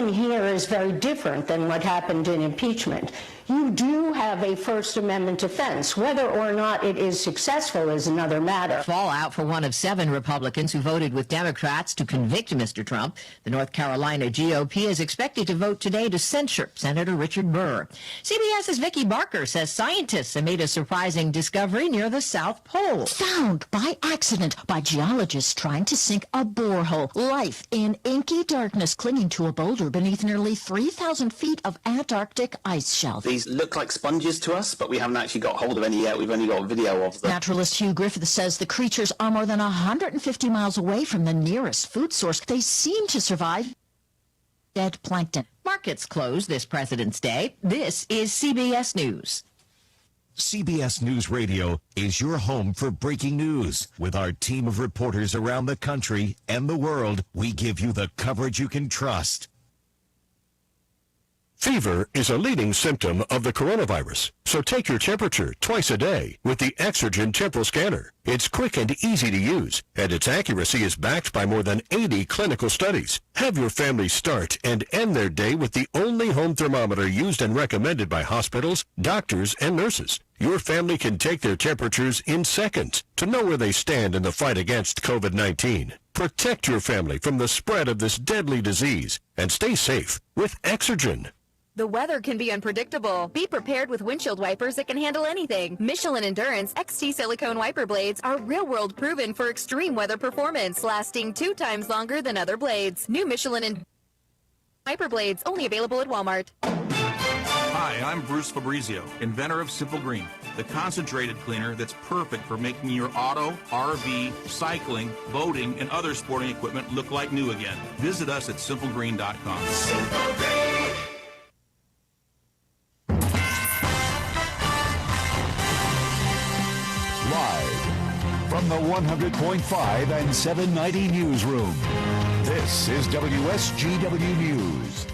here is very different than what happened in impeachment. You do have a First Amendment defense. Whether or not it is successful is another matter. Fallout for one of 7 Republicans who voted with Democrats to convict Mr. Trump. The North Carolina GOP is expected to vote today to censure Senator Richard Burr. CBS's Vicki Barker says scientists have made a surprising discovery near the South Pole. Found by accident by geologists trying to sink a borehole. Life in inky darkness clinging to a boulder beneath nearly 3,000 feet of Antarctic ice shelf. These look like sponges to us, but we haven't actually got hold of any yet. We've only got a video of them. Naturalist Hugh Griffith says the creatures are more than 150 miles away from the nearest food source. They seem to survive dead plankton. Markets closed this President's Day. This is CBS News. CBS News Radio is your home for breaking news. With our team of reporters around the country and the world, we give you the coverage you can trust. Fever is a leading symptom of the coronavirus, so take your temperature twice a day with the Exergen Temporal Scanner. It's quick and easy to use, and its accuracy is backed by more than 80 clinical studies. Have your family start and end their day with the only home thermometer used and recommended by hospitals, doctors, and nurses. Your family can take their temperatures in seconds to know where they stand in the fight against COVID-19. Protect your family from the spread of this deadly disease and stay safe with Exergen. The weather can be unpredictable. Be prepared with windshield wipers that can handle anything. Michelin Endurance XT silicone wiper blades are real-world proven for extreme weather performance, lasting 2 times longer than other blades. New Michelin wiper blades, only available at Walmart. Hi, I'm Bruce Fabrizio, inventor of Simple Green, the concentrated cleaner that's perfect for making your auto, RV, cycling, boating, and other sporting equipment look like new again. Visit us at simplegreen.com. Simple Green. Live from the 100.5 and 790 newsroom, this is WSGW News.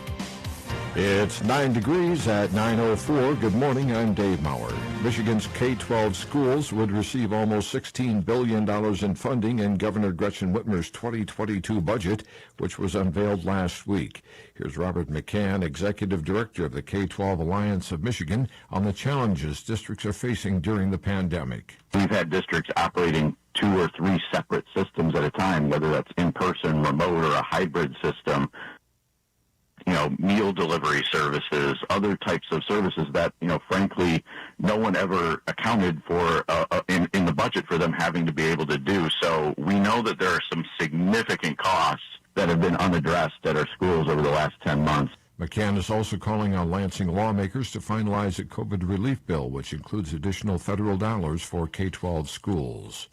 It's 9 degrees at 9:04. Good morning, I'm Dave Maurer. Michigan's K-12 schools would receive almost $16 billion in funding in Governor Gretchen Whitmer's 2022 budget, which was unveiled last week. Here's Robert McCann, Executive Director of the K-12 Alliance of Michigan, on the challenges districts are facing during the pandemic. We've had districts operating 2 or 3 separate systems at a time, whether that's in-person, remote, or a hybrid system. Meal delivery services, other types of services that, frankly, no one ever accounted for in the budget for them having to be able to do. So we know that there are some significant costs that have been unaddressed at our schools over the last 10 months. McCann is also calling on Lansing lawmakers to finalize a COVID relief bill, which includes additional federal dollars for K-12 schools.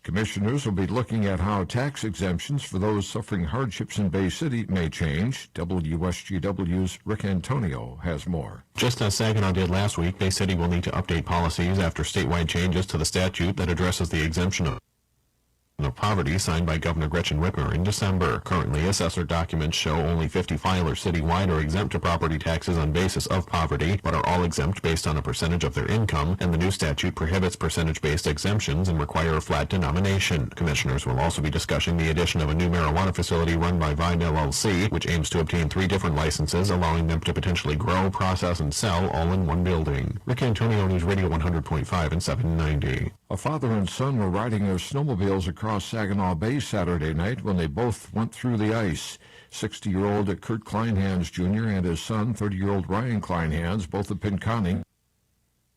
Commissioners will be looking at how tax exemptions for those suffering hardships in Bay City may change. WSGW's Rick Antonio has more. Just as Saginaw did last week, Bay City will need to update policies after statewide changes to the statute that addresses the exemption of poverty signed by Governor Gretchen Whitmer in December. Currently, assessor documents show only 50 filers citywide are exempt to property taxes on basis of poverty, but are all exempt based on a percentage of their income, and the new statute prohibits percentage-based exemptions and require a flat denomination. Commissioners will also be discussing the addition of a new marijuana facility run by Vine LLC, which aims to obtain 3 different licenses, allowing them to potentially grow, process, and sell all in one building. Rick Antonio, News Radio 100.5 and 790. A father and son were riding their snowmobiles across Saginaw Bay Saturday night when they both went through the ice. 60-year-old Kurt Kleinhans Jr. and his son, 30-year-old Ryan Kleinhans, both of Pinconning,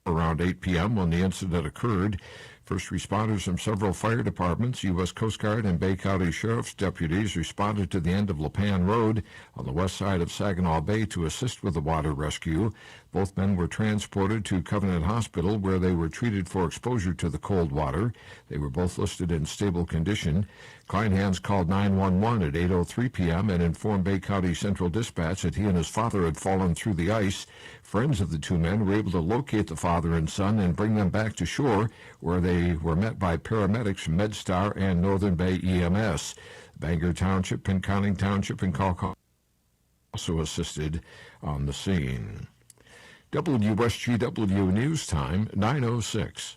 around 8 p.m. when the incident occurred. First responders from several fire departments, U.S. Coast Guard, and Bay County Sheriff's deputies responded to the end of Lipan Road on the west side of Saginaw Bay to assist with the water rescue. Both men were transported to Covenant Hospital, where they were treated for exposure to the cold water. They were both listed in stable condition. Kleinhans called 911 at 8:03 p.m. and informed Bay County Central Dispatch that he and his father had fallen through the ice. Friends of the 2 men were able to locate the father and son and bring them back to shore, where they were met by paramedics from MedStar and Northern Bay EMS. Bangor Township, Pinconning Township, and Calcutta also assisted on the scene. WSGW News Time, 9:06.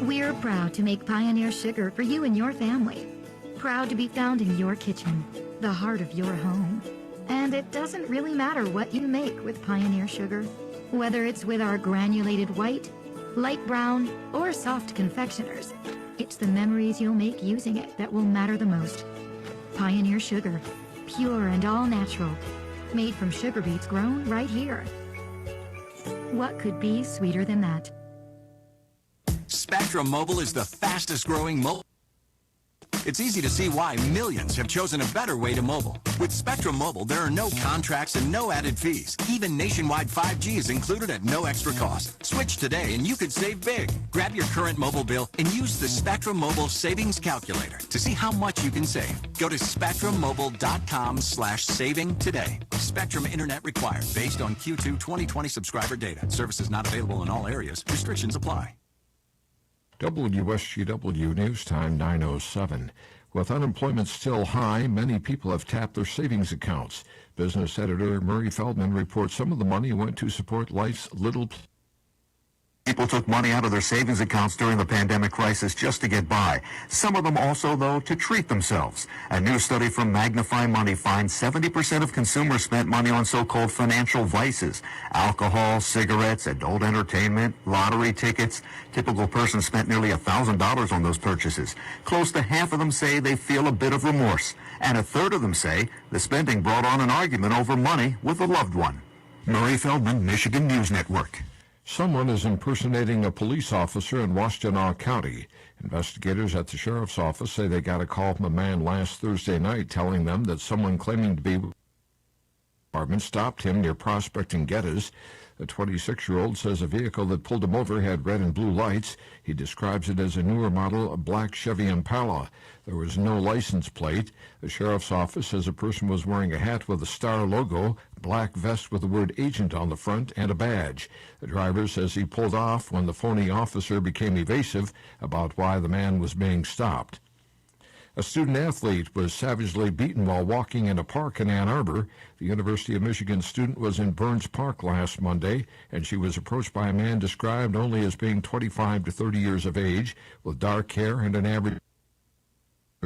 We're proud to make Pioneer Sugar for you and your family. Proud to be found in your kitchen, the heart of your home. And it doesn't really matter what you make with Pioneer Sugar. Whether it's with our granulated white, light brown, or soft confectioners, it's the memories you'll make using it that will matter the most. Pioneer Sugar, pure and all natural, made from sugar beets grown right here. What could be sweeter than that? Spectrum Mobile is the fastest growing mobile. It's easy to see why millions have chosen a better way to mobile. With Spectrum Mobile, there are no contracts and no added fees. Even nationwide 5G is included at no extra cost. Switch today and you could save big. Grab your current mobile bill and use the Spectrum Mobile Savings Calculator to see how much you can save. Go to spectrummobile.com/saving today. Spectrum Internet required based on Q2 2020 subscriber data. Services not available in all areas. Restrictions apply. WSGW News Time 9:07. With unemployment still high, many people have tapped their savings accounts. Business editor Murray Feldman reports some of the money went to support life's little People took money out of their savings accounts during the pandemic crisis just to get by. Some of them also, though, to treat themselves. A new study from Magnify Money finds 70% of consumers spent money on so-called financial vices: alcohol, cigarettes, adult entertainment, lottery tickets. Typical person spent nearly $1,000 on those purchases. Close to half of them say they feel a bit of remorse. And a third of them say the spending brought on an argument over money with a loved one. Murray Feldman, Michigan News Network. Someone is impersonating a police officer in Washtenaw County. Investigators at the sheriff's office say they got a call from a man last Thursday night telling them that someone claiming to be department stopped him near Prospect and Geddes. The 26-year-old says a vehicle that pulled him over had red and blue lights. He describes it as a newer model, a black Chevy Impala. There was no license plate. The sheriff's office says a person was wearing a hat with a star logo, black vest with the word agent on the front, and a badge. The driver says he pulled off when the phony officer became evasive about why the man was being stopped. A student athlete was savagely beaten while walking in a park in Ann Arbor. The University of Michigan student was in Burns Park last Monday, and she was approached by a man described only as being 25 to 30 years of age, with dark hair and an average.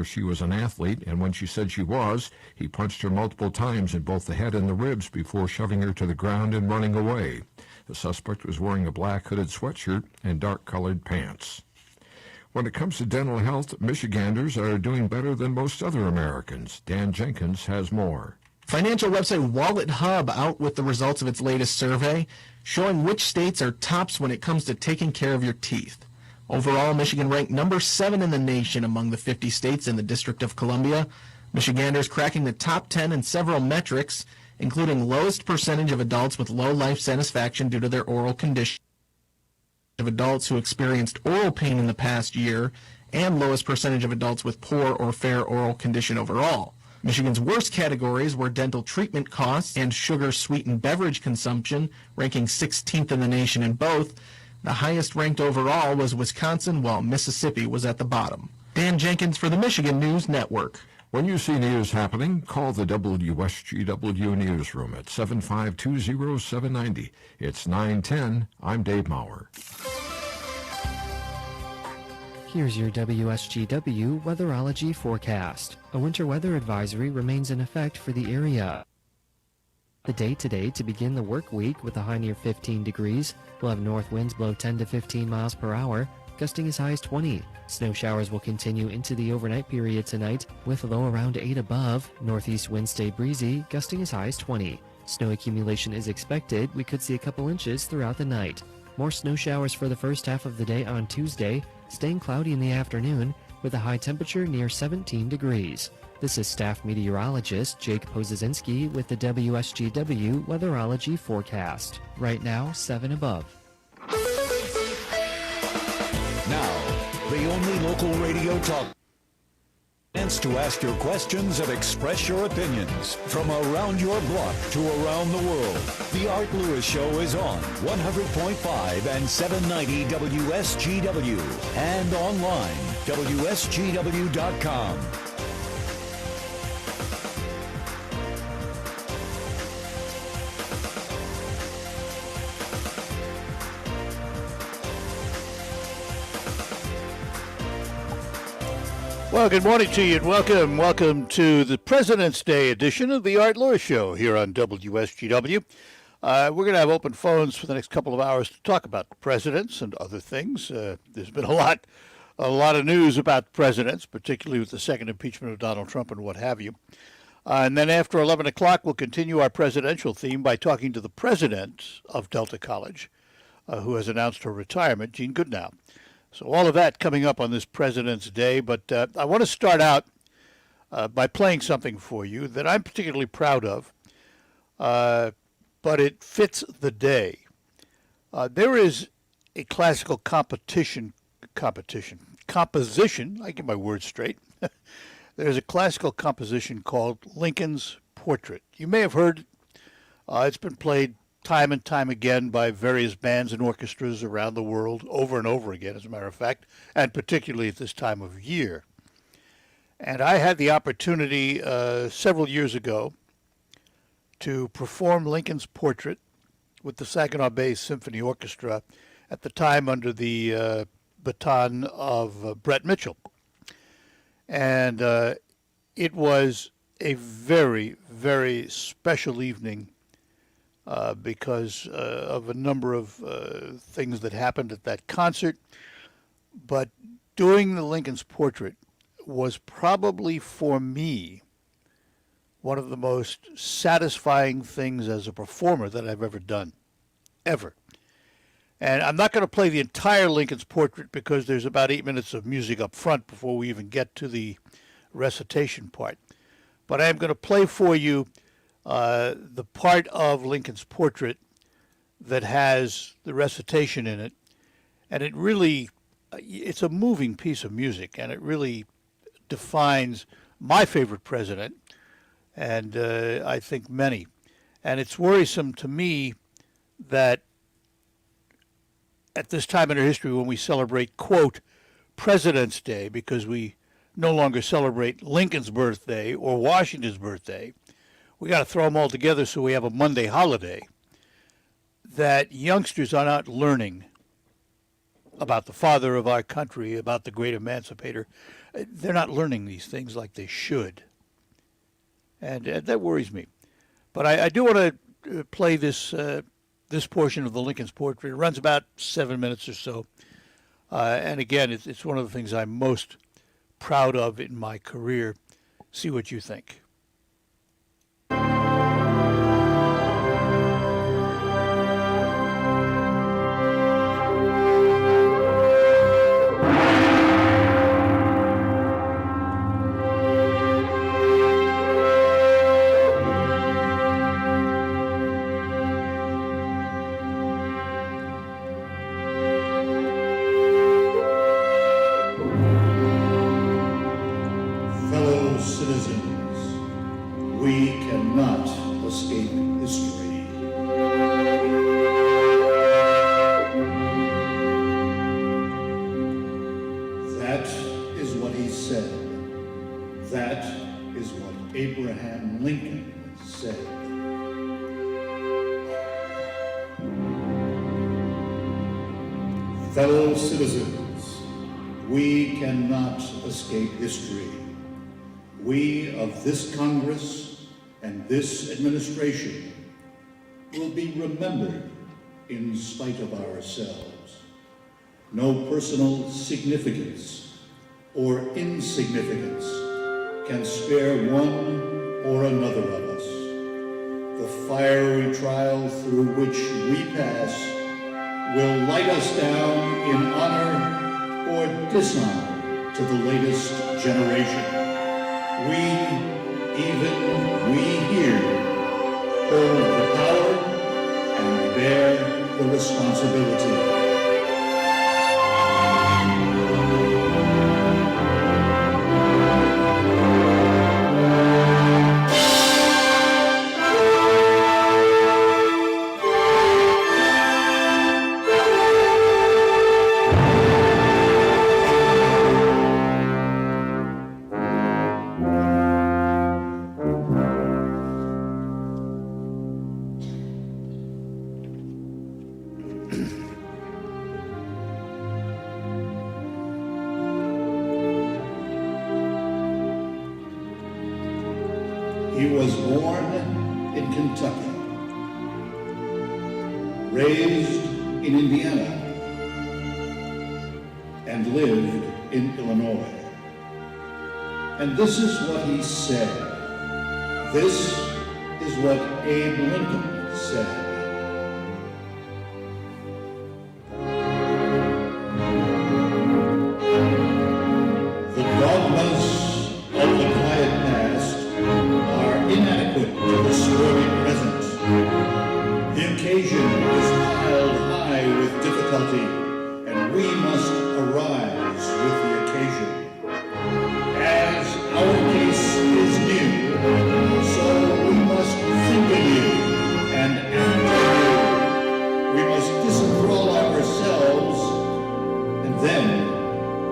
She was an athlete, and when she said she was, he punched her multiple times in both the head and the ribs before shoving her to the ground and running away. The suspect was wearing a black hooded sweatshirt and dark-colored pants. When it comes to dental health, Michiganders are doing better than most other Americans. Dan Jenkins has more. Financial website Wallet Hub out with the results of its latest survey, showing which states are tops when it comes to taking care of your teeth. Overall, Michigan ranked number 7 in the nation among the 50 states in the District of Columbia. Michiganders cracking the top 10 in several metrics, including lowest percentage of adults with low life satisfaction due to their oral condition, of adults who experienced oral pain in the past year, and lowest percentage of adults with poor or fair oral condition overall. Michigan's worst categories were dental treatment costs and sugar-sweetened beverage consumption, ranking 16th in the nation in both. The highest ranked overall was Wisconsin, while Mississippi was at the bottom. Dan Jenkins for the Michigan News Network. When you see news happening, call the WSGW Newsroom at 7520790. It's 910. I'm Dave Maurer. Here's your WSGW weatherology forecast. A winter weather advisory remains in effect for the area. The day today to begin the work week with a high near 15 degrees. We'll have north winds blow 10 to 15 miles per hour, gusting as high as 20. Snow showers will continue into the overnight period tonight, with a low around 8 above. Northeast winds stay breezy, gusting as high as 20. Snow accumulation is expected. We could see a couple inches throughout the night. More snow showers for the first half of the day on Tuesday, staying cloudy in the afternoon, with a high temperature near 17 degrees. This is staff meteorologist Jake Pozesinski with the WSGW weatherology forecast. Right now, 7 above. Now, the only local radio talk chance to ask your questions and express your opinions from around your block to around the world. The Art Lewis Show is on 100.5 and 790 WSGW and online WSGW.com. Well, good morning to you and welcome to the President's Day edition of the Art Lewis Show here on WSGW. We're going to have open phones for the next couple of hours to talk about the presidents and other things. There's been a lot of news about presidents, particularly with the second impeachment of Donald Trump and what have you. And then after 11 o'clock, we'll continue our presidential theme by talking to the president of Delta College, who has announced her retirement, Jean Goodnow. So all of that coming up on this President's Day, but I want to start out by playing something for you that I'm particularly proud of, but it fits the day. There is a classical composition, I get my words straight. There's a classical composition called Lincoln's Portrait. You may have heard it's been played time and time again by various bands and orchestras around the world, over and over again, as a matter of fact, and particularly at this time of year. And I had the opportunity several years ago to perform Lincoln's Portrait with the Saginaw Bay Symphony Orchestra, at the time under the baton of Brett Mitchell. And it was a very, very special evening because of a number of things that happened at that concert. But doing the Lincoln's Portrait was probably, for me, one of the most satisfying things as a performer that I've ever done, ever. And I'm not going to play the entire Lincoln's Portrait because there's about 8 minutes of music up front before we even get to the recitation part. But I am going to play for you the part of Lincoln's Portrait that has the recitation in it. And it really, it's a moving piece of music, and it really defines my favorite president, and I think many. And it's worrisome to me that at this time in our history, when we celebrate, quote, President's Day, because we no longer celebrate Lincoln's birthday or Washington's birthday, we got to throw them all together so we have a Monday holiday, that youngsters are not learning about the father of our country, about the great emancipator. They're not learning these things like they should. And that worries me. But I do want to play this portion of the Lincoln's Portrait. It runs about 7 minutes or so. And again, it's one of the things I'm most proud of in my career. See what you think. Fellow citizens, we cannot escape history. We of this Congress and this administration will be remembered in spite of ourselves. No personal significance or insignificance can spare one or another of us. The fiery trial through which we pass will light us down in honor or dishonor to the latest generation. Even we here, hold the power and bear the responsibility. was born in Kentucky, raised in Indiana, and lived in Illinois. And this is what he said. This is what Abe Lincoln said. The dogmas of the quiet past are inadequate to the swarming present. The occasion is piled high with difficulty, and we must arise with the occasion. As our case is new, so we must think anew and act anew. We must disenthrall ourselves, and then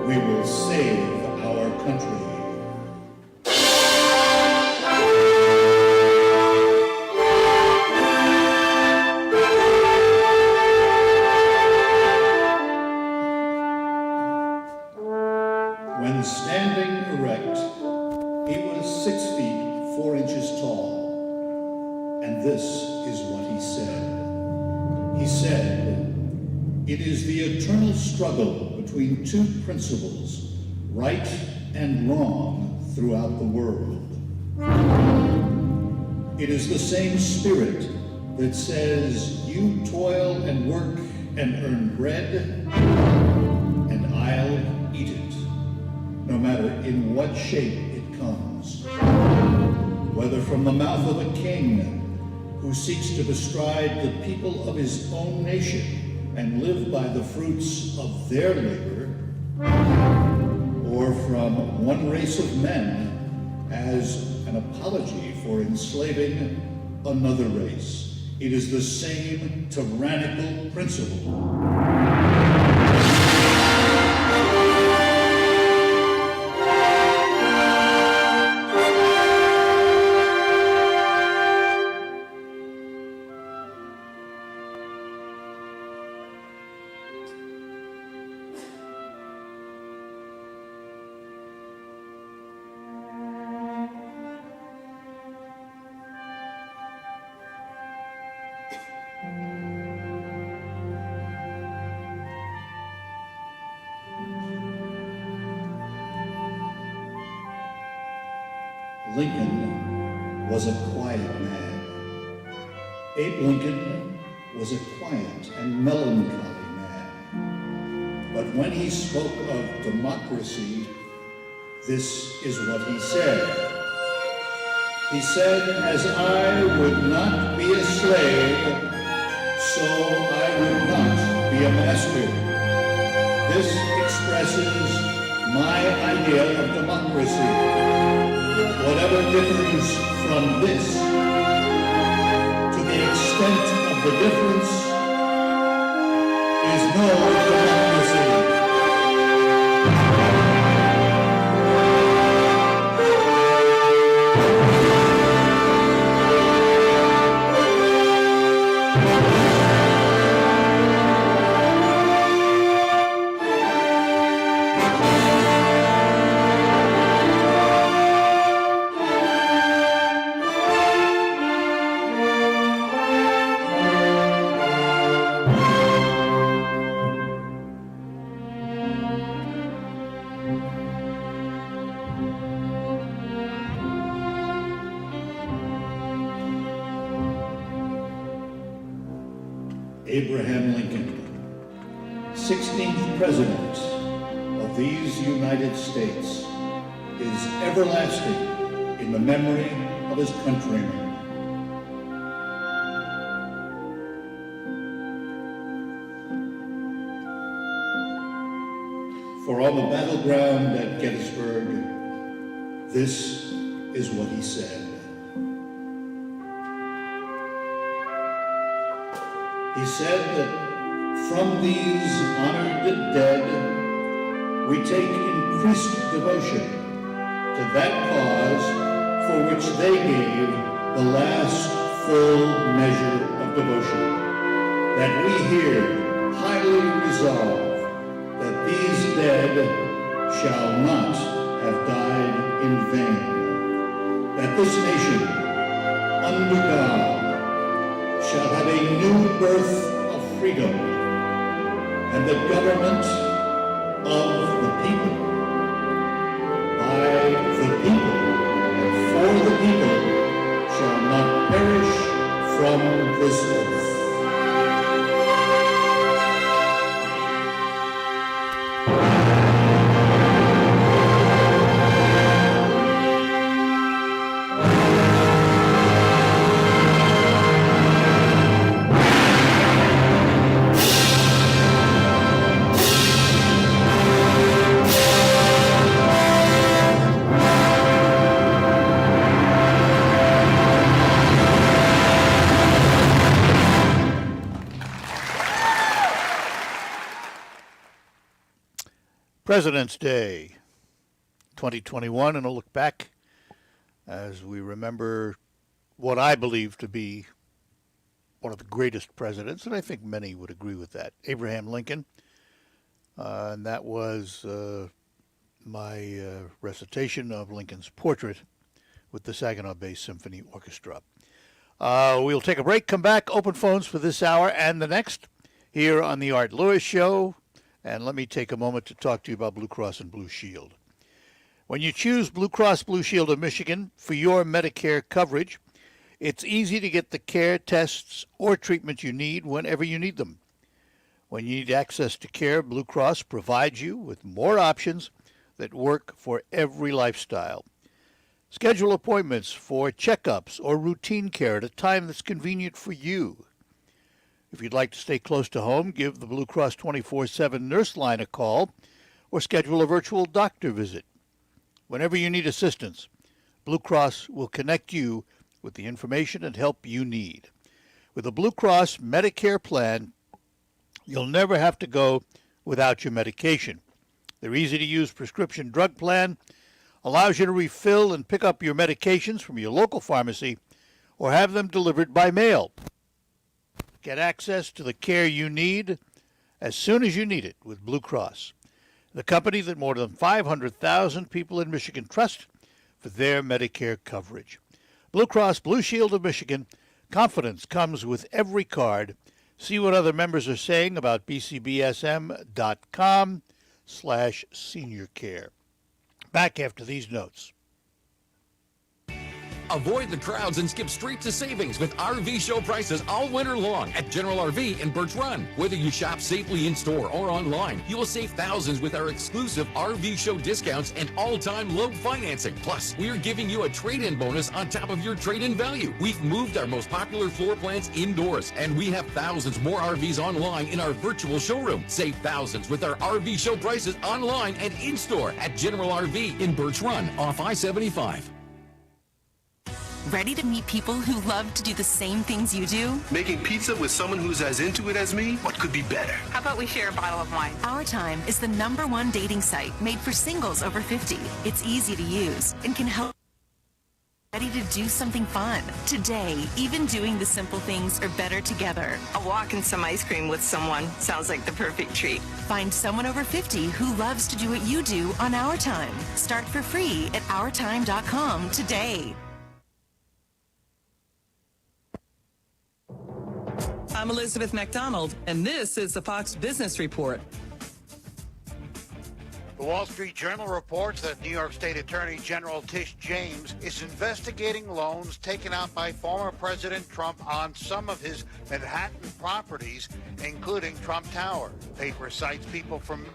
we will save our country. When standing erect, he was 6 feet 4 inches tall, and this is what he said. He said, "It is the eternal struggle between two principles, right and wrong, throughout the world. It is the same spirit that says, you toil and work and earn bread, and I'll eat it, no matter in what shape it comes. Whether from the mouth of a king who seeks to bestride the people of his own nation and live by the fruits of their labor, or from one race of men as an apology for enslaving another race. It is the same tyrannical principle." Lincoln was a quiet man. Abe Lincoln was a quiet and melancholy man. But when he spoke of democracy, this is what he said. He said, "As I would not be a slave, so I would not be a master." This expresses my idea of democracy. Whatever differs from this, to the extent of the difference, is no democracy. Abraham Lincoln, 16th President of these United States, is everlasting in the memory of his countrymen. For on the battleground at Gettysburg, this is what he said. He said that from these honored dead, we take increased devotion to that cause for which they gave the last full measure of devotion, that we here highly resolve that these dead shall not have died in vain, that this nation under God, shall have a new birth of freedom, and the government of the people, by the people, and for the people, shall not perish from this earth. President's Day 2021, and a look back as we remember what I believe to be one of the greatest presidents, and I think many would agree with that, Abraham Lincoln. And that was my recitation of Lincoln's portrait with the Saginaw Bay Symphony Orchestra. We'll take a break, come back, open phones for this hour and the next here on the Art Lewis Show. And let me take a moment to talk to you about Blue Cross and Blue Shield. When you choose Blue Cross Blue Shield of Michigan for your Medicare coverage, it's easy to get the care, tests, or treatment you need whenever you need them. When you need access to care, Blue Cross provides you with more options that work for every lifestyle. Schedule appointments for checkups or routine care at a time that's convenient for you. If you'd like to stay close to home, give the Blue Cross 24/7 nurse line a call or schedule a virtual doctor visit. Whenever you need assistance, Blue Cross will connect you with the information and help you need. With a Blue Cross Medicare plan, you'll never have to go without your medication. Their easy-to-use prescription drug plan allows you to refill and pick up your medications from your local pharmacy or have them delivered by mail. Get access to the care you need as soon as you need it with Blue Cross, the company that more than 500,000 people in Michigan trust for their Medicare coverage. Blue Cross Blue Shield of Michigan, confidence comes with every card. See what other members are saying about bcbsm.com/seniorcare. Back after these notes. Avoid the crowds and skip straight to savings with RV show prices all winter long at General RV in Birch Run. Whether you shop safely in-store or online, you will save thousands with our exclusive RV show discounts and all-time low financing. Plus, we are giving you a trade-in bonus on top of your trade-in value. We've moved our most popular floor plans indoors, and we have thousands more RVs online in our virtual showroom. Save thousands with our RV show prices online and in-store at General RV in Birch Run off I-75. Ready to meet people who love to do the same things you do? Making pizza with someone who's as into it as me? What could be better? How about we share a bottle of wine? Our Time is the #1 dating site made for singles over 50. It's easy to use and can help. Ready to do something fun? Today, even doing the simple things are better together. A walk and some ice cream with someone sounds like the perfect treat. Find someone over 50 who loves to do what you do on Our Time. Start for free at OurTime.com today. I'm Elizabeth McDonald, and this is the Fox Business Report. The Wall Street Journal reports that New York State Attorney General Tish James is investigating loans taken out by former President Trump on some of his Manhattan properties, including Trump Tower. The paper cites people from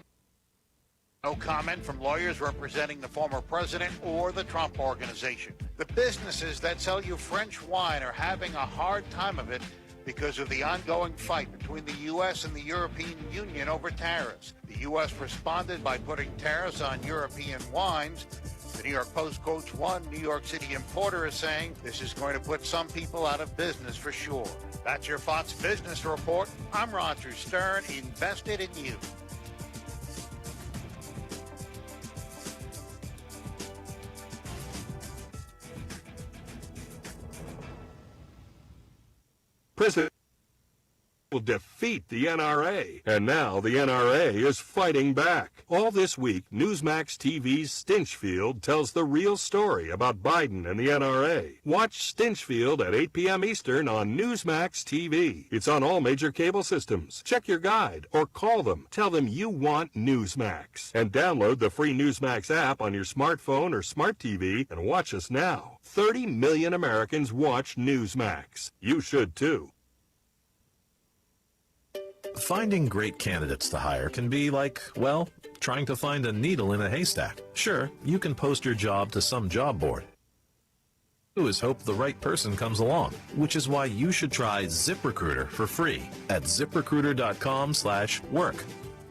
no comment from lawyers representing the former president or the Trump Organization. The businesses that sell you French wine are having a hard time of it because of the ongoing fight between the U.S. and the European Union over tariffs. The U.S. responded by putting tariffs on European wines. The New York Post quotes one New York City importer as saying, "This is going to put some people out of business for sure." That's your Fox Business Report. I'm Roger Stern, invested in you. President will defeat the NRA. And now the NRA is fighting back. All this week, Newsmax TV's Stinchfield tells the real story about Biden and the NRA. Watch Stinchfield at 8 p.m. Eastern on Newsmax TV. It's on all major cable systems. Check your guide or call them. Tell them you want Newsmax. And download the free Newsmax app on your smartphone or smart TV and watch us now. 30 million Americans watch Newsmax. You should too. Finding great candidates to hire can be like, well, trying to find a needle in a haystack. Sure, you can post your job to some job board. Do is hope the right person comes along, which is why you should try ZipRecruiter for free at ZipRecruiter.com/work.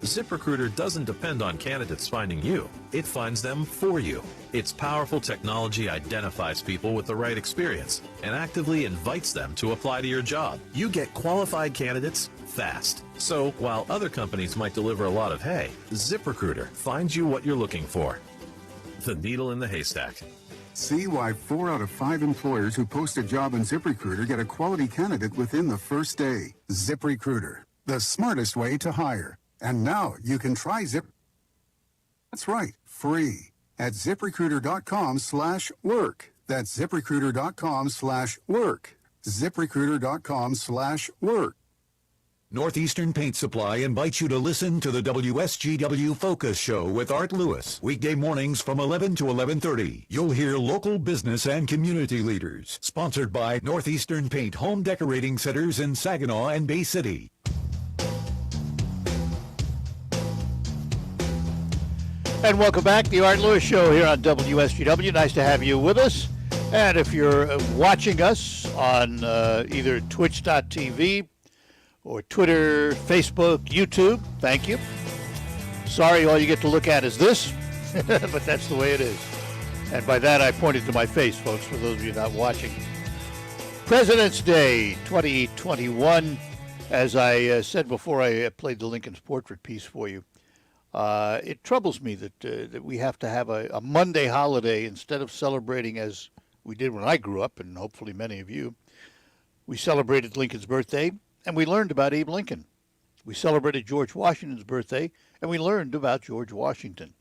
ZipRecruiter doesn't depend on candidates finding you. It finds them for you. Its powerful technology identifies people with the right experience and actively invites them to apply to your job. You get qualified candidates fast. So while other companies might deliver a lot of hay, ZipRecruiter finds you what you're looking for. The needle in the haystack. See why 4 out of 5 employers who post a job in ZipRecruiter get a quality candidate within the first day. ZipRecruiter, the smartest way to hire. And now you can try Zip. That's right, free at ZipRecruiter.com/work. That's ZipRecruiter.com/work. ZipRecruiter.com/work. Northeastern Paint Supply invites you to listen to the WSGW Focus Show with Art Lewis, weekday mornings from 11 to 11:30. You'll hear local business and community leaders. Sponsored by Northeastern Paint Home Decorating Centers in Saginaw and Bay City. And welcome back, the Art Lewis Show here on WSGW. Nice to have you with us. And if you're watching us on either Twitch.tv or Twitter, Facebook, YouTube, thank you. Sorry, all you get to look at is this, but that's the way it is. And by that, I pointed to my face, folks, for those of you not watching. President's Day 2021, as I said before I played the Lincoln's portrait piece for you. It troubles me that we have to have a Monday holiday instead of celebrating as we did when I grew up, and hopefully many of you. We celebrated Lincoln's birthday, and we learned about Abe Lincoln. We celebrated George Washington's birthday, and we learned about George Washington.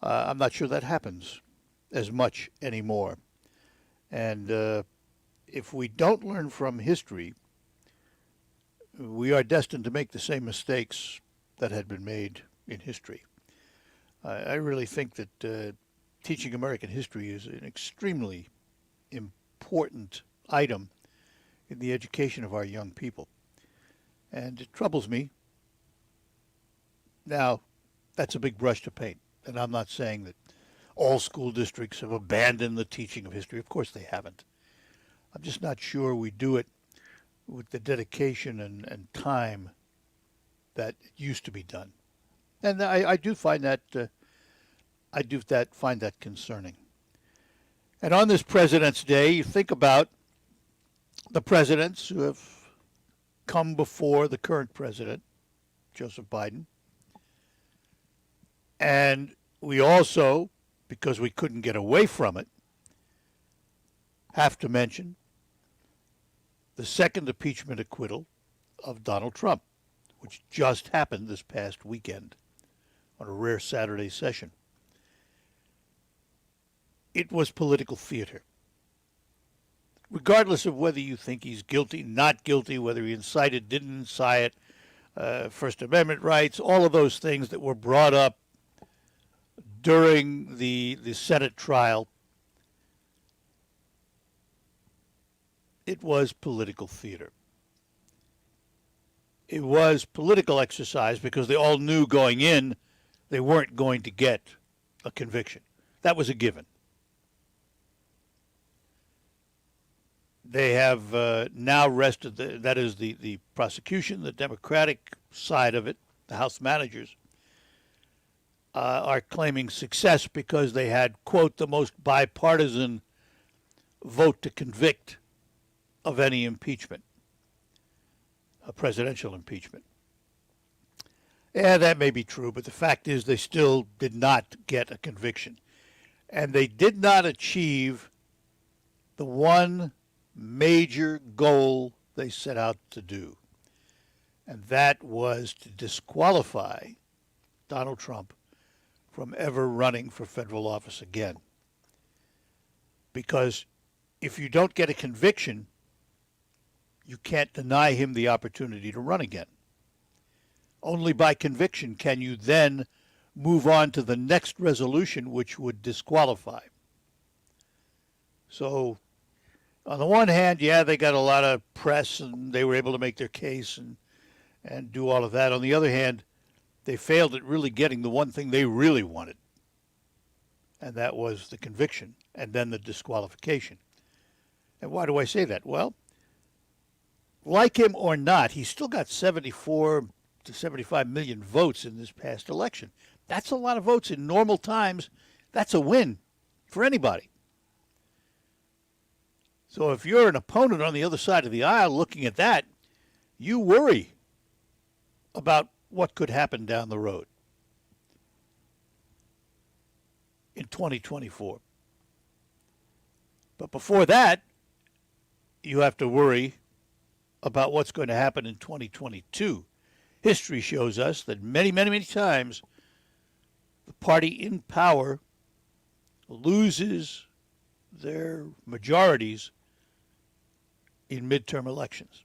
I'm not sure that happens as much anymore. And if we don't learn from history, we are destined to make the same mistakes that had been made in history. I really think that teaching American history is an extremely important item in the education of our young people. And it troubles me. Now, that's a big brush to paint. And I'm not saying that all school districts have abandoned the teaching of history. Of course they haven't. I'm just not sure we do it with the dedication and time that it used to be done. And I do find that find that concerning. And on this President's Day, you think about the presidents who have come before the current president, Joseph Biden. And we also, because we couldn't get away from it, have to mention the second impeachment acquittal of Donald Trump, which just happened this past weekend on a rare Saturday session. It was political theater. Regardless of whether you think he's guilty, not guilty, whether he incited, didn't incite, First Amendment rights, all of those things that were brought up during the Senate trial, it was political theater. It was political exercise because they all knew going in they weren't going to get a conviction. That was a given. They have now rested, that is the prosecution, the Democratic side of it, the House managers, are claiming success because they had, quote, the most bipartisan vote to convict of any impeachment, a presidential impeachment. Yeah, that may be true, but the fact is they still did not get a conviction. And they did not achieve the one major goal they set out to do. and that was to disqualify Donald Trump from ever running for federal office again. Because if you don't get a conviction, you can't deny him the opportunity to run again. Only by conviction can you then move on to the next resolution, which would disqualify. So, on the one hand, yeah, they got a lot of press and they were able to make their case and do all of that. On the other hand, they failed at really getting the one thing they really wanted, and that was the conviction and then the disqualification. And why do I say that? Well, like him or not, he still got 74 to 75 million votes in this past election. That's a lot of votes in normal times. That's a win for anybody. So if you're an opponent on the other side of the aisle looking at that, you worry about what could happen down the road in 2024. But before that, you have to worry about what's going to happen in 2022. History shows us that many, many, many times the party in power loses their majorities in midterm elections.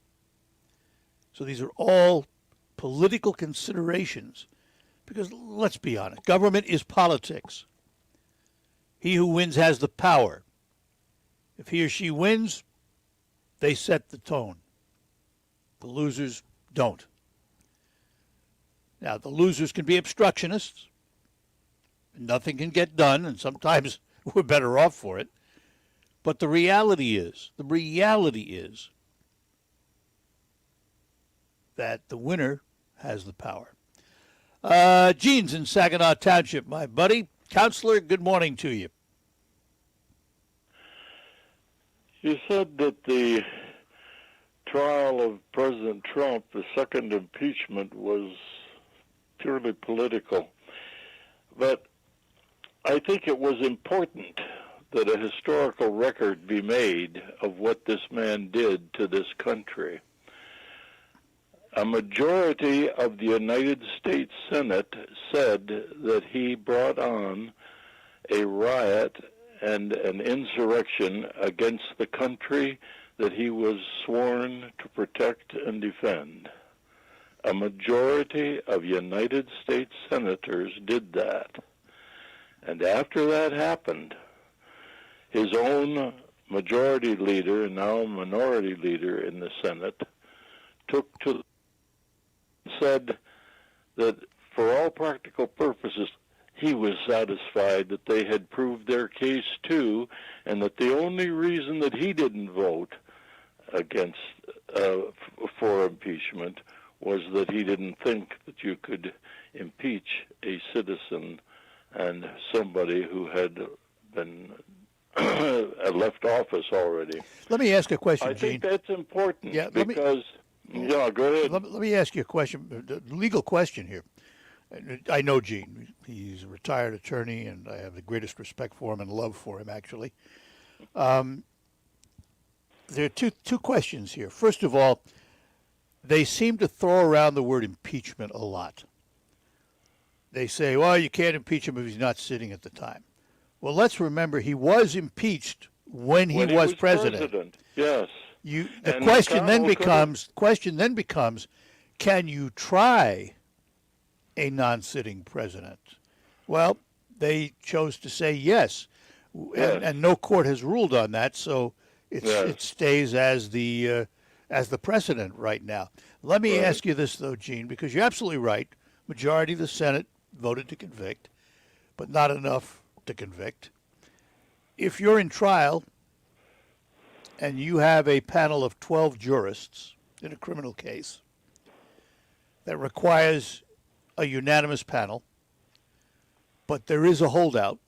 So these are all political considerations because, let's be honest, government is politics. He who wins has the power. If he or she wins, they set the tone. The losers don't. Now, the losers can be obstructionists. Nothing can get done, and sometimes we're better off for it. But the reality is that the winner has the power. Gene's in Saginaw Township, my buddy. Counselor, good morning to you. You said that the trial of President Trump, the second impeachment, was purely political. But I think it was important that a historical record be made of what this man did to this country. A majority of the United States Senate said that he brought on a riot and an insurrection against the country that he was sworn to protect and defend. A majority of United States senators did that. And after that happened, his own majority leader, and now minority leader in the Senate, said that for all practical purposes, he was satisfied that they had proved their case too, and that the only reason that he didn't vote against for impeachment was that he didn't think that you could impeach a citizen and somebody who had been left office already. Let me ask a question, I Gene. think that's important because... Yeah, go ahead. Let me ask you a question, a legal question here. I know Gene. He's a retired attorney, and I have the greatest respect for him and love for him, actually. There are two questions here. First of all, they seem to throw around the word impeachment a lot. They say, well, you can't impeach him if he's not sitting at the time. Well, let's remember he was impeached when he was president. Yes. The question then becomes, can you try a non-sitting president? Well, they chose to say yes, and no court has ruled on that, so it stays as the precedent right now. Let me ask you this though, Gene, because you're absolutely right. Majority of the Senate voted to convict, but not enough to convict. If you're in trial and you have a panel of 12 jurists in a criminal case that requires a unanimous panel, but there is a holdout,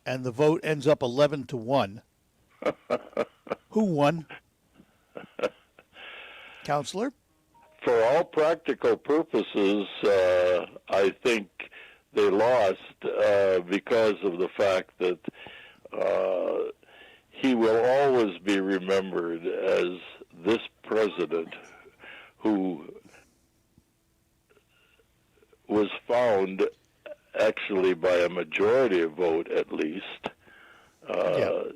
and the vote ends up 11-1, who won? Counselor? For all practical purposes, I think they lost because of the fact that he will always be remembered as this president who was found, actually by a majority vote at least,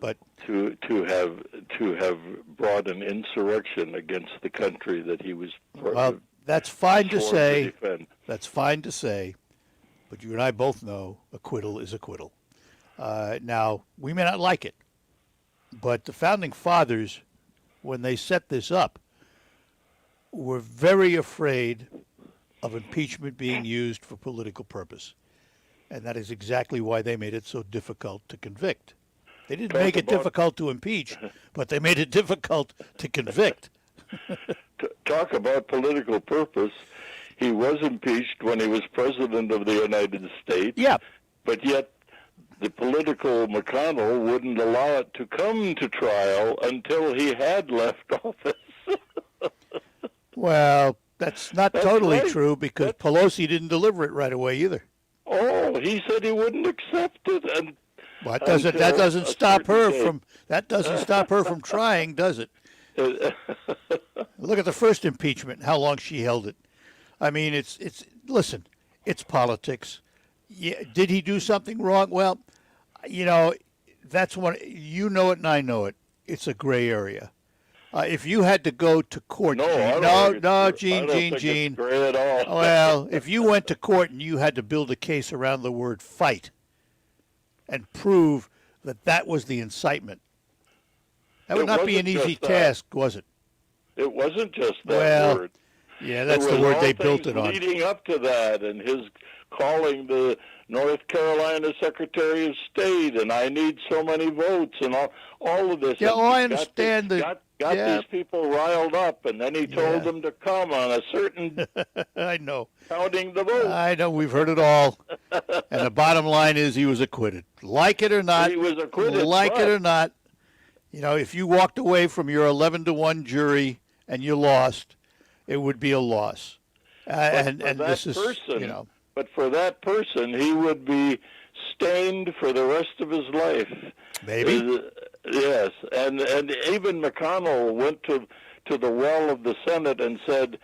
but to have brought an insurrection against the country that he was. Well, that's fine to sworn say. defend. That's fine to say, but you and I both know acquittal is acquittal. Now, we may not like it, but the Founding Fathers, when they set this up, were very afraid of impeachment being used for political purpose. And that is exactly why they made it so difficult to convict. They didn't make it difficult to impeach, but they made it difficult to convict. Talk about political purpose. He was impeached when he was president of the United States. Yeah. But yet the political McConnell wouldn't allow it to come to trial until he had left office. Well, that's not totally true because Pelosi didn't deliver it right away either. Oh, he said he wouldn't accept it, and well, that doesn't stop her from trying, does it? Look at the first impeachment, how long she held it. I mean, listen, it's politics. Yeah, did he do something wrong? Well, that's one. You know it, and I know it. It's a gray area. If you had to go to court, Gene, gray at all. Well, if you went to court and you had to build a case around the word fight and prove that was the incitement, that would not be an easy task, was it? It wasn't just that word. Yeah, that's the word they built it on. Leading up to that, and his calling the North Carolina Secretary of State, and I need so many votes, and all of this. Yeah, I understand got these people riled up, and then he told them to come on a certain. I know. Counting the votes. I know. We've heard it all. And the bottom line is he was acquitted. Like it or not. He was acquitted. Like it or not. If you walked away from your 11-1 jury and you lost, it would be a loss. And this is, But for that person, he would be stained for the rest of his life. Maybe. Yes, and even McConnell went to the well of the Senate and said,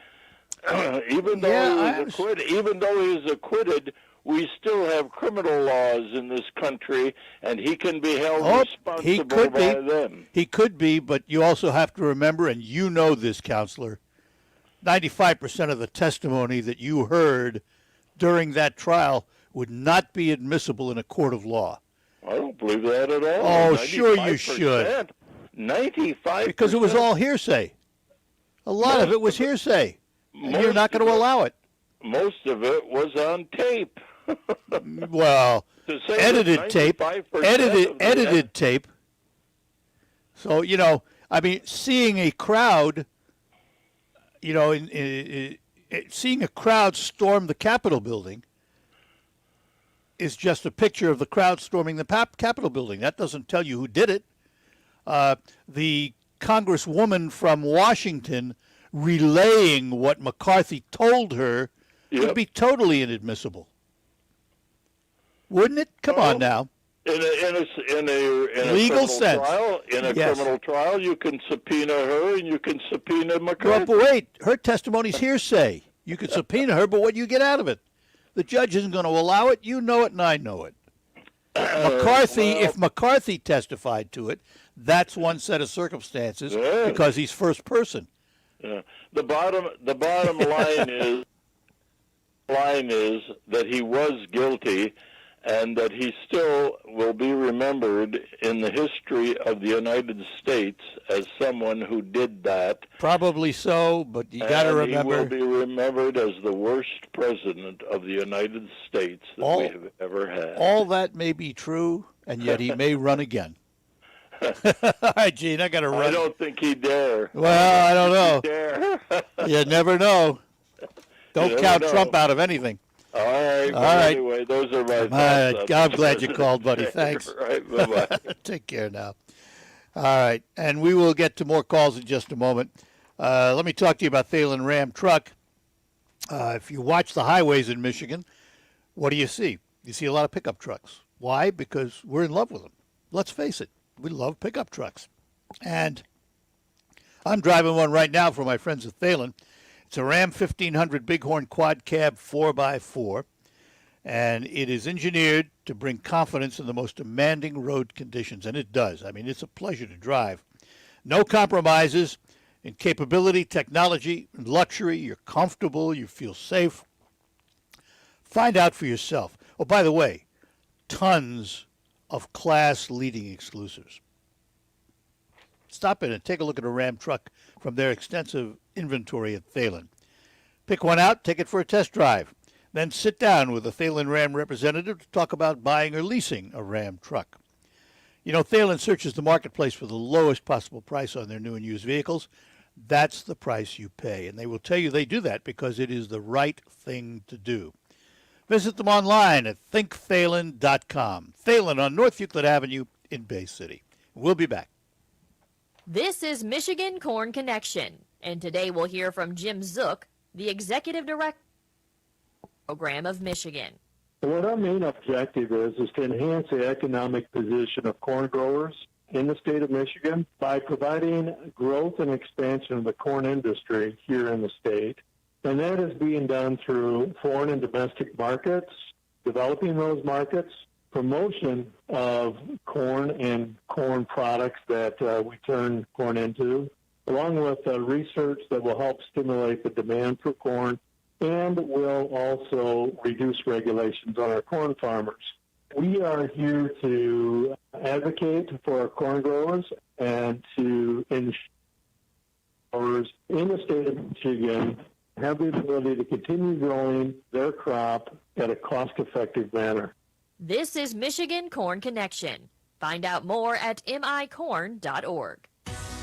even though he's acquitted, we still have criminal laws in this country, and he can be held responsible by them. He could be, but you also have to remember, and you know this, Counselor, 95% of the testimony that you heard during that trial would not be admissible in a court of law. I don't believe that at all. Oh, sure you should. 95%. Because it was all hearsay. A lot of it was hearsay. And you're not going to allow it. Most of it was on tape. Well, edited tape. Edited tape. So, seeing a crowd, seeing a crowd storm the Capitol building is just a picture of the crowd storming the Capitol building. That doesn't tell you who did it. The congresswoman from Washington relaying what McCarthy told her would be totally inadmissible. Wouldn't it? Come on now. In a legal sense. Criminal trial, you can subpoena her and you can subpoena McCarthy. Well, but wait, her testimony's hearsay. You can subpoena her, but what do you get out of it? The judge isn't going to allow it. You know it, and I know it. If McCarthy testified to it, that's one set of circumstances because he's first person. Yeah. The bottom line is that he was guilty, and that he still will be remembered in the history of the United States as someone who did that. Probably so, but you got to remember. He will be remembered as the worst president of the United States that we have ever had. All that may be true, and yet he may run again. All right, Gene, I got to run. I don't think he'd dare. Well, I don't know. Dare. You never know. Don't count Trump out of anything. All right. All right. Anyway, those are my thoughts. I'm glad you called, buddy. Thanks. All right. Bye-bye. Take care now. All right. And we will get to more calls in just a moment. Let me talk to you about Thalen Ram Truck. If you watch the highways in Michigan, what do you see? You see a lot of pickup trucks. Why? Because we're in love with them. Let's face it. We love pickup trucks. And I'm driving one right now for my friends at Thalen. It's a Ram 1500 Bighorn Quad Cab 4x4, and it is engineered to bring confidence in the most demanding road conditions, and it does. I mean, it's a pleasure to drive. No compromises in capability, technology, and luxury. You're comfortable, you feel safe. Find out for yourself. Oh, by the way, tons of class-leading exclusives. Stop in and take a look at a Ram truck from their extensive inventory at Thalen. Pick one out, take it for a test drive. Then sit down with a Thalen Ram representative to talk about buying or leasing a Ram truck. You know, Thalen searches the marketplace for the lowest possible price on their new and used vehicles. That's the price you pay. And they will tell you they do that because it is the right thing to do. Visit them online at thinkthalen.com. Thalen on North Euclid Avenue in Bay City. We'll be back. This is Michigan Corn Connection, and today we'll hear from Jim Zook, the Executive Director of the Program of Michigan. What our main objective is to enhance the economic position of corn growers in the state of Michigan by providing growth and expansion of the corn industry here in the state. And that is being done through foreign and domestic markets, developing those markets, promotion of corn and corn products that we turn corn into, along with research that will help stimulate the demand for corn and will also reduce regulations on our corn farmers. We are here to advocate for our corn growers and to ensure growers in the state of Michigan have the ability to continue growing their crop at a cost-effective manner. This is Michigan Corn Connection. Find out more at micorn.org.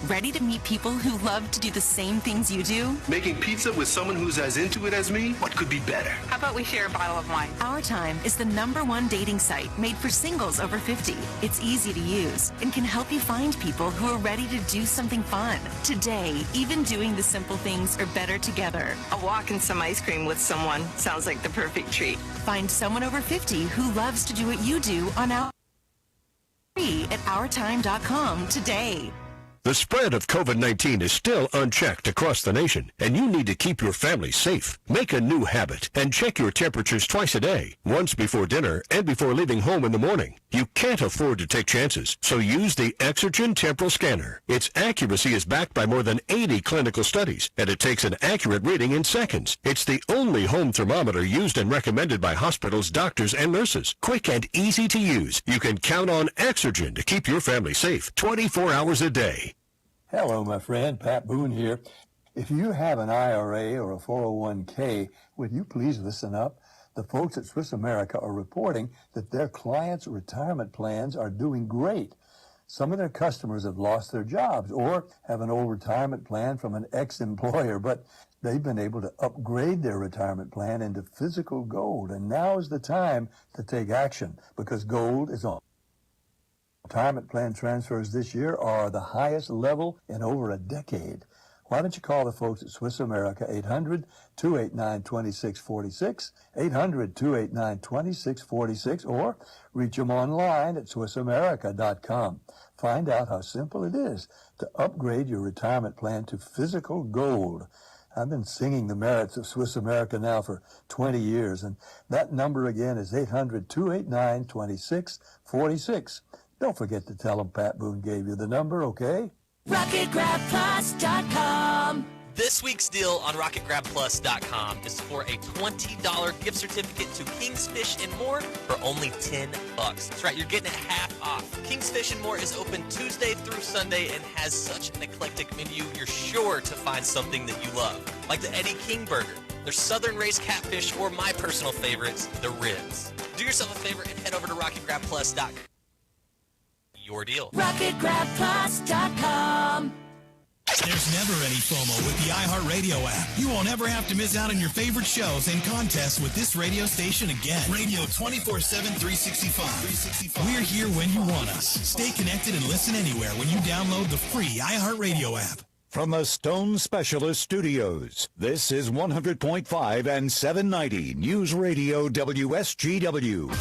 Ready to meet people who love to do the same things you do? Making pizza with someone who's as into it as me? What could be better? How about we share a bottle of wine? Our Time is the #1 dating site made for singles over 50. It's easy to use and can help you find people who are ready to do something fun. Today, even doing the simple things are better together. A walk and some ice cream with someone sounds like the perfect treat. Find someone over 50 who loves to do what you do on our free at ourtime.com today. The spread of COVID-19 is still unchecked across the nation, and you need to keep your family safe. Make a new habit and check your temperatures twice a day, once before dinner and before leaving home in the morning. You can't afford to take chances, so use the Exergen Temporal Scanner. Its accuracy is backed by more than 80 clinical studies, and it takes an accurate reading in seconds. It's the only home thermometer used and recommended by hospitals, doctors, and nurses. Quick and easy to use. You can count on Exergen to keep your family safe 24 hours a day. Hello, my friend. Pat Boone here. If you have an IRA or a 401k, would you please listen up? The folks at Swiss America are reporting that their clients' retirement plans are doing great. Some of their customers have lost their jobs or have an old retirement plan from an ex-employer, but they've been able to upgrade their retirement plan into physical gold. And now is the time to take action because gold is on. Retirement plan transfers this year are the highest level in over a decade. Why don't you call the folks at Swiss America, 800-289-2646, 800-289-2646, or reach them online at SwissAmerica.com. Find out how simple it is to upgrade your retirement plan to physical gold. I've been singing the merits of Swiss America now for 20 years, and that number again is 800-289-2646. Don't forget to tell them Pat Boone gave you the number, okay? RocketGrabPlus.com. This week's deal on RocketGrabPlus.com is for a $20 gift certificate to King's Fish and More for only $10. That's right, you're getting it half off. King's Fish and More is open Tuesday through Sunday and has such an eclectic menu, you're sure to find something that you love, like the Eddie King Burger, their Southern Raised Catfish, or my personal favorites, the ribs. Do yourself a favor and head over to RocketGrabPlus.com. Your deal. RocketGrabPlus.com. There's never any FOMO with the iHeartRadio app. You won't ever have to miss out on your favorite shows and contests with this radio station again. Radio 24/7, 365. We're here when you want us. Stay connected and listen anywhere when you download the free iHeartRadio app. From the Stone Specialist Studios, this is 100.5 and 790 News Radio WSGW.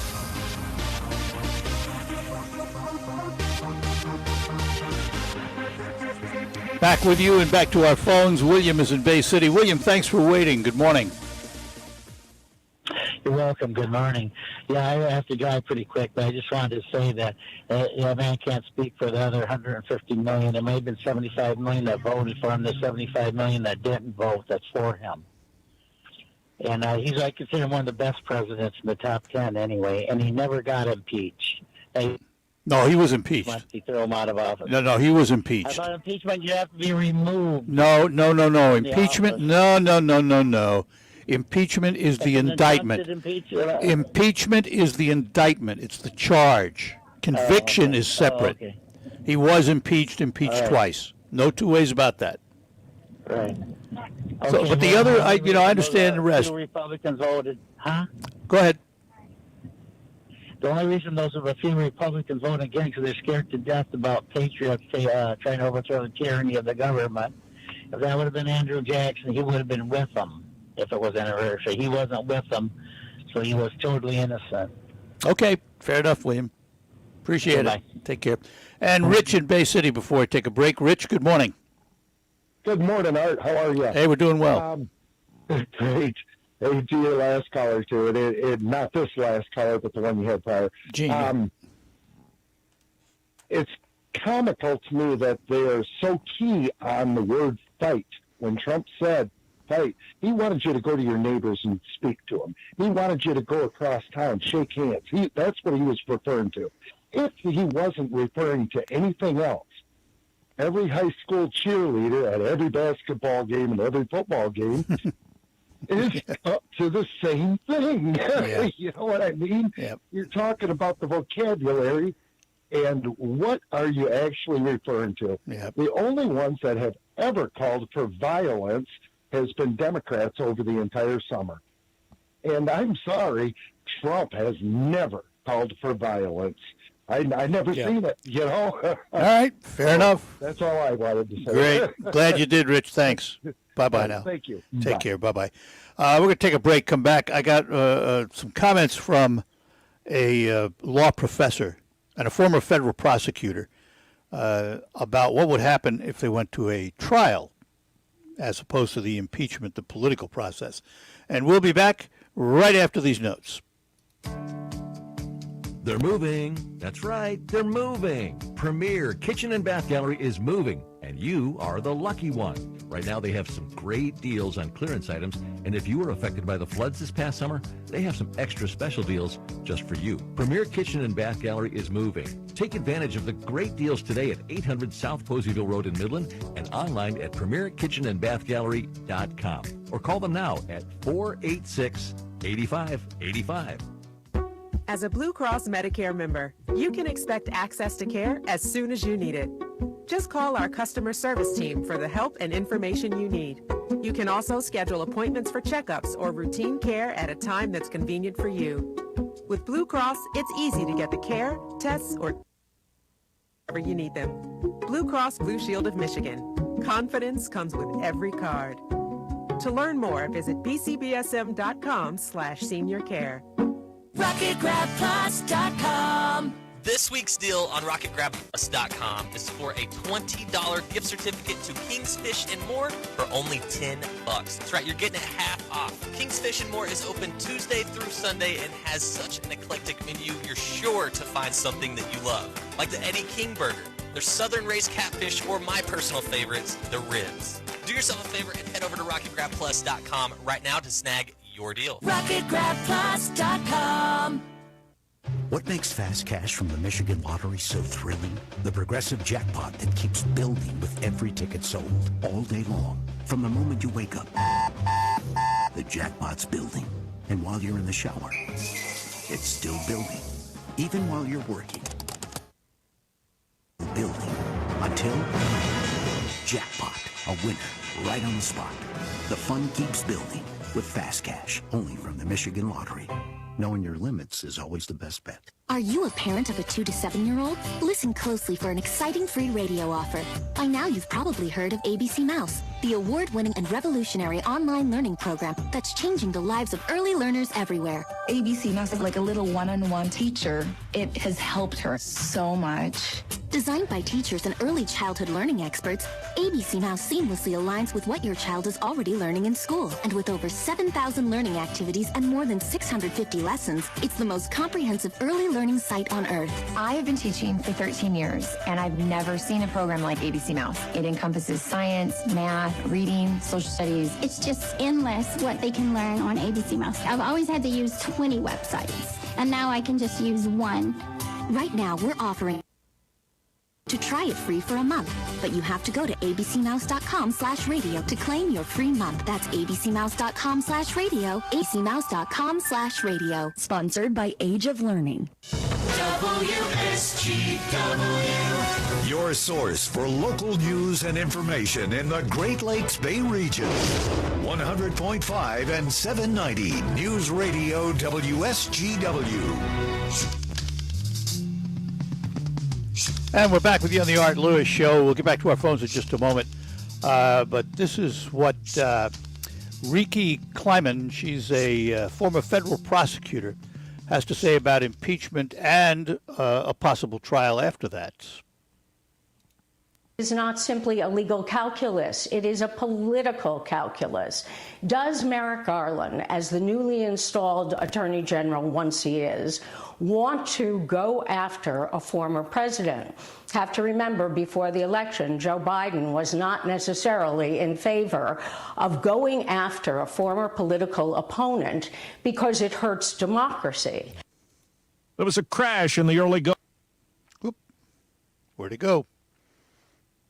Back with you and back to our phones. William is in Bay City. William, thanks for waiting. Good morning. You're welcome. Good morning. Yeah, I have to drive pretty quick, but I just wanted to say that man can't speak for the other 150 million. There may have been 75 million that voted for him. There's 75 million that didn't vote. That's for him. And I consider him one of the best presidents in the top 10 anyway, and he never got impeached. No, he was impeached. Once he threw him out of office. No, he was impeached. I thought impeachment, you have to be removed. No. Impeachment, no. Impeachment is the indictment. Impeachment is the indictment. It's the charge. Conviction is separate. Okay. He was impeached right. twice. No two ways about that. Right. So, Okay, but the other, I understand the rest. The Republicans voted, huh? Go ahead. The only reason those are a few Republicans voting again because they're scared to death about patriots trying to overthrow the tyranny of the government. If that would have been Andrew Jackson, he would have been with them if it was anniversary. He wasn't with them, so he was totally innocent. Okay, fair enough, William. Appreciate it. Take care. And Rich in Bay City before I take a break. Rich, good morning. Good morning, Art. How are you? Hey, we're doing well. Great. Hey, to your last caller, too. It not this last caller, but the one you had prior. It's comical to me that they are so key on the word fight. When Trump said fight, he wanted you to go to your neighbors and speak to them. He wanted you to go across town, shake hands. That's what he was referring to. If he wasn't referring to anything else, every high school cheerleader at every basketball game and every football game is up to the same thing. Yeah. You know what I mean? Yep. You're talking about the vocabulary, and what are you actually referring to? Yep. The only ones that have ever called for violence has been Democrats over the entire summer. And I'm sorry, Trump has never called for violence. I never seen it, you know. All right, fair enough. That's all I wanted to say. Great. Glad you did, Rich. Thanks. Bye-bye now. Thank you. Take Bye. care. Bye-bye. We're going to take a break, come back. I got some comments from a law professor and a former federal prosecutor about what would happen if they went to a trial as opposed to the impeachment, the political process. And we'll be back right after these notes. They're moving. That's right, they're moving. Premier Kitchen and Bath Gallery is moving, and you are the lucky one. Right now, they have some great deals on clearance items, and if you were affected by the floods this past summer, they have some extra special deals just for you. Premier Kitchen and Bath Gallery is moving. Take advantage of the great deals today at 800 South Poseyville Road in Midland and online at premierkitchenandbathgallery.com, or call them now at 486-8585. As a Blue Cross Medicare member, you can expect access to care as soon as you need it. Just call our customer service team for the help and information you need. You can also schedule appointments for checkups or routine care at a time that's convenient for you. With Blue Cross, it's easy to get the care, tests, or wherever you need them. Blue Cross Blue Shield of Michigan. Confidence comes with every card. To learn more, visit bcbsm.com/seniorcare. RocketGrabPlus.com. This week's deal on RocketGrabPlus.com is for a $20 gift certificate to King's Fish and More for only $10. That's right, you're getting it half off. King's Fish and More is open Tuesday through Sunday and has such an eclectic menu, you're sure to find something that you love. Like the Eddie King Burger, their Southern Raised Catfish, or my personal favorites, the ribs. Do yourself a favor and head over to RocketGrabPlus.com right now to snag your deal. RocketGrabPlus.com. What makes Fast Cash from the Michigan Lottery so thrilling? The progressive jackpot that keeps building with every ticket sold all day long. From the moment you wake up, the jackpot's building. And while you're in the shower, it's still building. Even while you're working, building. Until jackpot, a winner, right on the spot. The fun keeps building with Fast Cash, only from the Michigan Lottery. Knowing your limits is always the best bet. Are you a parent of a 2 to 7-year-old? Listen closely for an exciting free radio offer. By now, you've probably heard of ABC Mouse. the award-winning and revolutionary online learning program that's changing the lives of early learners everywhere. ABC Mouse is like a little one-on-one teacher. It has helped her so much. Designed by teachers and early childhood learning experts, ABC Mouse seamlessly aligns with what your child is already learning in school. And with over 7,000 learning activities and more than 650 lessons, it's the most comprehensive early learning site on earth. I have been teaching for 13 years, and I've never seen a program like ABC Mouse. It encompasses science, math, reading, social studies. It's just endless what they can learn on ABC Mouse. I've always had to use 20 websites, and now I can just use one. Right now, we're offering to try it free for a month, but you have to go to abcmouse.com/radio to claim your free month. That's abcmouse.com/radio, abcmouse.com/radio. Sponsored by Age of Learning. WSGW. Your source for local news and information in the Great Lakes Bay region. 100.5 and 790 News Radio WSGW. And we're back with you on the Art Lewis Show. We'll get back to our phones in just a moment. But this is what Riki Kleiman, she's a former federal prosecutor, has to say about impeachment and a possible trial after that. Is not simply a legal calculus, it is a political calculus. Does Merrick Garland, as the newly installed Attorney General, once he is, want to go after a former president? Have to remember, before the election, Joe Biden was not necessarily in favor of going after a former political opponent because it hurts democracy. There was a crash in the early go. Whoop. Where'd it go?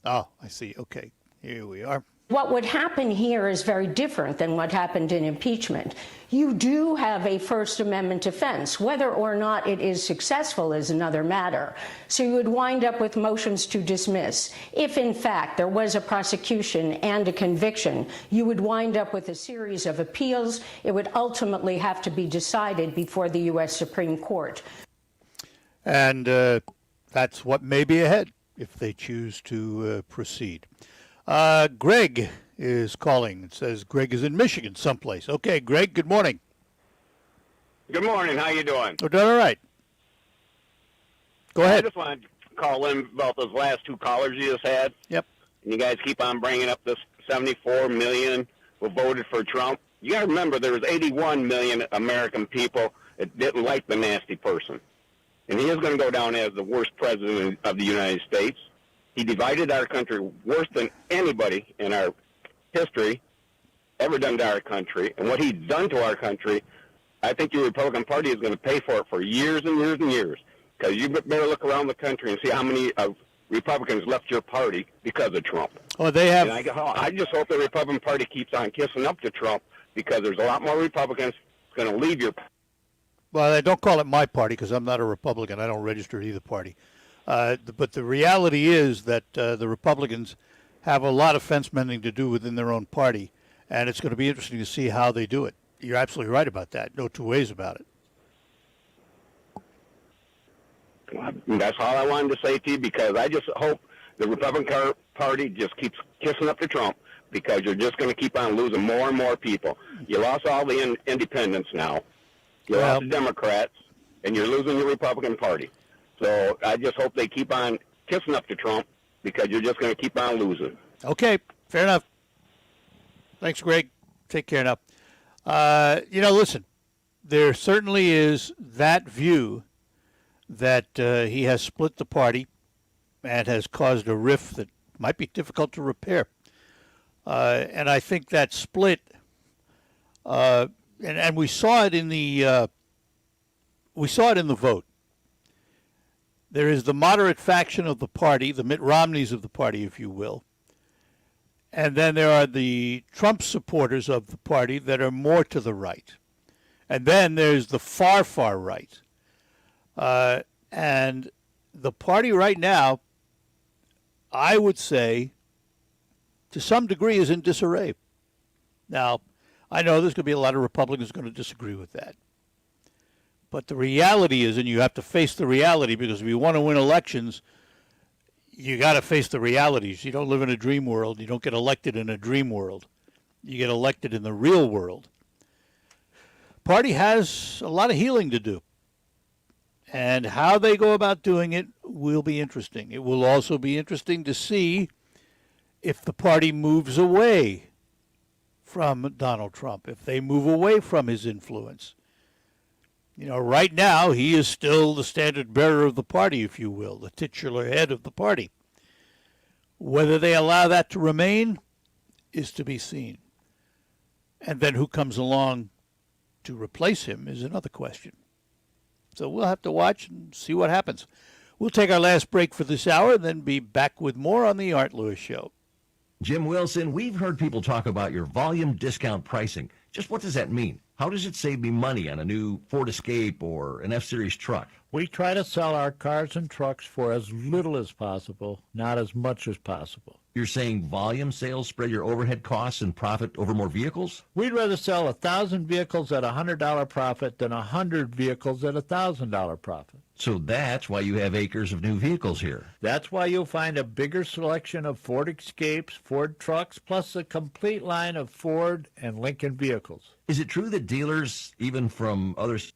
Oh, I see. Okay, here we are. What would happen here is very different than what happened in impeachment. You do have a First Amendment defense. Whether or not it is successful is another matter. So you would wind up with motions to dismiss. If, in fact, there was a prosecution and a conviction, you would wind up with a series of appeals. It would ultimately have to be decided before the U.S. Supreme Court. And that's what may be ahead if they choose to proceed. Greg is calling. It says Greg is in Michigan someplace. Okay, Greg, good morning. Good morning. How you doing? We're doing all right. Go ahead. I just wanted to call in about those last two callers you just had. Yep. And you guys keep on bringing up this 74 million who voted for Trump. You got to remember there was 81 million American people that didn't like the nasty person. And he is going to go down as the worst president of the United States. He divided our country worse than anybody in our history ever done to our country. And what he's done to our country, I think your Republican Party is going to pay for it for years and years and years. Because you better look around the country and see how many Republicans left your party because of Trump. Oh, they have. And I just hope the Republican Party keeps on kissing up to Trump, because there's a lot more Republicans going to leave your party. Well, don't call it my party, because I'm not a Republican. I don't register at either party. But the reality is that the Republicans have a lot of fence mending to do within their own party, and it's going to be interesting to see how they do it. You're absolutely right about that. No two ways about it. That's all I wanted to say to you, because I just hope the Republican Party just keeps kissing up to Trump, because you're just going to keep on losing more and more people. You lost all the independents now. You lost the Democrats, and you're losing your Republican Party. So I just hope they keep on kissing up to Trump, because you're just going to keep on losing. Okay, fair enough. Thanks, Greg. Take care now. Listen, there certainly is that view that he has split the party and has caused a rift that might be difficult to repair. And I think that split, and we saw it in the vote. There is the moderate faction of the party, the Mitt Romneys of the party, if you will. And then there are the Trump supporters of the party that are more to the right. And then there's the far, far right. And the party right now, I would say, to some degree, is in disarray. Now, I know there's going to be a lot of Republicans going to disagree with that. But the reality is, and you have to face the reality, because if you want to win elections, you got to face the realities. You don't live in a dream world. You don't get elected in a dream world. You get elected in the real world. Party has a lot of healing to do. And how they go about doing it will be interesting. It will also be interesting to see if the party moves away from Donald Trump, if they move away from his influence. You know, right now, he is still the standard bearer of the party, if you will, the titular head of the party. Whether they allow that to remain is to be seen. And then who comes along to replace him is another question. So we'll have to watch and see what happens. We'll take our last break for this hour and then be back with more on the Art Lewis Show. Jim Wilson, we've heard people talk about your volume discount pricing. Just what does that mean? How does it save me money on a new Ford Escape or an F-Series truck? We try to sell our cars and trucks for as little as possible, not as much as possible. You're saying volume sales spread your overhead costs and profit over more vehicles? We'd rather sell 1,000 vehicles at $100 profit than 100 vehicles at $1,000 profit. So that's why you have acres of new vehicles here. That's why you'll find a bigger selection of Ford Escapes, Ford trucks, plus a complete line of Ford and Lincoln vehicles. Is it true that dealers, even from others,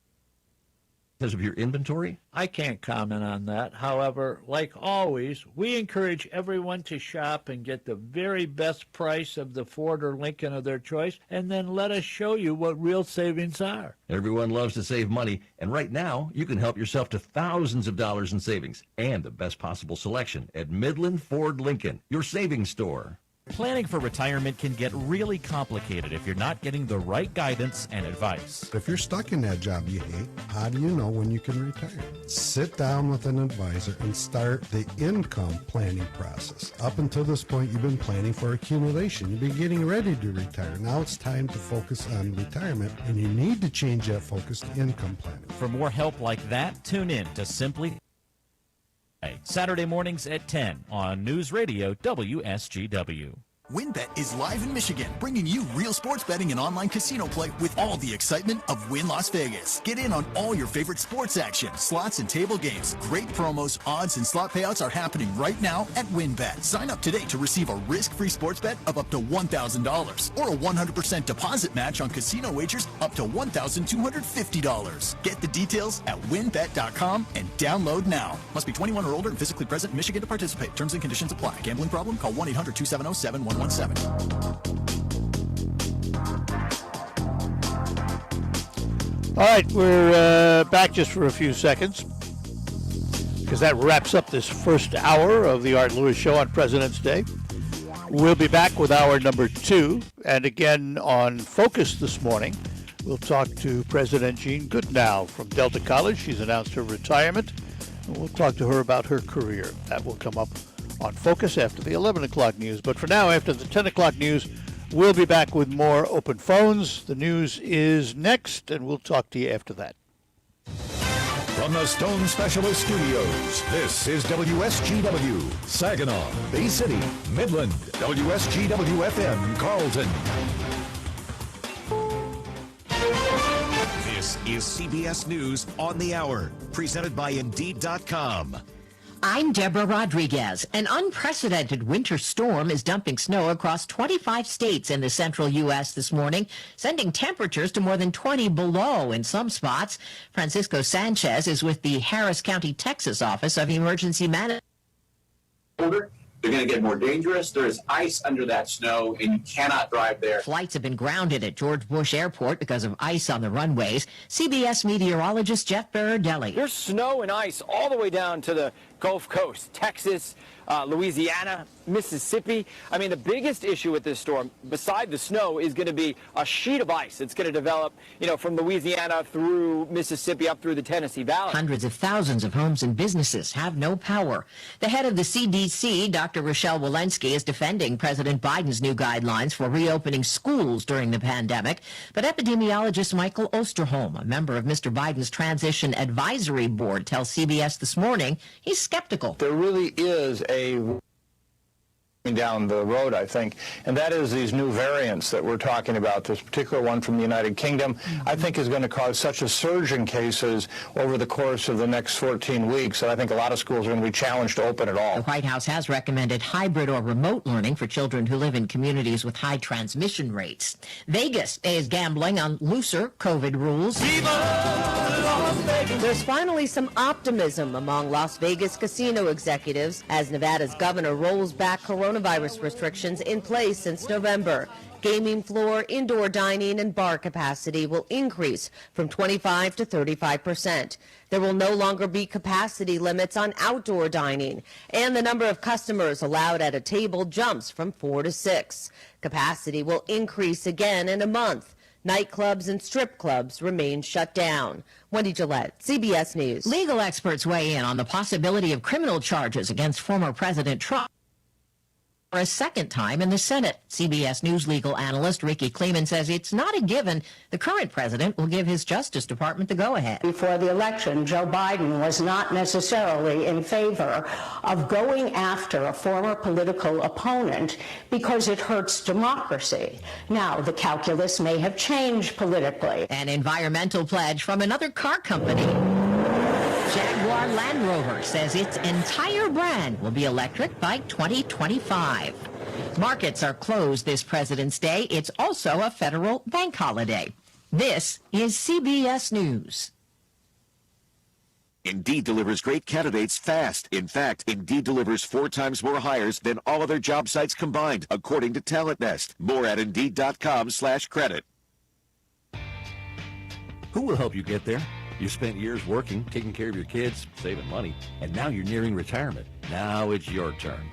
because of your inventory? I can't comment on that. However, like always, we encourage everyone to shop and get the very best price of the Ford or Lincoln of their choice, and then let us show you what real savings are. Everyone loves to save money, and right now, you can help yourself to thousands of dollars in savings and the best possible selection at Midland Ford Lincoln, your savings store. Planning for retirement can get really complicated if you're not getting the right guidance and advice. If you're stuck in that job you hate, how do you know when you can retire? Sit down with an advisor and start the income planning process. Up until this point, you've been planning for accumulation. You've been getting ready to retire. Now it's time to focus on retirement, and you need to change that focus to income planning. For more help like that, tune in to Simply Saturday mornings at 10 on News Radio WSGW. WynnBET is live in Michigan, bringing you real sports betting and online casino play with all the excitement of Wynn Las Vegas. Get in on all your favorite sports action, slots, and table games. Great promos, odds, and slot payouts are happening right now at WynnBET. Sign up today to receive a risk-free sports bet of up to $1,000 or a 100% deposit match on casino wagers up to $1,250. Get the details at wynnbet.com and download now. Must be 21 or older and physically present in Michigan to participate. Terms and conditions apply. Gambling problem? Call 1-800-270-7117. All right, we're back just for a few seconds because that wraps up this first hour of the Art Lewis Show on President's Day. We'll be back with hour number 2, and again on Focus this morning, we'll talk to President Jean Goodenow from Delta College. She's announced her retirement, and we'll talk to her about her career. That will come up on Focus after the 11 o'clock news. But for now, after the 10 o'clock news, we'll be back with more open phones. The news is next, and we'll talk to you after that. From the Stone Specialist Studios, this is WSGW, Saginaw, Bay City, Midland, WSGW-FM, Carlton. This is CBS News on the Hour, presented by Indeed.com. I'm Deborah Rodriguez. An unprecedented winter storm is dumping snow across 25 states in the central U.S. this morning, sending temperatures to more than 20 below in some spots. Francisco Sanchez is with the Harris County, Texas office of emergency management. They're going to get more dangerous. There's ice under that snow, and you cannot drive there. Flights have been grounded at George Bush Airport because of ice on the runways. CBS meteorologist Jeff Berardelli. There's snow and ice all the way down to the Gulf Coast, Texas, Louisiana, Mississippi. I mean, the biggest issue with this storm, beside the snow, is going to be a sheet of ice. It's going to develop, from Louisiana through Mississippi up through the Tennessee Valley. Hundreds of thousands of homes and businesses have no power. The head of the CDC, Dr. Rochelle Walensky, is defending President Biden's new guidelines for reopening schools during the pandemic. But epidemiologist Michael Osterholm, a member of Mr. Biden's Transition Advisory Board, tells CBS This Morning he's skeptical. There really is a down the road, I think, and that is these new variants that we're talking about. This particular one from the United Kingdom, I think, is going to cause such a surge in cases over the course of the next 14 weeks that I think a lot of schools are going to be challenged to open at all. The White House has recommended hybrid or remote learning for children who live in communities with high transmission rates. Vegas is gambling on looser COVID rules. There's finally some optimism among Las Vegas casino executives as Nevada's governor rolls back coronavirus restrictions in place since November. Gaming floor, indoor dining, and bar capacity will increase from 25 to 35%. There will no longer be capacity limits on outdoor dining, and the number of customers allowed at a table jumps from 4 to 6. Capacity will increase again in a month. Nightclubs and strip clubs remain shut down. Wendy Gillette, CBS News. Legal experts weigh in on the possibility of criminal charges against former President Trump for a second time in the Senate. CBS News legal analyst Ricky Kleeman says it's not a given the current president will give his Justice Department the go-ahead. Before the election, Joe Biden was not necessarily in favor of going after a former political opponent because it hurts democracy. Now, the calculus may have changed politically. An environmental pledge from another car company. Jaguar Land Rover says its entire brand will be electric by 2025. Markets are closed this President's Day. It's also a federal bank holiday. This is CBS News. Indeed delivers great candidates fast. In fact, Indeed delivers 4 times more hires than all other job sites combined, according to Talent Nest. More at Indeed.com/credit. Who will help you get there? You spent years working, taking care of your kids, saving money, and now you're nearing retirement. Now it's your turn.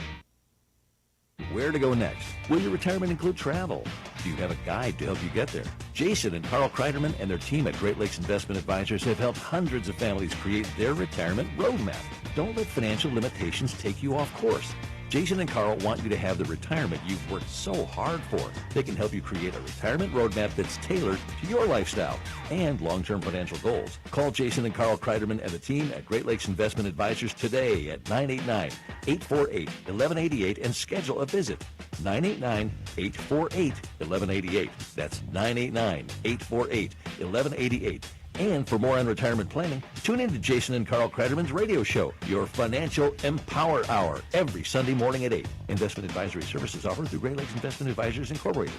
Where to go next? Will your retirement include travel? Do you have a guide to help you get there? Jason and Carl Kreiderman and their team at Great Lakes Investment Advisors have helped hundreds of families create their retirement roadmap. Don't let financial limitations take you off course. Jason and Carl want you to have the retirement you've worked so hard for. They can help you create a retirement roadmap that's tailored to your lifestyle and long-term financial goals. Call Jason and Carl Kreiderman and the team at Great Lakes Investment Advisors today at 989-848-1188 and schedule a visit. 989-848-1188. That's 989-848-1188. And for more on retirement planning, tune in to Jason and Carl Kreiderman's radio show, Your Financial Empower Hour, every Sunday morning at 8. Investment advisory services offered through Great Lakes Investment Advisors Incorporated.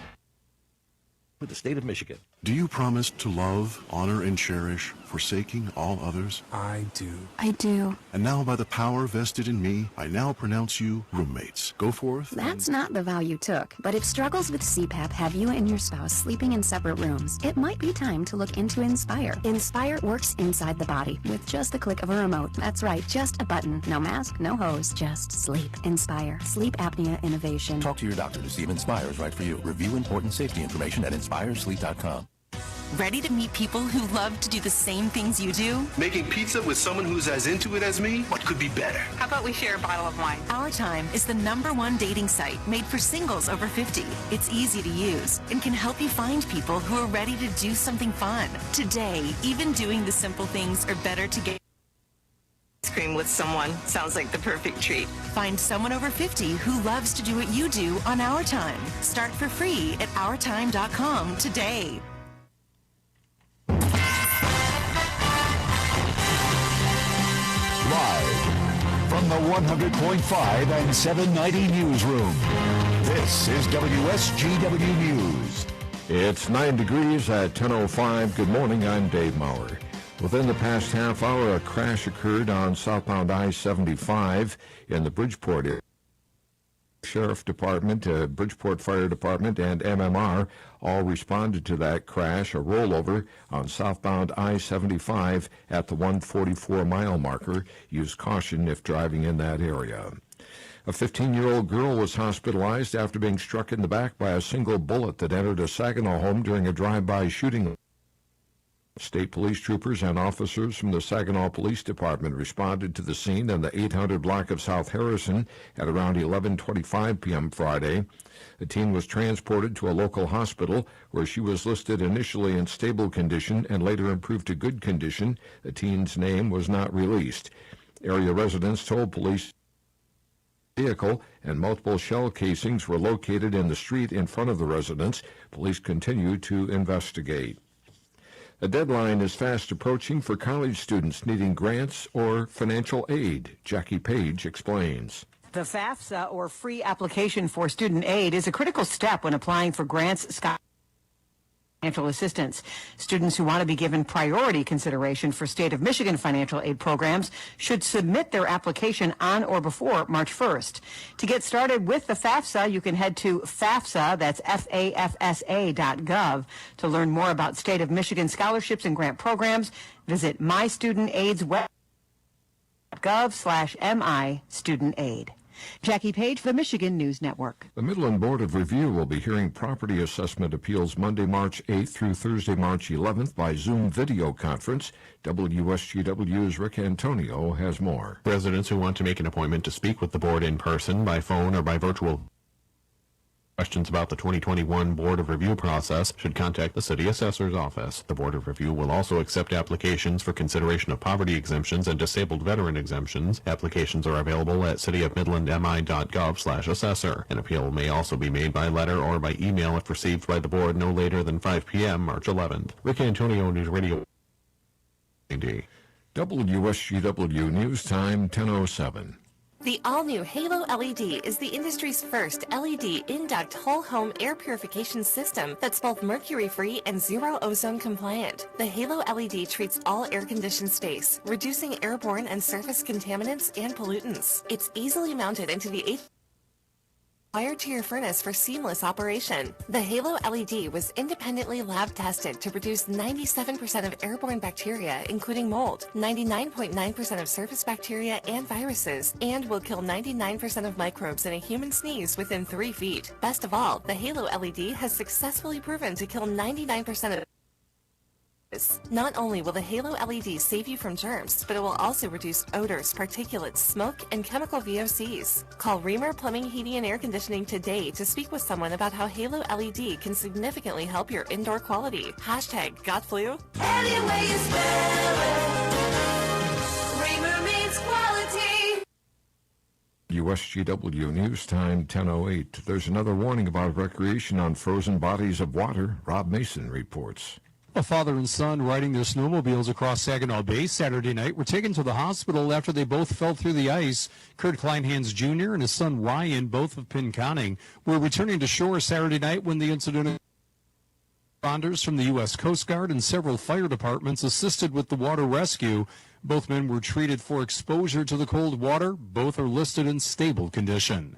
For the state of Michigan. Do you promise to love, honor, and cherish, forsaking all others? I do. I do. And now, by the power vested in me, I now pronounce you roommates. Go forth. That's not the vow you took. But if struggles with CPAP have you and your spouse sleeping in separate rooms, it might be time to look into Inspire. Inspire works inside the body with just the click of a remote. That's right, just a button. No mask, no hose, just sleep. Inspire. Sleep apnea innovation. Talk to your doctor to see if Inspire is right for you. Review important safety information at InspireSleep.com. Ready to meet people who love to do the same things you do? Making pizza with someone who's as into it as me? What could be better? How about we share a bottle of wine? Our Time is the #1 dating site made for singles over 50. It's easy to use and can help you find people who are ready to do something fun. Today, even doing the simple things are better together. Ice cream with someone sounds like the perfect treat. Find someone over 50 who loves to do what you do on Our Time. Start for free at OurTime.com today. Live from the 100.5 and 790 newsroom, this is WSGW News. It's 9 degrees at 10:05. Good morning, I'm Dave Maurer. Within the past half hour, a crash occurred on southbound I-75 in the Bridgeport area. Sheriff Department, Bridgeport Fire Department, and MMR all responded to that crash, a rollover on southbound I-75 at the 144-mile marker. Use caution if driving in that area. A 15-year-old girl was hospitalized after being struck in the back by a single bullet that entered a Saginaw home during a drive-by shooting. State police troopers and officers from the Saginaw Police Department responded to the scene in the 800 block of South Harrison at around 11:25 p.m. Friday. The teen was transported to a local hospital where she was listed initially in stable condition and later improved to good condition. The teen's name was not released. Area residents told police vehicle, and multiple shell casings were located in the street in front of the residence. Police continue to investigate. A deadline is fast approaching for college students needing grants or financial aid. Jackie Page explains. The FAFSA, or Free Application for Student Aid, is a critical step when applying for grants, financial assistance. Students who want to be given priority consideration for state of Michigan financial aid programs should submit their application on or before March 1st. To get started with the FAFSA, you can head to FAFSA, that's FAFSA.gov, to learn more about state of Michigan scholarships and grant programs. Visit mystudentaid's.gov/MI-student-aid. Jackie Page for the Michigan News Network. The Midland Board of Review will be hearing property assessment appeals Monday, March 8th through Thursday, March 11th by Zoom video conference. WSGW's Rick Antonio has more. Residents who want to make an appointment to speak with the board in person, by phone, or by virtual questions about the 2021 Board of Review process should contact the City Assessor's Office. The Board of Review will also accept applications for consideration of poverty exemptions and disabled veteran exemptions. Applications are available at cityofmidlandmi.gov/assessor. An appeal may also be made by letter or by email if received by the board no later than 5 p.m. March 11th. Rick Antonio, News Radio. WSGW News Time 10:07. The all-new Halo LED is the industry's first LED in-duct whole-home air purification system that's both mercury-free and zero ozone compliant. The Halo LED treats all air-conditioned space, reducing airborne and surface contaminants and pollutants. It's easily mounted into the wired to your furnace for seamless operation. The Halo LED was independently lab tested to produce 97% of airborne bacteria, including mold, 99.9% of surface bacteria and viruses, and will kill 99% of microbes in a human sneeze within 3 feet. Best of all, the Halo LED has successfully proven to kill 99% of. Not only will the Halo LED save you from germs, but it will also reduce odors, particulates, smoke, and chemical VOCs. Call Reamer Plumbing, Heating, and Air Conditioning today to speak with someone about how Halo LED can significantly help your indoor quality. #GotFlu. Any way you spell it, Reamer means quality. WSGW News Time 10:08. There's another warning about recreation on frozen bodies of water. Rob Mason reports. A father and son riding their snowmobiles across Saginaw Bay Saturday night were taken to the hospital after they both fell through the ice. Kurt Kleinhans Jr. and his son Ryan, both of Pinconning, were returning to shore Saturday night when the incident. Responders from the U.S. Coast Guard and several fire departments assisted with the water rescue. Both men were treated for exposure to the cold water. Both are listed in stable condition.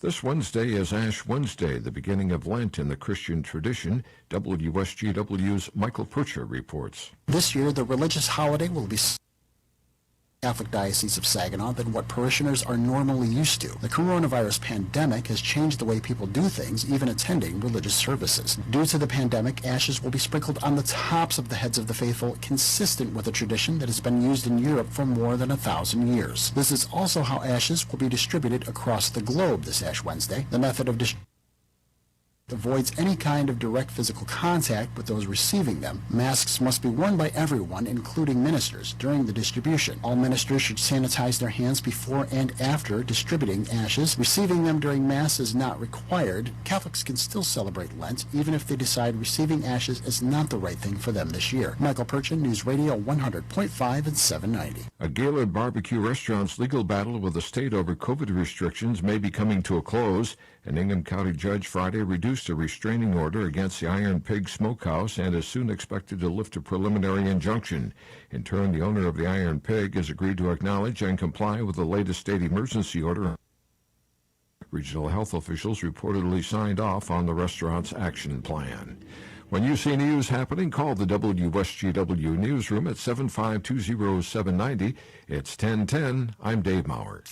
This Wednesday is Ash Wednesday, the beginning of Lent in the Christian tradition. WSGW's Michael Purcher reports. This year, the religious holiday will be Catholic Diocese of Saginaw than what parishioners are normally used to. The coronavirus pandemic has changed the way people do things, even attending religious services. Due to the pandemic, ashes will be sprinkled on the tops of the heads of the faithful, consistent with a tradition that has been used in Europe for more than 1,000 years. This is also how ashes will be distributed across the globe this Ash Wednesday. The method of avoids any kind of direct physical contact with those receiving them. Masks must be worn by everyone, including ministers, during the distribution. All ministers should sanitize their hands before and after distributing ashes. Receiving them during Mass is not required. Catholics can still celebrate Lent, even if they decide receiving ashes is not the right thing for them this year. Michael Purchin, News Radio 100.5 and 790. A Gaylord Barbecue restaurant's legal battle with the state over COVID restrictions may be coming to a close. An Ingham County judge Friday reduced a restraining order against the Iron Pig Smokehouse and is soon expected to lift a preliminary injunction. In turn, the owner of the Iron Pig has agreed to acknowledge and comply with the latest state emergency order. Regional health officials reportedly signed off on the restaurant's action plan. When you see news happening, call the WSGW newsroom at 7520790. It's 1010. I'm Dave Maurer.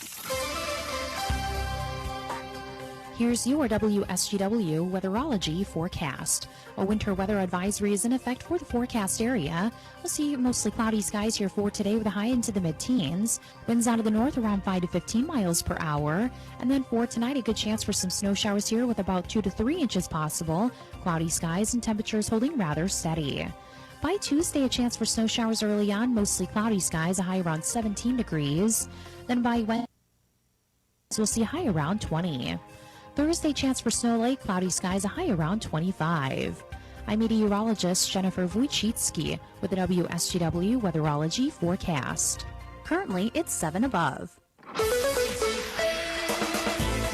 Here's your WSGW weatherology forecast. A winter weather advisory is in effect for the forecast area. We'll see mostly cloudy skies here for today with a high into the mid-teens. Winds out of the north around 5 to 15 miles per hour. And then for tonight, a good chance for some snow showers here with about 2 to 3 inches possible. Cloudy skies and temperatures holding rather steady. By Tuesday, a chance for snow showers early on, mostly cloudy skies, a high around 17 degrees. Then by Wednesday, We'll see a high around 20. Thursday, chance for snow, late cloudy skies, a high around 25. I'm meteorologist Jennifer Wojcicki with the WSGW Weatherology forecast. Currently, it's 7 above.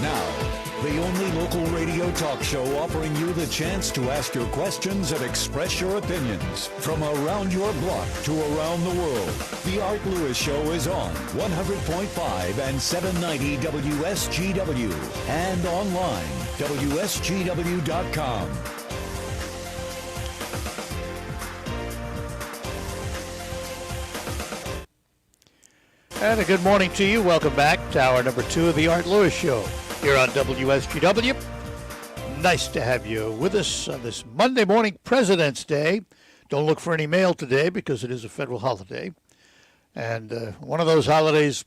Now, the only local radio talk show offering you the chance to ask your questions and express your opinions. From around your block to around the world, The Art Lewis Show is on 100.5 and 790 WSGW and online, WSGW.com. And a good morning to you. Welcome back to hour number 2 of The Art Lewis Show here on WSGW. Nice to have you with us on this Monday morning, President's Day. Don't look for any mail today because it is a federal holiday. And one of those holidays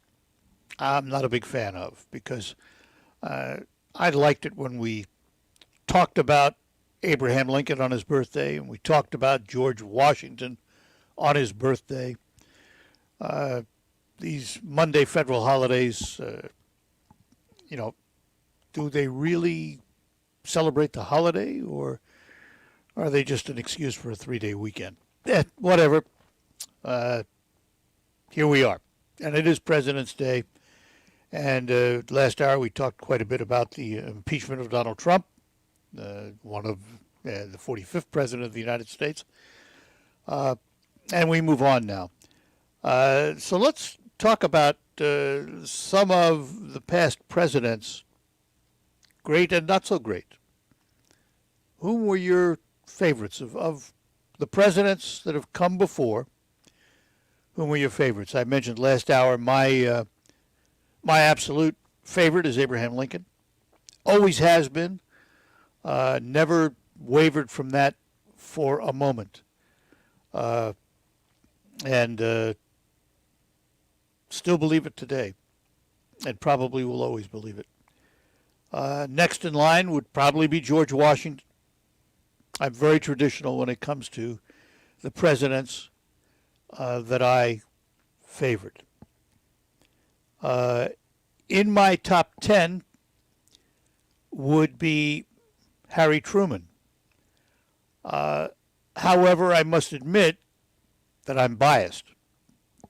I'm not a big fan of because I liked it when we talked about Abraham Lincoln on his birthday and we talked about George Washington on his birthday. These Monday federal holidays, do they really celebrate the holiday, or are they just an excuse for a 3-day weekend? Whatever. Here we are. And it is President's Day. And last hour we talked quite a bit about the impeachment of Donald Trump, one of the 45th President of the United States. And we move on now. So let's talk about some of the past presidents, great and not so great. Whom were your favorites of the presidents that have come before? Whom were your favorites? I mentioned last hour my absolute favorite is Abraham Lincoln. Always has been. Never wavered from that for a moment. And still believe it today, and probably will always believe it. Next in line would probably be George Washington. I'm very traditional when it comes to the presidents that I favored. In my top 10 would be Harry Truman. However, I must admit that I'm biased.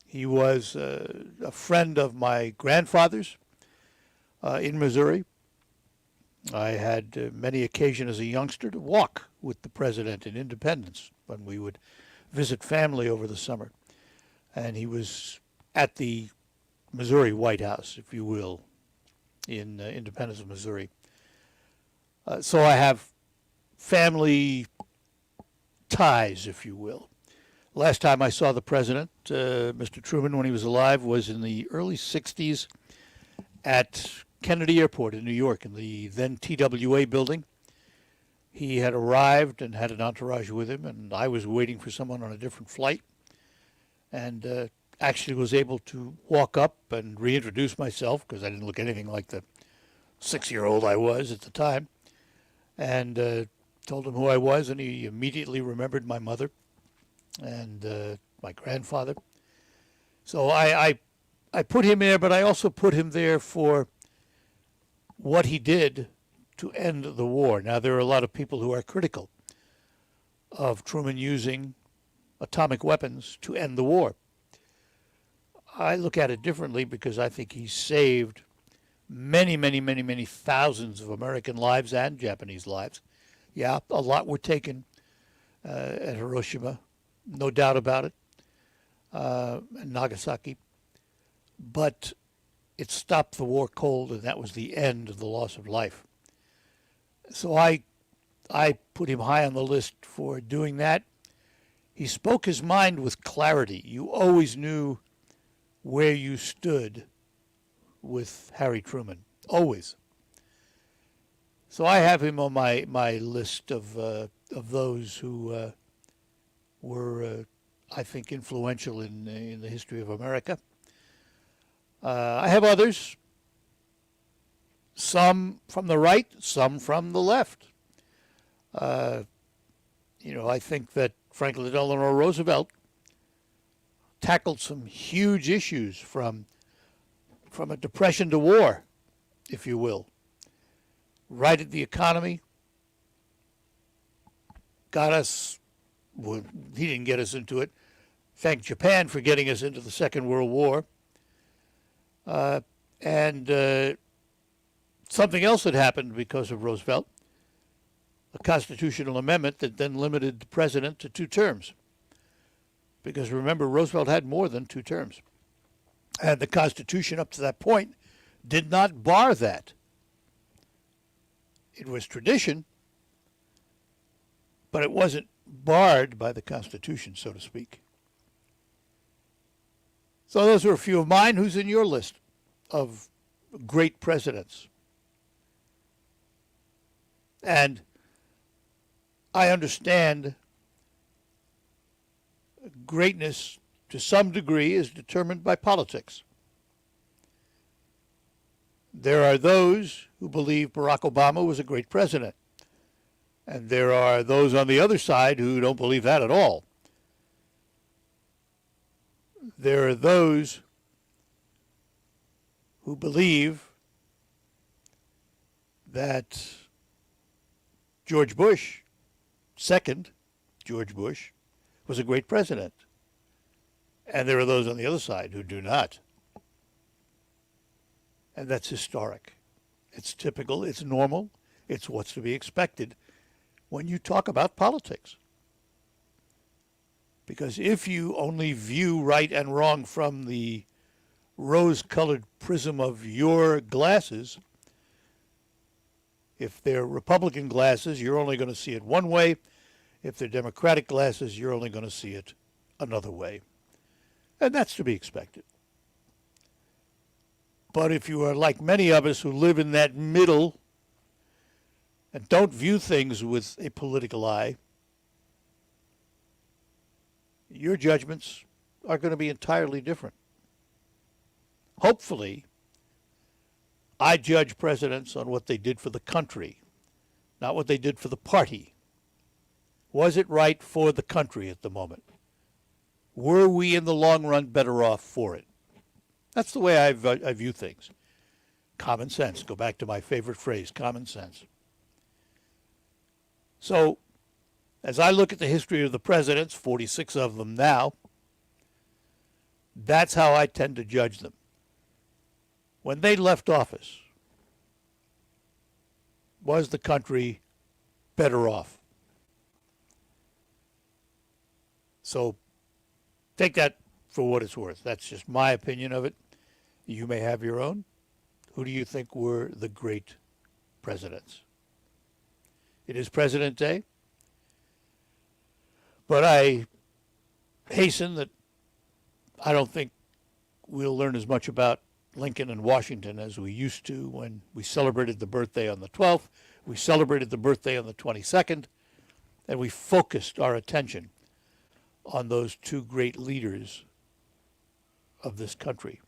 He was a friend of my grandfather's in Missouri. I had many occasions as a youngster to walk with the president in Independence when we would visit family over the summer. And he was at the Missouri White House, if you will, in Independence, Missouri. So I have family ties, if you will. Last time I saw the president, Mr. Truman, when he was alive, was in the early 60s at Kennedy Airport in New York, in the then TWA building. He had arrived and had an entourage with him, and I was waiting for someone on a different flight, and actually was able to walk up and reintroduce myself, because I didn't look anything like the 6-year-old I was at the time, and told him who I was, and he immediately remembered my mother and my grandfather. So I put him there, but I also put him there for what he did to end the war. Now, there are a lot of people who are critical of Truman using atomic weapons to end the war. I look at it differently because I think he saved many, many, many, many thousands of American lives and Japanese lives. Yeah, a lot were taken at Hiroshima, no doubt about it, and Nagasaki. But it stopped the war cold, and that was the end of the loss of life. So I put him high on the list for doing that. He spoke his mind with clarity. You always knew where you stood with Harry Truman, always. So I have him on my list of those who were, I think, influential in the history of America. I have others, some from the right, some from the left. I think that Franklin Delano Roosevelt tackled some huge issues from a depression to war if you will. Righted the economy, got us, well, he didn't get us into it. Thank Japan for getting us into the Second World War. And something else had happened because of Roosevelt, a constitutional amendment that then limited the president to 2 terms. Because remember, Roosevelt had more than 2 terms. And the Constitution up to that point did not bar that. It was tradition, but it wasn't barred by the Constitution, so to speak. So those are a few of mine. Who's in your list of great presidents? And I understand greatness to some degree is determined by politics. There are those who believe Barack Obama was a great president. And there are those on the other side who don't believe that at all. There are those who believe that George Bush, second George Bush, was a great president. And there are those on the other side who do not. And that's historic. It's typical, it's normal, it's what's to be expected when you talk about politics. Because if you only view right and wrong from the rose-colored prism of your glasses, if they're Republican glasses, you're only going to see it one way. If they're Democratic glasses, you're only going to see it another way. And that's to be expected. But if you are like many of us who live in that middle and don't view things with a political eye, your judgments are going to be entirely different. Hopefully, I judge presidents on what they did for the country, not what they did for the party. Was it right for the country at the moment? Were we in the long run better off for it? That's the way I view things. Common sense. Go back to my favorite phrase, common sense. So, as I look at the history of the presidents, 46 of them now, that's how I tend to judge them. When they left office, was the country better off? So take that for what it's worth. That's just my opinion of it. You may have your own. Who do you think were the great presidents? It is President Day, but I hasten that I don't think we'll learn as much about Lincoln and Washington as we used to when we celebrated the birthday on the 12th, we celebrated the birthday on the 22nd, and we focused our attention on those 2 great leaders of this country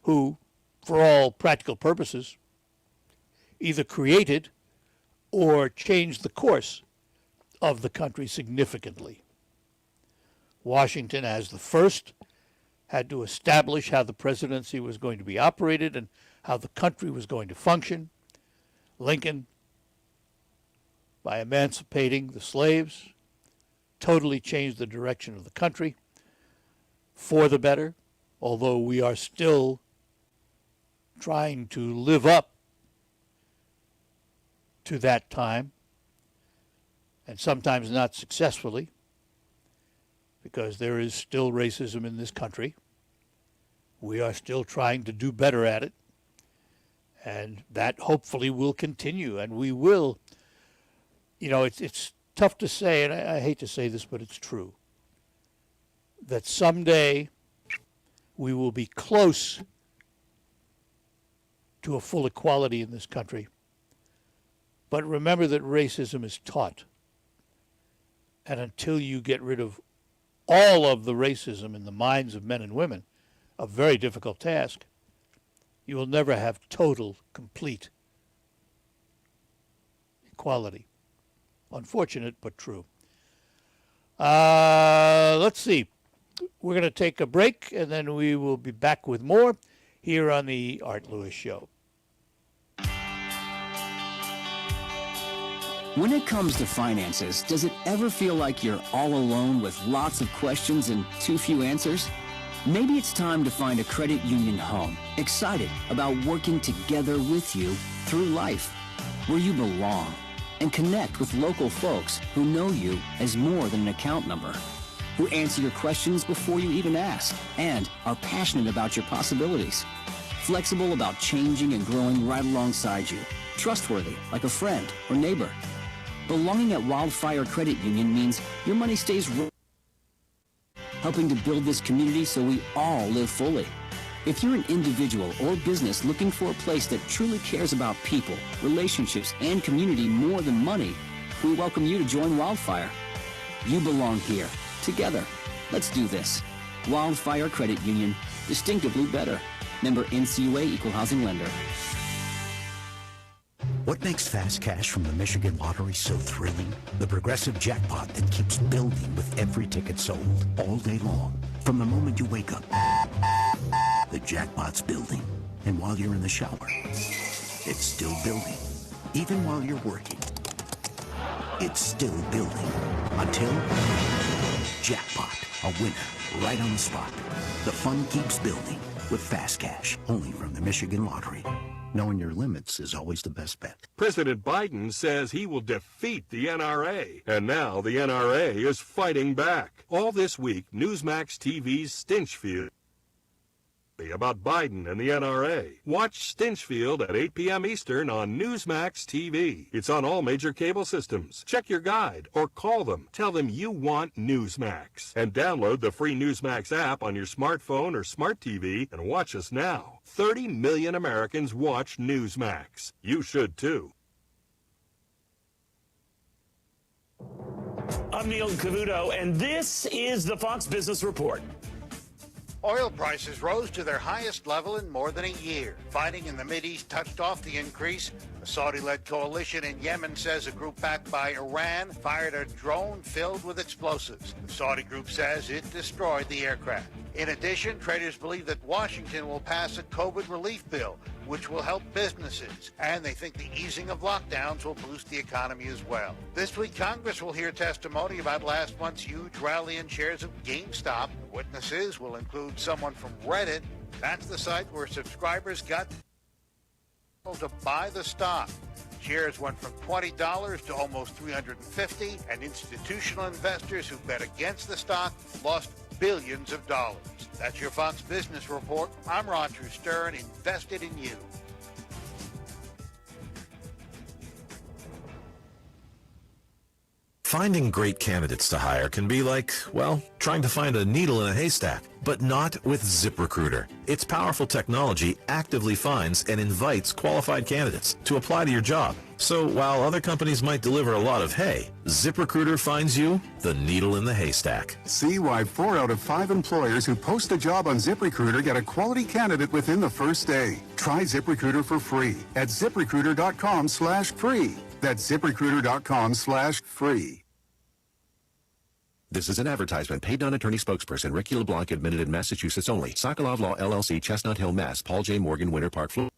who, for all practical purposes, either created or changed the course of the country significantly. Washington, as the first, had to establish how the presidency was going to be operated and how the country was going to function. Lincoln, by emancipating the slaves, totally changed the direction of the country for the better, although we are still trying to live up to that time, and sometimes not successfully, because there is still racism in this country. We are still trying to do better at it, and that hopefully will continue, and we will. You know, it's tough to say, and I hate to say this, but it's true, that someday we will be close to a full equality in this country. But remember that racism is taught. And until you get rid of all of the racism in the minds of men and women, a very difficult task, you will never have total, complete equality. Unfortunate, but true. Let's see. We're going to take a break, and then we will be back with more here on the Art Lewis Show. When it comes to finances, does it ever feel like you're all alone with lots of questions and too few answers? Maybe it's time to find a credit union home, excited about working together with you through life, where you belong, and connect with local folks who know you as more than an account number, who answer your questions before you even ask, and are passionate about your possibilities, flexible about changing and growing right alongside you, trustworthy like a friend or neighbor. Belonging at Wildfire Credit Union means your money stays helping to build this community so we all live fully. If you're an individual or business looking for a place that truly cares about people, relationships, and community more than money, we welcome you to join Wildfire. You belong here. Together. Let's do this. Wildfire Credit Union. Distinctively better. Member NCUA Equal Housing Lender. What makes Fast Cash from the Michigan Lottery so thrilling? The progressive jackpot that keeps building with every ticket sold all day long. From the moment you wake up, the jackpot's building. And while you're in the shower, it's still building. Even while you're working, it's still building. Until jackpot, a winner, right on the spot. The fun keeps building with Fast Cash, only from the Michigan Lottery. Knowing your limits is always the best bet. President Biden says he will defeat the NRA, and now the NRA is fighting back. All this week, Newsmax TV's Stinchfield about Biden and the NRA. Watch Stinchfield at 8 p.m. Eastern on Newsmax TV. It's on all major cable systems. Check your guide or call them. Tell them you want Newsmax. And download the free Newsmax app on your smartphone or smart TV and watch us now. 30 million Americans watch Newsmax. You should too. I'm Neil Cavuto, and this is the Fox Business Report. Oil prices rose to their highest level in more than a year. Fighting in the Mideast touched off the increase. A Saudi-led coalition in Yemen says a group backed by Iran fired a drone filled with explosives. The Saudi group says it destroyed the aircraft. In addition, traders believe that Washington will pass a COVID relief bill, which will help businesses, and they think the easing of lockdowns will boost the economy as well. This week, Congress will hear testimony about last month's huge rally in shares of GameStop. The witnesses will include someone from Reddit. That's the site where subscribers got to buy the stock. Shares went from $20 to almost $350, and institutional investors who bet against the stock lost billions of dollars. That's your Fox Business Report. I'm Roger Stern, invested in you. Finding great candidates to hire can be like, well, trying to find a needle in a haystack, but not with ZipRecruiter. Its powerful technology actively finds and invites qualified candidates to apply to your job. So while other companies might deliver a lot of hay, ZipRecruiter finds you the needle in the haystack. See why 4 out of 5 employers who post a job on ZipRecruiter get a quality candidate within the first day. Try ZipRecruiter for free at ZipRecruiter.com/free. That's ZipRecruiter.com/free. This is an advertisement. Paid non-attorney spokesperson Ricky LeBlanc, admitted in Massachusetts only. Sokolov Law LLC, Chestnut Hill, Mass. Paul J. Morgan, Winter Park, Florida.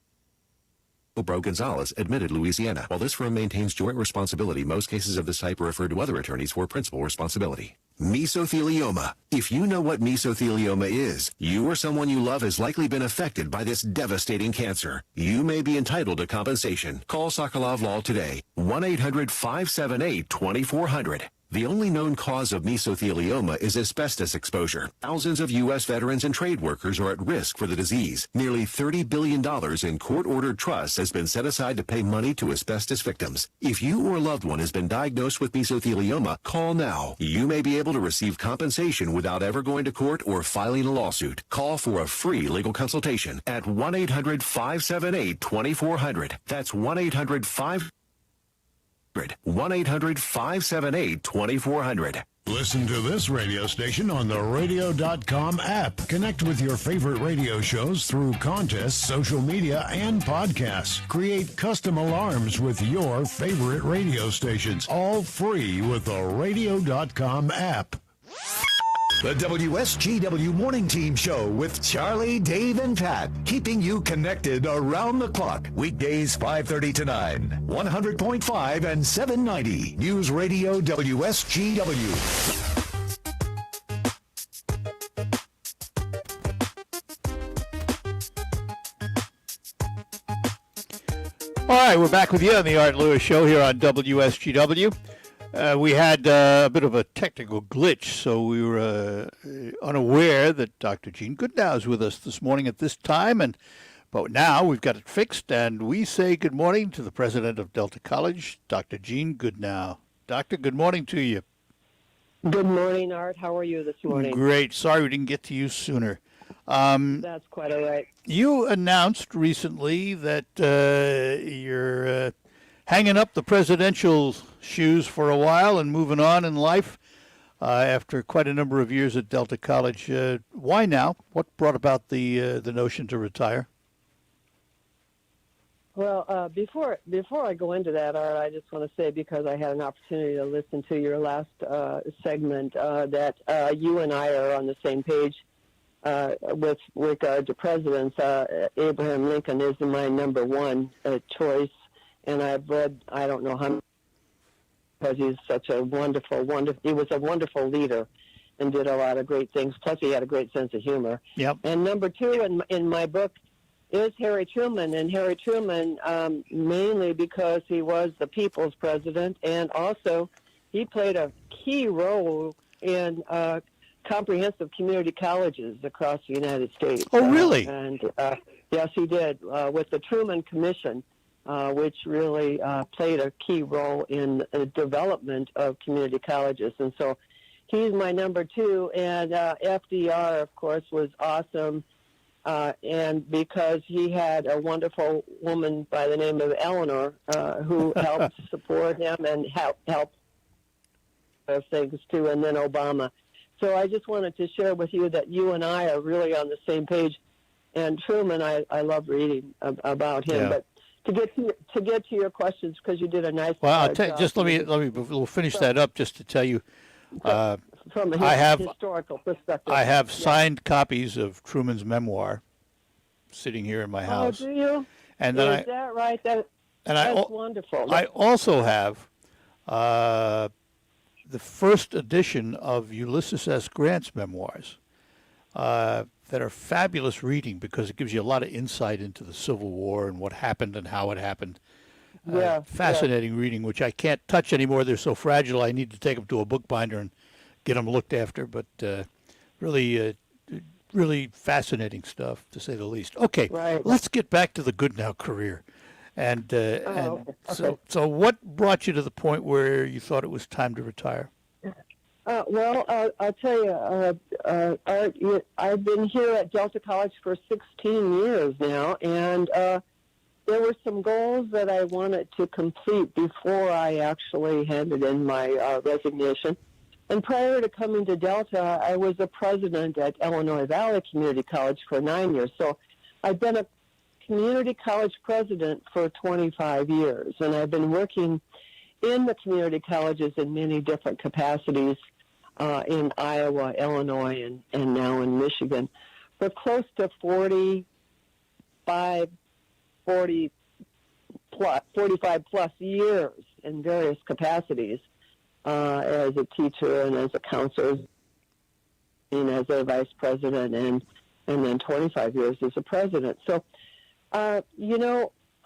Bro Gonzalez, admitted Louisiana. While this firm maintains joint responsibility, most cases of this type are referred to other attorneys for principal responsibility. Mesothelioma. If you know what mesothelioma is, you or someone you love has likely been affected by this devastating cancer. You may be entitled to compensation. Call Sokolov Law today. 1-800-578-2400. The only known cause of mesothelioma is asbestos exposure. Thousands of U.S. veterans and trade workers are at risk for the disease. Nearly $30 billion in court-ordered trusts has been set aside to pay money to asbestos victims. If you or a loved one has been diagnosed with mesothelioma, call now. You may be able to receive compensation without ever going to court or filing a lawsuit. Call for a free legal consultation at 1-800-578-2400. That's 1-800-578-2400. Listen to this radio station on the Radio.com app. Connect with your favorite radio shows through contests, social media, and podcasts. Create custom alarms with your favorite radio stations. All free with the Radio.com app. The WSGW Morning Team Show with Charlie, Dave, and Pat, keeping you connected around the clock. Weekdays 5:30 to 9, 100.5 and 790. News Radio WSGW. All right, we're back with you on the Art Lewis Show here on WSGW. We had a bit of a technical glitch, so we were unaware that Dr. Gene Goodnow is with us this morning at this time, but now we've got it fixed, and we say good morning to the president of Delta College, Dr. Gene Goodnow. Doctor, good morning to you. Good morning, Art. How are you this morning? Great. Sorry we didn't get to you sooner. That's quite all right. You announced recently that you're hanging up the presidential shoes for a while and moving on in life after quite a number of years at Delta College. Why now? What brought about the notion to retire? Well, before I go into that, Art, I just want to say, because I had an opportunity to listen to your last segment, that you and I are on the same page with regard to presidents. Abraham Lincoln is my number one choice, and I've read, I don't know how many, because he's such a wonderful, he was a wonderful leader and did a lot of great things. Plus, he had a great sense of humor. Yep. And number two in my book is Harry Truman, and Harry Truman mainly because he was the people's president, and also he played a key role in comprehensive community colleges across the United States. Oh, really? And yes, he did, with the Truman Commission, which really played a key role in the development of community colleges. And so he's my number two. And FDR, of course, was awesome. And because he had a wonderful woman by the name of Eleanor who helped support him and help things too, and then Obama. So I just wanted to share with you that you and I are really on the same page. And Truman, I love reading about him. Yeah. But to get to your questions, because you did a nice Well, I'll job. just let me we'll finish that up just to tell you. From a historical perspective. I have signed copies of Truman's memoir sitting here in my house. Oh, do you? And then Is that right? That's wonderful. I also have the first edition of Ulysses S. Grant's memoirs that are fabulous reading because it gives you a lot of insight into the Civil War and what happened and how it happened. Fascinating reading, which I can't touch anymore. They're so fragile. I need to take them to a bookbinder and get them looked after. But really fascinating stuff, to say the least. Okay, let's get back to the Goodnow career. So what brought you to the point where you thought it was time to retire? Well, I'll tell you, Art, I've been here at Delta College for 16 years now, and there were some goals that I wanted to complete before I actually handed in my resignation. And prior to coming to Delta, I was a president at Illinois Valley Community College for 9 years. So I've been a community college president for 25 years, and I've been working in the community colleges in many different capacities in Iowa, Illinois, and now in Michigan for close to 45 plus years in various capacities as a teacher and as a counselor and as a vice president and then 25 years as a president. So,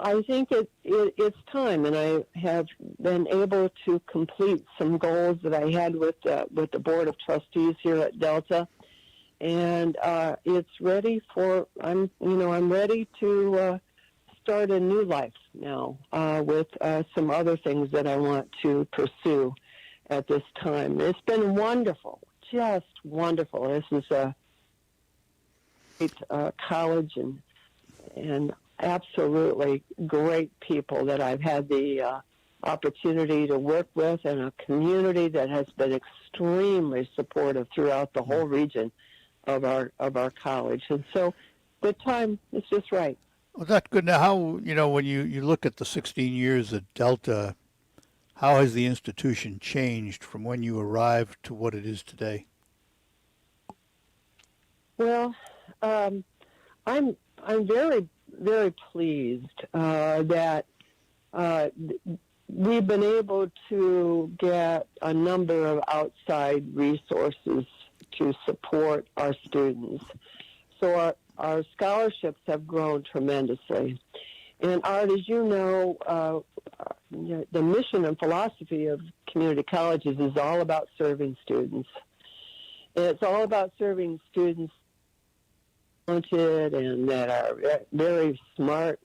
I think it's time, and I have been able to complete some goals that I had with the Board of Trustees here at Delta, and it's ready for I'm ready to start a new life now with some other things that I want to pursue at this time. It's been wonderful, just wonderful. This is a great college and absolutely great people that I've had the opportunity to work with, and a community that has been extremely supportive throughout the whole region of our college. And so the time is just right. Well, that's good. Now, how, when you look at the 16 years at Delta, how has the institution changed from when you arrived to what it is today? Well, I'm very, very pleased that we've been able to get a number of outside resources to support our students. So our scholarships have grown tremendously. And Art, as you know, the mission and philosophy of community colleges is all about serving students. And it's all about serving students talented and that are very smart,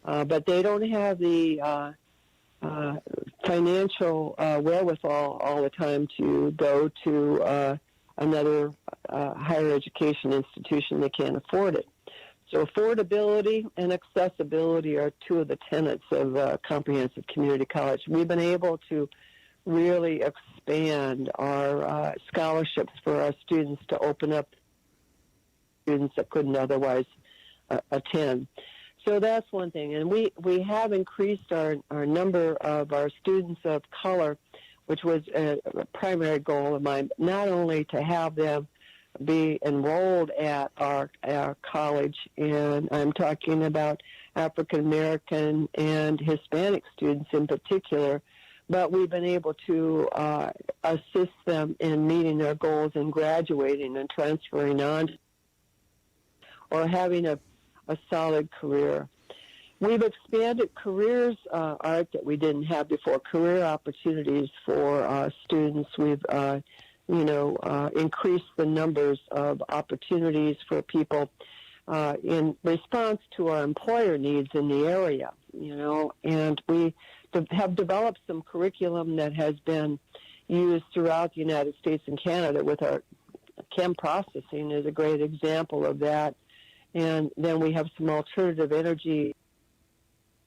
but they don't have the financial wherewithal all the time to go to another higher education institution. They can't afford it. So affordability and accessibility are two of the tenets of comprehensive community college. We've been able to really expand our scholarships for our students to open up students that couldn't otherwise attend. So that's one thing. And we have increased our number of our students of color, which was a primary goal of mine, not only to have them be enrolled at our college, and I'm talking about African American and Hispanic students in particular, but we've been able to assist them in meeting their goals and graduating and transferring on or having a solid career. We've expanded careers, Art, that we didn't have before, career opportunities for students. We've increase the numbers of opportunities for people in response to our employer needs in the area, and we have developed some curriculum that has been used throughout the United States and Canada with our chem processing is a great example of that. And then we have some alternative energy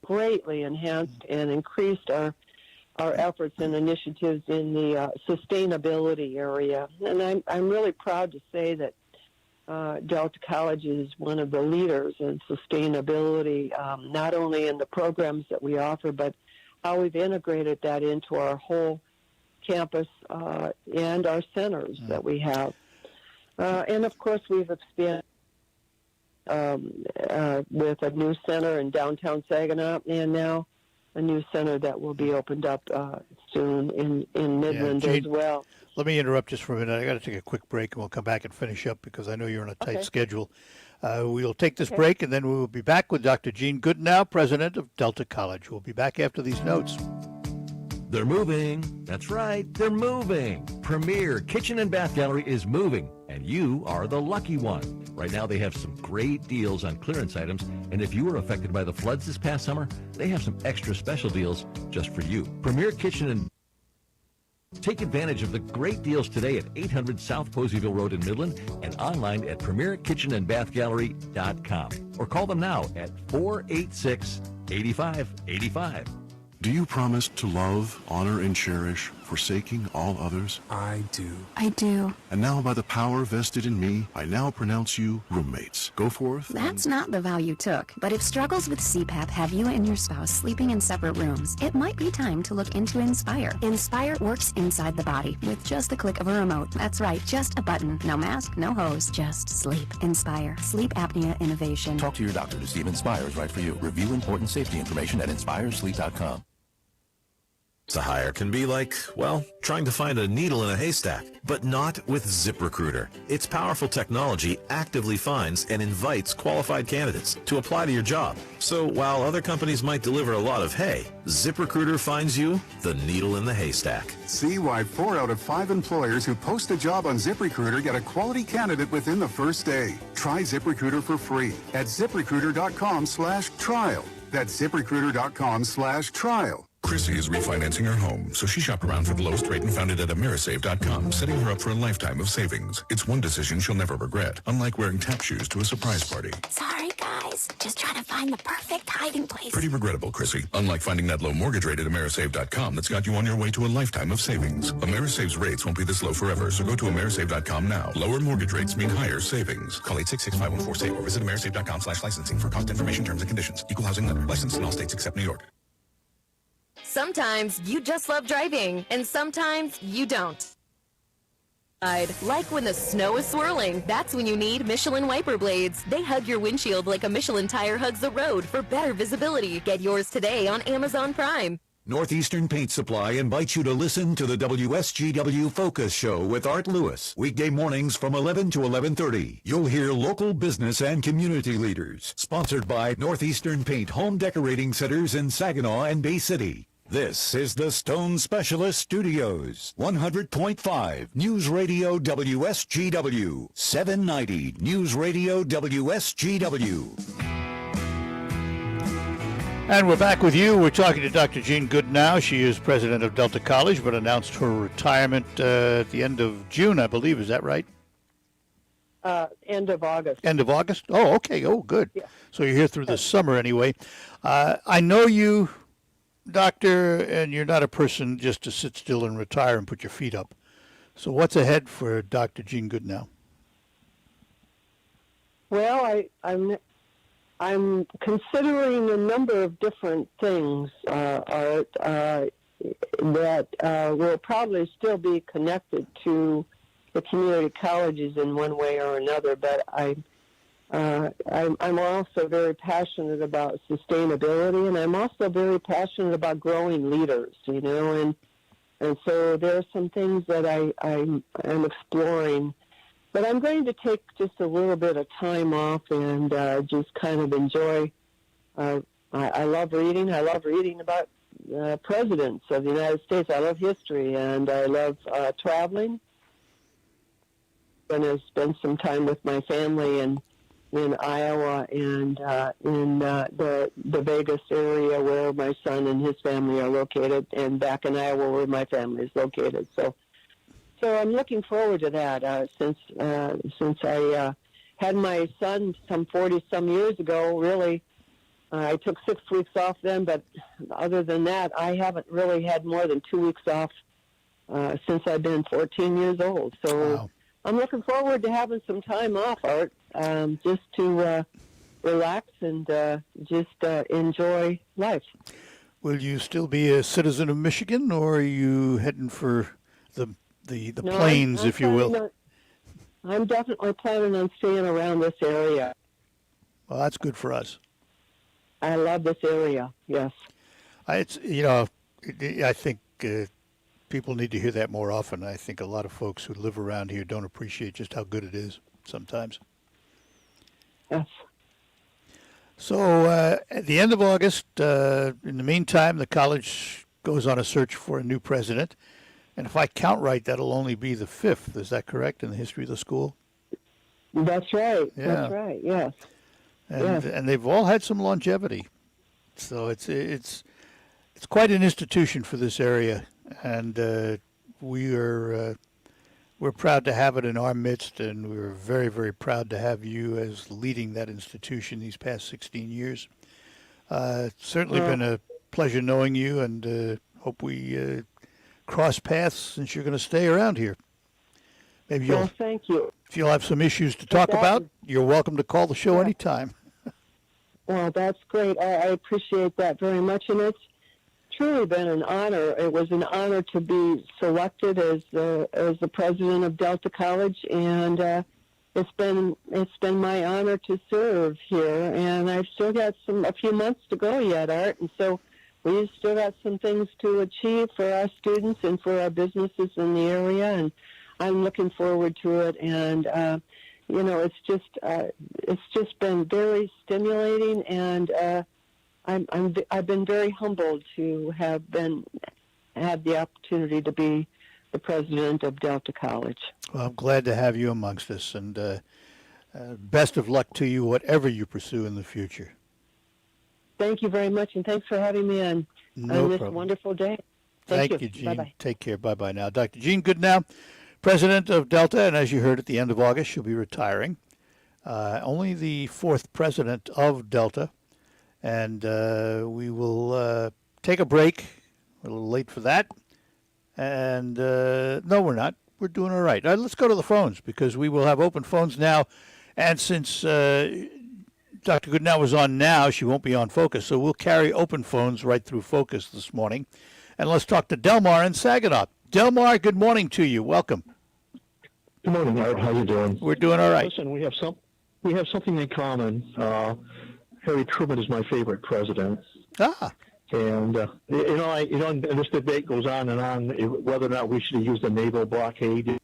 greatly enhanced and increased our efforts and initiatives in the sustainability area. And I'm really proud to say that Delta College is one of the leaders in sustainability, not only in the programs that we offer, but how we've integrated that into our whole campus and our centers that we have. And, of course, we've expanded with a new center in downtown Saginaw, and now a new center that will be opened up soon in Midland as well. Let me interrupt just for a minute. I got to take a quick break, and we'll come back and finish up because I know you're on a tight schedule. We'll take this break, and then we will be back with Dr. Gene Goodenow, president of Delta College. We'll be back after these notes. They're moving. That's right, they're moving. Premier Kitchen and Bath Gallery is moving, and you are the lucky one. Right now, they have some great deals on clearance items, and if you were affected by the floods this past summer, they have some extra special deals just for you. Premier Kitchen and Take advantage of the great deals today at 800 South Poseyville Road in Midland and online at premierkitchenandbathgallery.com or call them now at 486-8585. Do you promise to love, honor, and cherish, forsaking all others? I do. I do. And now, by the power vested in me, I now pronounce you roommates. Go forth. That's not the vow you took. But if struggles with CPAP have you and your spouse sleeping in separate rooms, it might be time to look into Inspire. Inspire works inside the body with just the click of a remote. That's right, just a button. No mask, no hose, just sleep. Inspire. Sleep apnea innovation. Talk to your doctor to see if Inspire is right for you. Review important safety information at inspiresleep.com. To hire can be like, well, trying to find a needle in a haystack, but not with ZipRecruiter. Its powerful technology actively finds and invites qualified candidates to apply to your job. So while other companies might deliver a lot of hay, ZipRecruiter finds you the needle in the haystack. See why 4 out of 5 employers who post a job on ZipRecruiter get a quality candidate within the first day. Try ZipRecruiter for free at ZipRecruiter.com/trial. That's ZipRecruiter.com/trial. Chrissy is refinancing her home, so she shopped around for the lowest rate and found it at Amerisave.com, setting her up for a lifetime of savings. It's one decision she'll never regret, unlike wearing tap shoes to a surprise party. Sorry, guys. Just trying to find the perfect hiding place. Pretty regrettable, Chrissy. Unlike finding that low mortgage rate at Amerisave.com that's got you on your way to a lifetime of savings. Amerisave's rates won't be this low forever, so go to Amerisave.com now. Lower mortgage rates mean higher savings. Call 866-514-SAVE or visit Amerisave.com/licensing for cost information, terms, and conditions. Equal housing lender. Licensed in all states except New York. Sometimes you just love driving, and sometimes you don't. Like when the snow is swirling, that's when you need Michelin wiper blades. They hug your windshield like a Michelin tire hugs the road for better visibility. Get yours today on Amazon Prime. Northeastern Paint Supply invites you to listen to the WSGW Focus Show with Art Lewis. Weekday mornings from 11 to 11:30. You'll hear local business and community leaders. Sponsored by Northeastern Paint Home Decorating Centers in Saginaw and Bay City. This is the Stone Specialist Studios. 100.5 News Radio WSGW. 790 News Radio WSGW. And we're back with you. We're talking to Dr. Jean Goodnow. She is president of Delta College, but announced her retirement at the end of June, I believe. Is that right? End of August. End of August? Oh, okay. Oh, good. Yeah. So you're here through the summer anyway. I know you, Doctor, and you're not a person just to sit still and retire and put your feet up. So what's ahead for Dr. Jean Goodnow? Well, I'm considering a number of different things, Art, that will probably still be connected to the community colleges in one way or another. But I'm also very passionate about sustainability, and I'm also very passionate about growing leaders. And so there are some things that I'm exploring. But I'm going to take just a little bit of time off and just kind of enjoy. I love reading. I love reading about presidents of the United States. I love history, and I love traveling. I'm going to spend some time with my family in Iowa and in the Vegas area where my son and his family are located, and back in Iowa where my family is located. So I'm looking forward to that. Since I had my son some 40-some years ago, really, I took 6 weeks off then. But other than that, I haven't really had more than 2 weeks off since I've been 14 years old. So wow. I'm looking forward to having some time off, Art, just to relax and just enjoy life. Will you still be a citizen of Michigan, or are you heading for the plains, if you will? I'm definitely planning on staying around this area. Well, that's good for us. I love this area, yes. I think people need to hear that more often. I think a lot of folks who live around here don't appreciate just how good it is sometimes. Yes. So at the end of August, in the meantime, the college goes on a search for a new president. And if I count right, that'll only be the 5th. Is that correct in the history of the school? That's right. Yeah. That's right. Yes. And they've all had some longevity, so it's quite an institution for this area, and we're proud to have it in our midst, and we're very, very proud to have you as leading that institution these past 16 years. It's certainly been a pleasure knowing you, and hope we cross paths since you're going to stay around here. Maybe thank you. If you'll have some issues to talk about, you're welcome to call the show anytime. Well, that's great. I appreciate that very much, and it's truly been an honor. It was an honor to be selected as the president of Delta College, and it's been my honor to serve here. And I've still got a few months to go yet, Art, and so we've still got some things to achieve for our students and for our businesses in the area, and I'm looking forward to it. And it's just been very stimulating, and I've been very humbled to have had the opportunity to be the president of Delta College. Well, I'm glad to have you amongst us, and best of luck to you, whatever you pursue in the future. Thank you very much, and thanks for having me on this wonderful day. Thank you, Jean. Bye-bye. Take care. Bye-bye now. Dr. Jean Goodnow, president of Delta, and as you heard at the end of August, she'll be retiring. Only the 4th president of Delta, and we will take a break. We're a little late for that. And no, we're not. We're doing all right. Let's go to the phones, because we will have open phones now. And since Dr. Goodnow was on now, she won't be on Focus, so we'll carry open phones right through Focus this morning. And let's talk to Delmar in Saginaw. Delmar, good morning to you. Welcome. Good morning, Art. How you doing? We're doing all right. Listen, we have something in common. Harry Truman is my favorite president. And and this debate goes on and on whether or not we should have used a naval blockade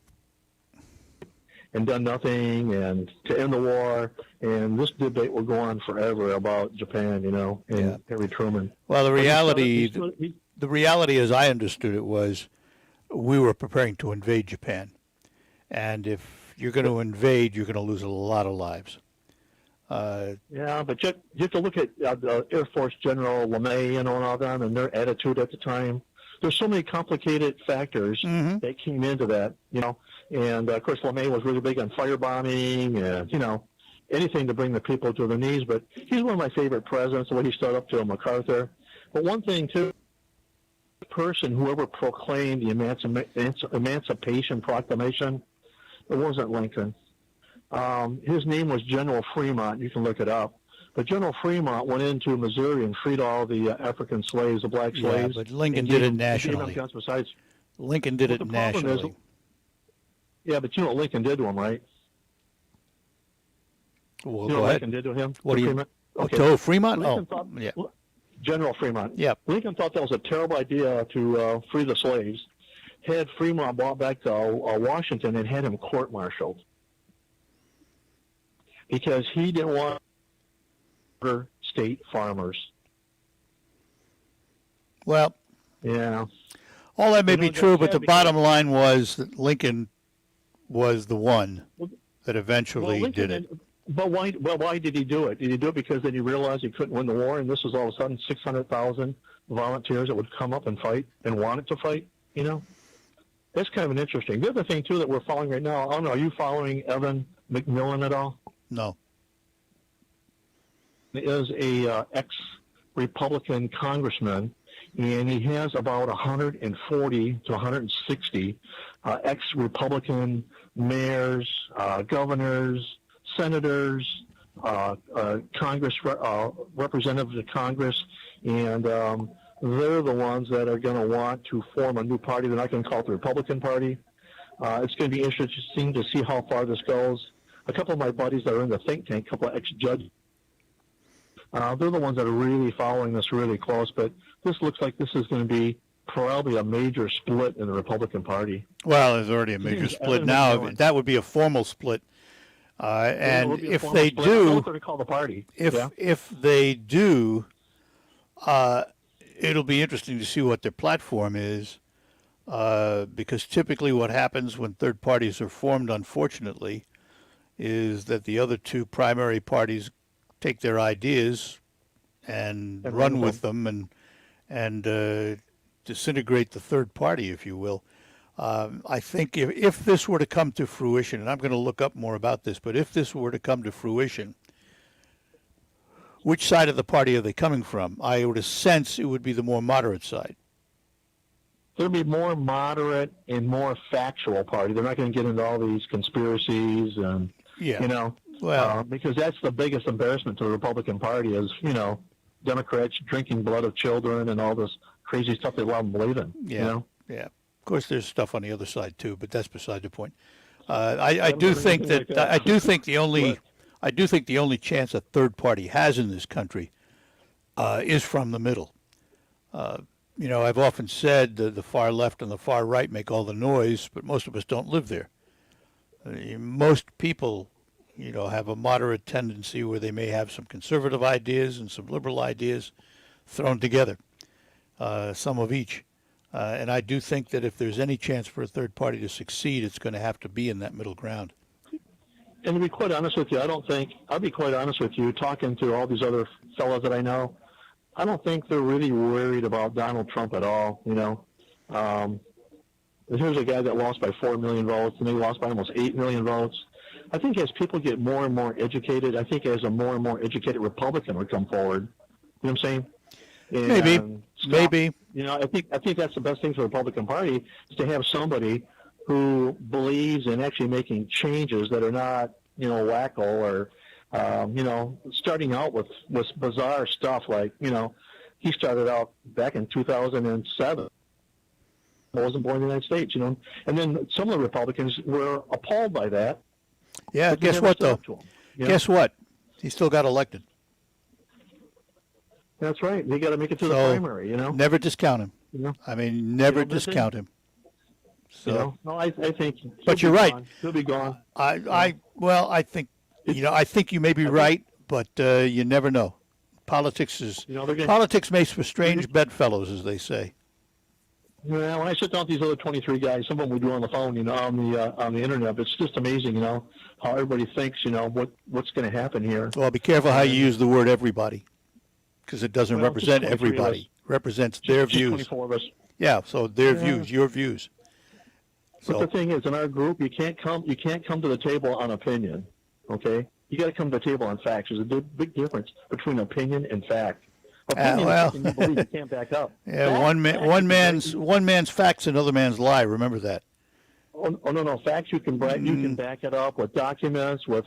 and done nothing and to end the war. And this debate will go on forever about Japan, and Harry Truman. Well, the reality, as I understood it, was we were preparing to invade Japan, and if you're going to invade, you're going to lose a lot of lives. Yeah, but you have to look at the Air Force General LeMay and all them and their attitude at the time. There's so many complicated factors that came into that, And, of course, LeMay was really big on firebombing and, anything to bring the people to their knees. But he's one of my favorite presidents, the way he stood up to MacArthur. But one thing, too, whoever proclaimed the Emancipation Proclamation, it wasn't Lincoln. His name was General Fremont. You can look it up. But General Fremont went into Missouri and freed all the African slaves, the black slaves. Yeah, but Lincoln did it nationally. Lincoln did it nationally. Yeah, but you know what Lincoln did to him, right? Well, you know what Lincoln did to him? What do you? Fremont? Okay. To Fremont? Yeah. General Fremont. Yeah. Lincoln thought that was a terrible idea to free the slaves. Had Fremont brought back to Washington and had him court-martialed because he didn't want state farmers. Well, yeah. All that may be true, but the bottom line was that Lincoln was the one that eventually did it. But why? Well, why did he do it? Did he do it because then he realized he couldn't win the war, and this was all of a sudden 600,000 volunteers that would come up and fight and wanted to fight? That's kind of an interesting. The other thing too that we're following right now. I don't know. Are you following Evan McMillan at all? No. He is a ex-Republican congressman, and he has about 140 to 160 ex-Republican mayors, governors, senators, representatives of Congress, and they're the ones that are going to want to form a new party. They're not going to call it the Republican Party. It's going to be interesting to see how far this goes. A couple of my buddies that are in the think tank, a couple of ex-judges, they're the ones that are really following this really close. But this looks like this is going to be probably a major split in the Republican Party. Well, there's already a major split now. That would be a formal split. And if they do, if they do, it'll be interesting to see what their platform is, because typically what happens when third parties are formed, unfortunately, is that the other two primary parties take their ideas and run with them and disintegrate the third party, if you will. I think if this were to come to fruition, and I'm going to look up more about this, but if this were to come to fruition, which side of the party are they coming from? I would sense it would be the more moderate side. There'll be more moderate and more factual party. They're not going to get into all these conspiracies and, because that's the biggest embarrassment to the Republican Party is, Democrats drinking blood of children and all this crazy stuff they allow them to believe in. Yeah. Of course, there's stuff on the other side too, but that's beside the point. I do think the only chance a third party has in this country is from the middle. I've often said that the far left and the far right make all the noise, but most of us don't live there. Most people, have a moderate tendency where they may have some conservative ideas and some liberal ideas thrown together, some of each. And I do think that if there's any chance for a third party to succeed, it's going to have to be in that middle ground. And to be quite honest with you, I'll be quite honest with you, talking to all these other fellows that I know, I don't think they're really worried about Donald Trump at all, Here's a guy that lost by 4 million votes, and he lost by almost 8 million votes. I think as people get more and more educated, I think as a more and more educated Republican would come forward. You know what I'm saying? And Maybe. I think that's the best thing for the Republican Party is to have somebody who believes in actually making changes that are not, wacko or, starting out with bizarre stuff like, he started out back in 2007. wasn't born in the United States, you know. And then some of the Republicans were appalled by that. Yeah, but they guess never what, stood though? up to 'em, you know? Guess what? He still got elected. That's right. They got to make it to the So, primary, you know. never discount him. You know? I mean, never You know, but discount him. So, You know? No, I think. but he'll you're be right. gone. He'll be gone. I think, I think you may be right, but you never know. Politics is You know, they're gonna- politics makes for strange bedfellows, as they say. Yeah, when I sit down with these other 23 guys, some of them we do on the phone, you know, on the internet. It's just amazing, you know, how everybody thinks, you know, what's going to happen here. Well, be careful how you use the word everybody, because it doesn't Well, represent just 23 of us. everybody. Represents their Just views. 24 of us. Yeah, so their Yeah. views, your views. But So the thing is, in our group, you can't come to the table on opinion. Okay, you got to come to the table on facts. There's a big difference between opinion and fact. Opinion well. is something you believe you can't back up. yeah, Fact- one facts one man's facts, another man's lie. Remember that. Oh no! Facts you can back it up with documents, with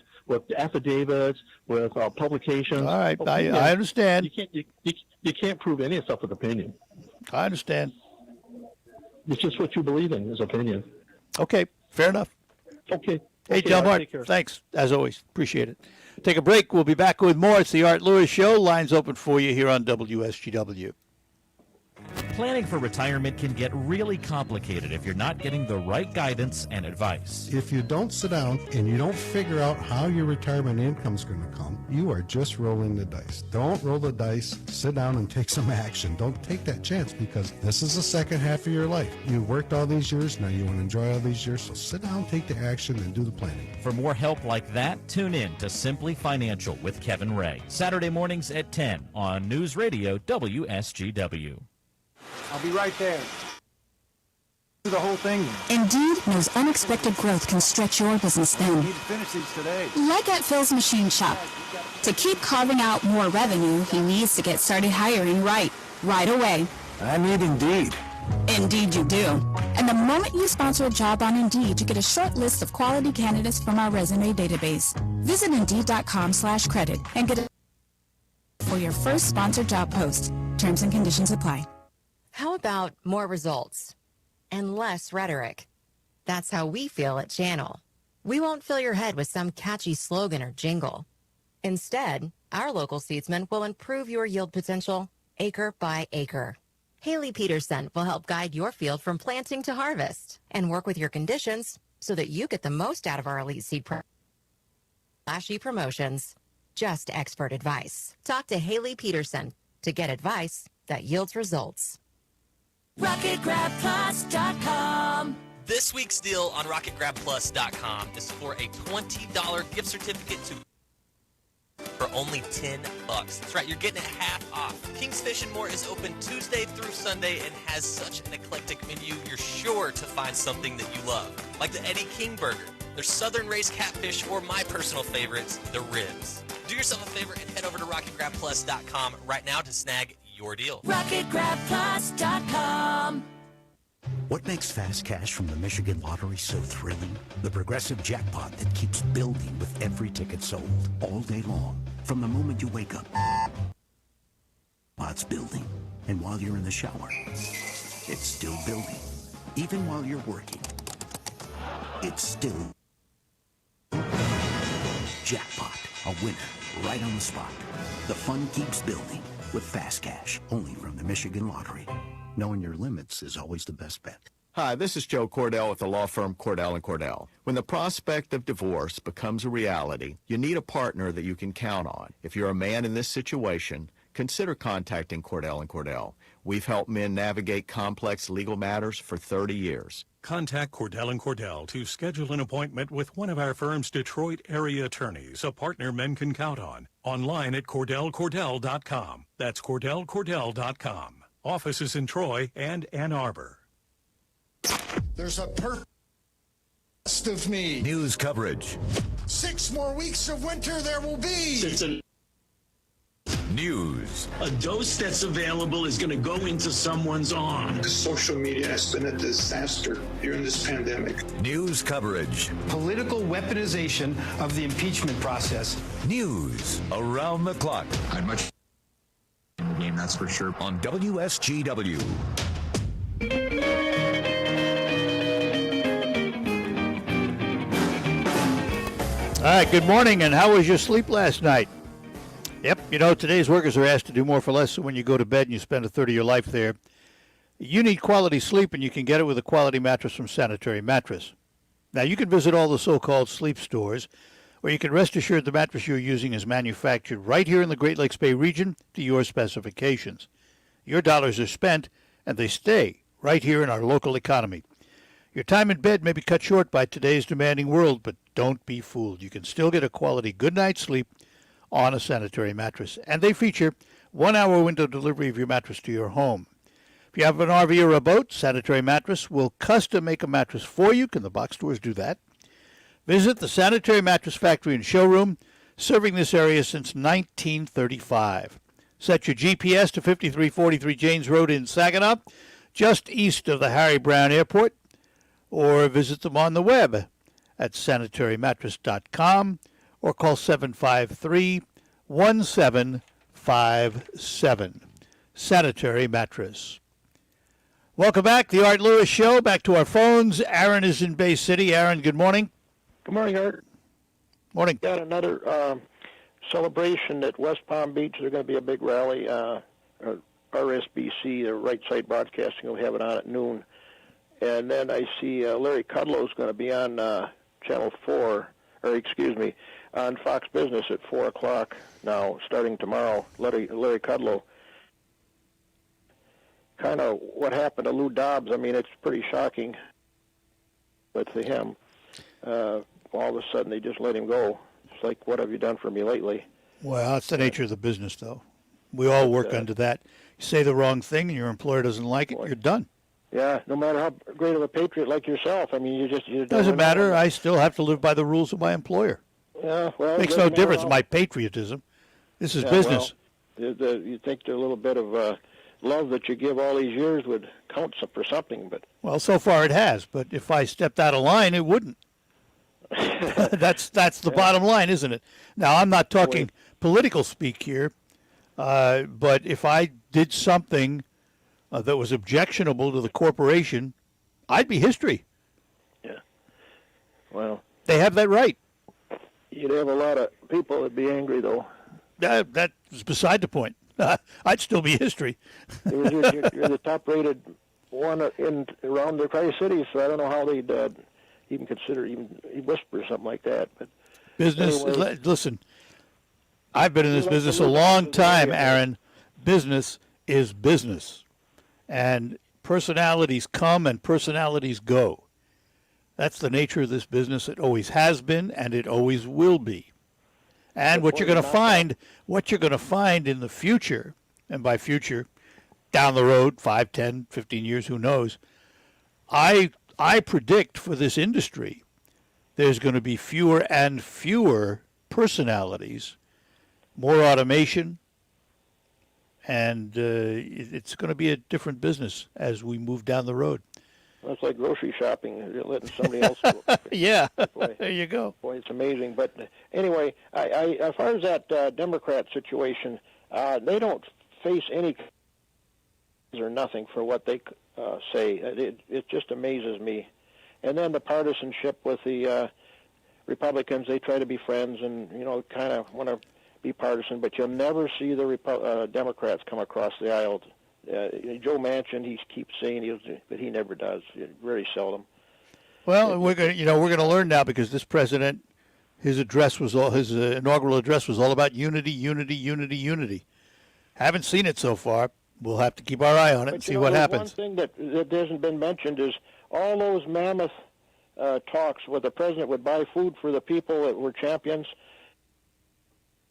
affidavits, with publications. All right, Opinion, I understand. You can't prove any of stuff with opinion. I understand. It's just what you believe in is opinion. Okay, fair enough. Okay. Hey, Okay, John Art, Martin, take care. thanks, as always. Appreciate it. Take a break. We'll be back with more. It's the Art Lewis Show. Lines open for you here on WSGW. Planning for retirement can get really complicated if you're not getting the right guidance and advice. If you don't sit down and you don't figure out how your retirement income's going to come, you are just rolling the dice. Don't roll the dice. Sit down and take some action. Don't take that chance, because this is the second half of your life. You worked all these years. Now you want to enjoy all these years. So sit down, take the action, and do the planning. For more help like that, tune in to Simply Financial with Kevin Ray. Saturday mornings at 10 on News Radio WSGW. I'll be right there. Do the whole thing. Indeed knows unexpected growth can stretch your business thin. Need to finish these today. Like at Phil's Machine Shop. To keep carving out more revenue, he needs to get started hiring right away. I need Indeed. Indeed you do. And the moment you sponsor a job on Indeed, you get a short list of quality candidates from our resume database. Visit Indeed.com/credit and get it for your first sponsored job post. Terms and conditions apply. How about more results and less rhetoric? That's how we feel at Channel. We won't fill your head with some catchy slogan or jingle. Instead, our local seedsman will improve your yield potential acre by acre. Haley Peterson will help guide your field from planting to harvest and work with your conditions so that you get the most out of our elite seed flashy promotions. Just expert advice. Talk to Haley Peterson to get advice that yields results. RocketGrabPlus.com. This week's deal on RocketGrabPlus.com is for a $20 gift certificate to for only $10. That's right, you're getting it half off. King's Fish and More is open Tuesday through Sunday and has such an eclectic menu, you're sure to find something that you love. Like the Eddie King Burger, their Southern Raised Catfish, or my personal favorites, the ribs. Do yourself a favor and head over to RocketGrabPlus.com right now to snag your deal. RocketGrabPlus.com. What makes Fast Cash from the Michigan Lottery so thrilling? The progressive jackpot that keeps building with every ticket sold all day long. From the moment you wake up, pot's building. And while you're in the shower, it's still building. Even while you're working, it's still jackpot. A winner right on the spot. The fun keeps building with Fast Cash, only from the Michigan Lottery. Knowing your limits is always the best bet. Hi, this is Joe Cordell with the law firm Cordell & Cordell. When the prospect of divorce becomes a reality, you need a partner that you can count on. If you're a man in this situation, consider contacting Cordell & Cordell. We've helped men navigate complex legal matters for 30 years. Contact Cordell & Cordell to schedule an appointment with one of our firm's Detroit area attorneys, a partner men can count on. Online at CordellCordell.com. That's CordellCordell.com. Offices in Troy and Ann Arbor. There's a purpose of me. News coverage. 6 more weeks of winter there will be. News. A dose that's available is going to go into someone's arm. Social media has been a disaster during this pandemic. News coverage. Political weaponization of the impeachment process. News around the clock. I'd much in the game, that's for sure. On WSGW. All right, good morning, and how was your sleep last night? Yep, you know, today's workers are asked to do more for less, so when you go to bed and you spend a third of your life there, you need quality sleep, and you can get it with a quality mattress from Sanitary Mattress. Now, you can visit all the so-called sleep stores, where you can rest assured the mattress you're using is manufactured right here in the Great Lakes Bay region to your specifications. Your dollars are spent, and they stay right here in our local economy. Your time in bed may be cut short by today's demanding world, but don't be fooled. You can still get a quality good night's sleep on a Sanitary Mattress. And they feature 1-hour window delivery of your mattress to your home. If you have an RV or a boat, Sanitary Mattress will custom make a mattress for you. Can the box stores do that? Visit the Sanitary Mattress Factory and Showroom, serving this area since 1935. Set your GPS to 5343 Janes Road in Saginaw, just east of the Harry Brown Airport, or visit them on the web at sanitarymattress.com or call 753-1757. Sanitary Mattress. Welcome back, the Art Lewis Show. Back to our phones. Aaron is in Bay City. Aaron, good morning. Good morning, Art. Morning. Got another celebration at West Palm Beach. There's going to be a big rally. RSBC, the Right Side Broadcasting, will have it on at noon. And then I see Larry Kudlow is going to be on Channel 4, on Fox Business at 4 o'clock now, starting tomorrow. Larry Kudlow. Kind of what happened to Lou Dobbs. I mean, it's pretty shocking with him. All of a sudden, they just let him go. It's like, what have you done for me lately? Well, that's the nature of the business, though. We all work under that. You say the wrong thing and your employer doesn't like it, you're done. Yeah, no matter how great of a patriot like yourself. I mean, you doesn't matter. I still have to live by the rules of my employer. Yeah, well, makes no difference. My patriotism. This is business. Well, you think the little bit of love that you give all these years would count for something, but well, so far it has. But if I stepped out of line, it wouldn't. That's the bottom line, isn't it? Now, I'm not talking political speak here, but if I did something that was objectionable to the corporation, I'd be history. Yeah. Well, they have that right. You'd have a lot of people that'd be angry, though. That's beside the point. I'd still be history. You're the top-rated one around the Tri-Cities, so I don't know how they'd even consider whisper something like that. But business. Anyway, listen, I've been in this business a long time, Aaron. Business is business. And personalities come and personalities go. That's the nature of this business. It always has been, and it always will be. And what you're going to find in the future, and by future, down the road, 5, 10, 15 years, who knows, I predict for this industry, there's going to be fewer and fewer personalities, more automation, and it's going to be a different business as we move down the road. Well, it's like grocery shopping. You're letting somebody else do it. Yeah, there you go. Boy, it's amazing. But anyway, I as far as that Democrat situation, they don't face any or nothing for what they say. It just amazes me. And then the partisanship with the Republicans, they try to be friends and, kind of want to be partisan, but you'll never see the Democrats come across the aisle. Joe Manchin, he keeps saying but he never does. Very seldom. Well, we're going to learn now, because this president, his inaugural address was all about unity, unity, unity, unity. Haven't seen it so far. We'll have to keep our eye on it and see what happens. One thing that hasn't been mentioned is all those mammoth talks where the president would buy food for the people that were champions,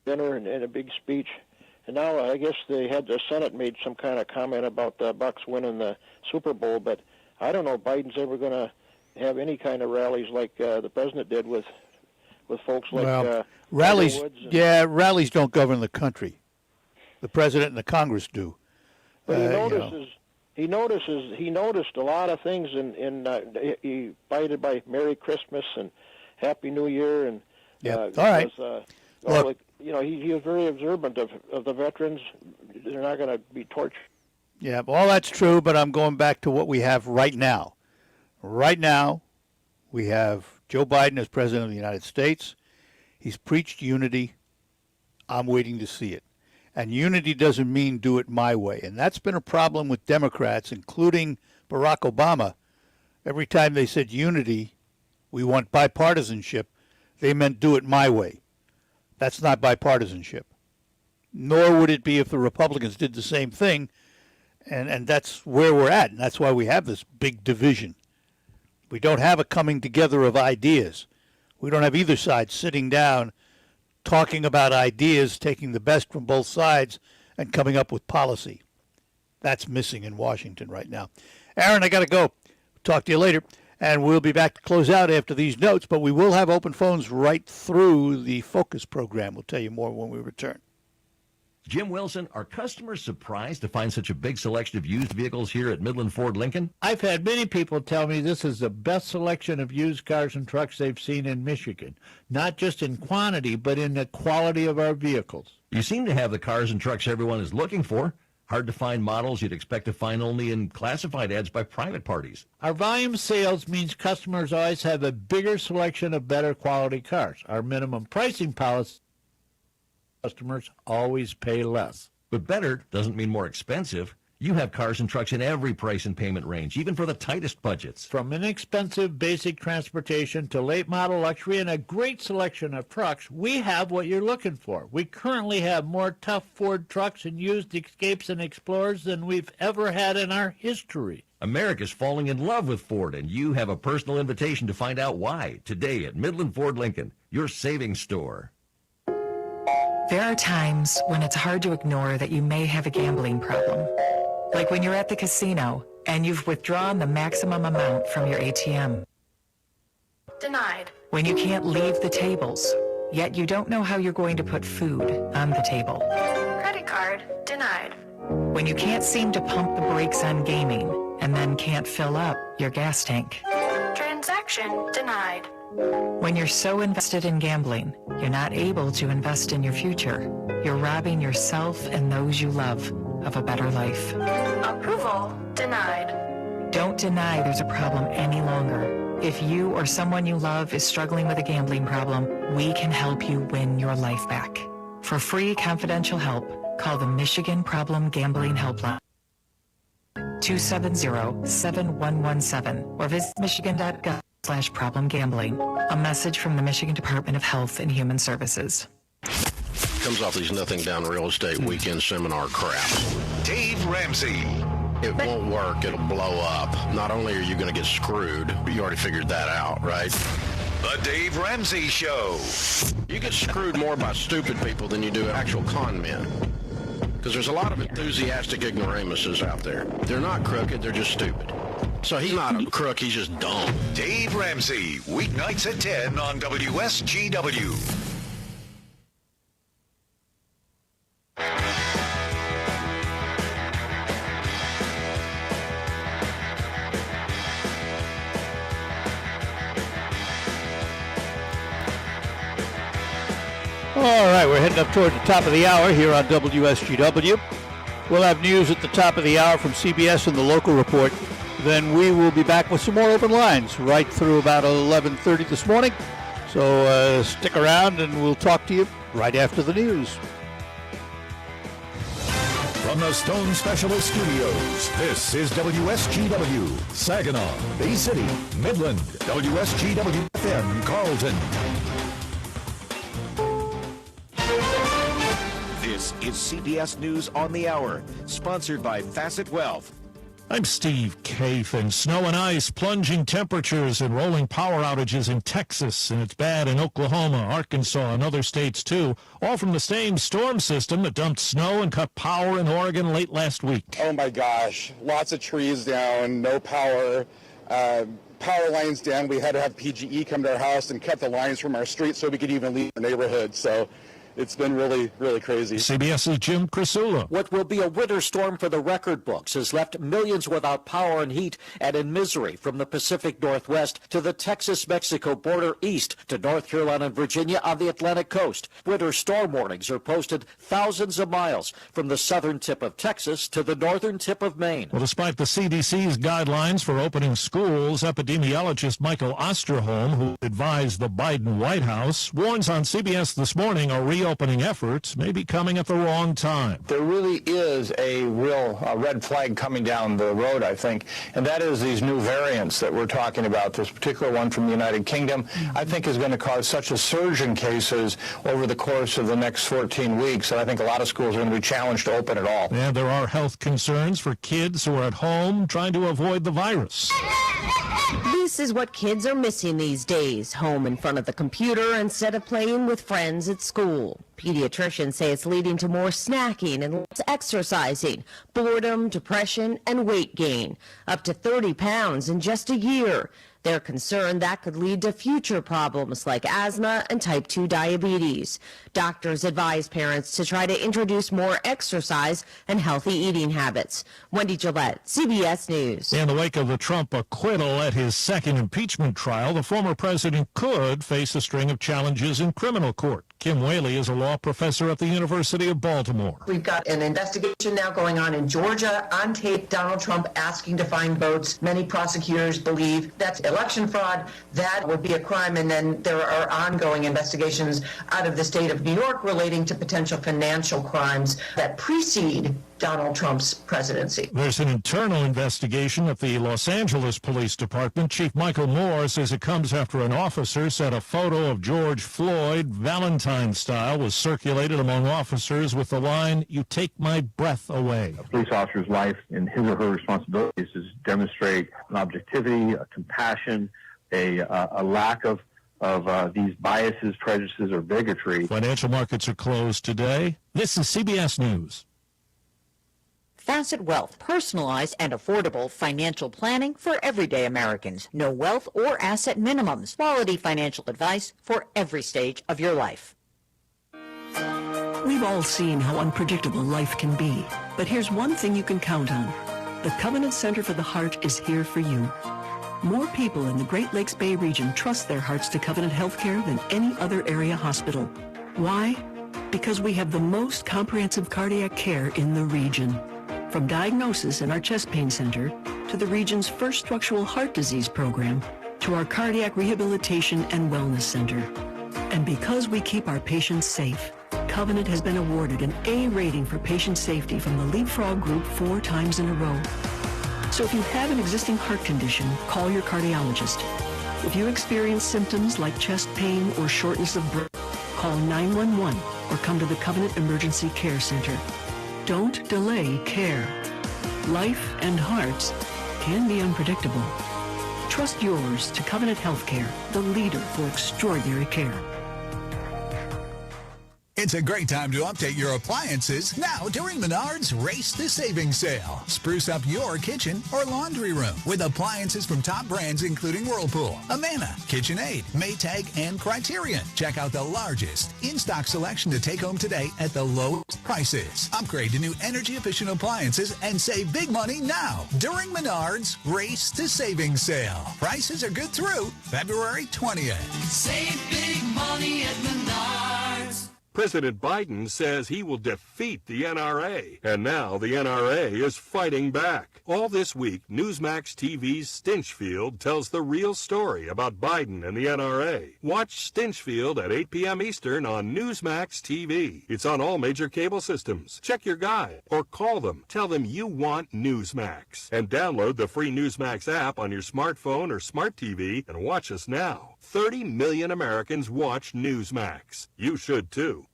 dinner and a big speech. And now I guess the Senate made some kind of comment about the Bucs winning the Super Bowl, but I don't know if Biden's ever going to have any kind of rallies like the president did with folks like rallies. Rallies don't govern the country. The president and the Congress do. But he noticed a lot of things, he invited by Merry Christmas and Happy New Year, and all right. Look, he was very observant of the veterans. They're not going to be tortured. Yeah, all that's true, but I'm going back to what we have right now. Right now, we have Joe Biden as president of the United States. He's preached unity. I'm waiting to see it. And unity doesn't mean do it my way. And that's been a problem with Democrats, including Barack Obama. Every time they said unity, we want bipartisanship, they meant do it my way. That's not bipartisanship. Nor would it be if the Republicans did the same thing. And that's where we're at. And that's why we have this big division. We don't have a coming together of ideas. We don't have either side sitting down, talking about ideas, taking the best from both sides, and coming up with policy. That's missing in Washington right now. Aaron, I got to go. Talk to you later. And we'll be back to close out after these notes, but we will have open phones right through the Focus program. We'll tell you more when we return. Jim Wilson, are customers surprised to find such a big selection of used vehicles here at Midland Ford Lincoln? I've had many people tell me this is the best selection of used cars and trucks they've seen in Michigan, not just in quantity, but in the quality of our vehicles. You seem to have the cars and trucks everyone is looking for. Hard to find models you'd expect to find only in classified ads by private parties. Our volume sales means customers always have a bigger selection of better quality cars. Our minimum pricing policy, customers always pay less. But better doesn't mean more expensive. You have cars and trucks in every price and payment range, even for the tightest budgets. From inexpensive basic transportation to late model luxury and a great selection of trucks, we have what you're looking for. We currently have more tough Ford trucks and used Escapes and Explorers than we've ever had in our history. America's falling in love with Ford, and you have a personal invitation to find out why today at Midland Ford Lincoln, your savings store. There are times when it's hard to ignore that you may have a gambling problem. Like when you're at the casino and you've withdrawn the maximum amount from your ATM. Denied. When you can't leave the tables, yet you don't know how you're going to put food on the table. Credit card. Denied. When you can't seem to pump the brakes on gaming and then can't fill up your gas tank. Transaction. Denied. When you're so invested in gambling, you're not able to invest in your future. You're robbing yourself and those you love of a better life. Approval. Denied. Don't deny there's a problem any longer. If you or someone you love is struggling with a gambling problem, we can help you win your life back. For free confidential help, call the Michigan Problem Gambling Helpline. 270-7117 or visit michigan.gov/problem gambling. A message from the Michigan Department of Health and Human Services. Comes off these nothing down real estate weekend seminar crap. Dave Ramsey. It won't work. It'll blow up. Not only are you going to get screwed, but you already figured that out, right? The Dave Ramsey Show. You get screwed more by stupid people than you do actual con men. Because there's a lot of enthusiastic ignoramuses out there. They're not crooked, they're just stupid. So he's not a crook, he's just dumb. Dave Ramsey, weeknights at 10 on WSGW. All right, we're heading up toward the top of the hour here on WSGW. We'll have news at the top of the hour from CBS and the local report. Then we will be back with some more open lines right through about 11:30 this morning. So stick around and we'll talk to you right after the news. From the Stone Specialist Studios, this is WSGW, Saginaw, Bay City, Midland, WSGW FM, Carlton. This is CBS News on the Hour, sponsored by Facet Wealth. I'm Steve Kaif, and snow and ice, plunging temperatures, and rolling power outages in Texas, and it's bad in Oklahoma, Arkansas, and other states too, all from the same storm system that dumped snow and cut power in Oregon late last week. Oh my gosh, lots of trees down, no power, power lines down. We had to have PGE come to our house and cut the lines from our street so we could even leave the neighborhood. So it's been really, really crazy. CBS's Jim Crisula. What will be a winter storm for the record books has left millions without power and heat and in misery from the Pacific Northwest to the Texas-Mexico border east to North Carolina and Virginia on the Atlantic coast. Winter storm warnings are posted thousands of miles from the southern tip of Texas to the northern tip of Maine. Well, despite the CDC's guidelines for opening schools, epidemiologist Michael Osterholm, who advised the Biden White House, warns on CBS This Morning a reopening efforts may be coming at the wrong time. There really is a real red flag coming down the road, I think, and that is these new variants that we're talking about. This particular one from the United Kingdom, I think, is going to cause such a surge in cases over the course of the next 14 weeks that I think a lot of schools are going to be challenged to open at all. And there are health concerns for kids who are at home trying to avoid the virus. This is what kids are missing these days, home in front of the computer instead of playing with friends at school. Pediatricians say it's leading to more snacking and less exercising, boredom, depression, and weight gain, up to 30 pounds in just a year. They're concerned that could lead to future problems like asthma and type 2 diabetes. Doctors advise parents to try to introduce more exercise and healthy eating habits. Wendy Gillette, CBS News. In the wake of the Trump acquittal at his second impeachment trial, the former president could face a string of challenges in criminal court. Kim Whaley is a law professor at the University of Baltimore. We've got an investigation now going on in Georgia. On tape, Donald Trump asking to find votes. Many prosecutors believe that's election fraud. That would be a crime. And then there are ongoing investigations out of the state of New York relating to potential financial crimes that precede Donald Trump's presidency. There's an internal investigation at the Los Angeles Police Department. Chief Michael Moore says it comes after an officer said a photo of George Floyd, Valentine style, was circulated among officers with the line, "You take my breath away." A police officer's life and his or her responsibilities is to demonstrate an objectivity, a compassion, a lack of these biases, prejudices, or bigotry. Financial markets are closed today. This is CBS News. Facet Wealth, personalized and affordable financial planning for everyday Americans. No wealth or asset minimums. Quality financial advice for every stage of your life. We've all seen how unpredictable life can be, but here's one thing you can count on. The Covenant Center for the Heart is here for you. More people in the Great Lakes Bay region trust their hearts to Covenant Healthcare than any other area hospital. Why? Because we have the most comprehensive cardiac care in the region. From diagnosis in our chest pain center, to the region's first structural heart disease program, to our cardiac rehabilitation and wellness center. And because we keep our patients safe, Covenant has been awarded an A rating for patient safety from the Leapfrog Group 4 times in a row. So if you have an existing heart condition, call your cardiologist. If you experience symptoms like chest pain or shortness of breath, call 911 or come to the Covenant Emergency Care Center. Don't delay care. Life and hearts can be unpredictable. Trust yours to Covenant Healthcare, the leader for extraordinary care. It's a great time to update your appliances now during Menards Race the Savings Sale. Spruce up your kitchen or laundry room with appliances from top brands including Whirlpool, Amana, KitchenAid, Maytag, and Criterion. Check out the largest in-stock selection to take home today at the lowest prices. Upgrade to new energy-efficient appliances and save big money now during Menards Race the Savings Sale. Prices are good through February 20th. Save big money at Menards. President Biden says he will defeat the NRA, and now the NRA is fighting back. All this week, Newsmax TV's Stinchfield tells the real story about Biden and the NRA. Watch Stinchfield at 8 p.m. Eastern on Newsmax TV. It's on all major cable systems. Check your guide or call them. Tell them you want Newsmax. And download the free Newsmax app on your smartphone or smart TV and watch us now. 30 million Americans watch Newsmax. You should too.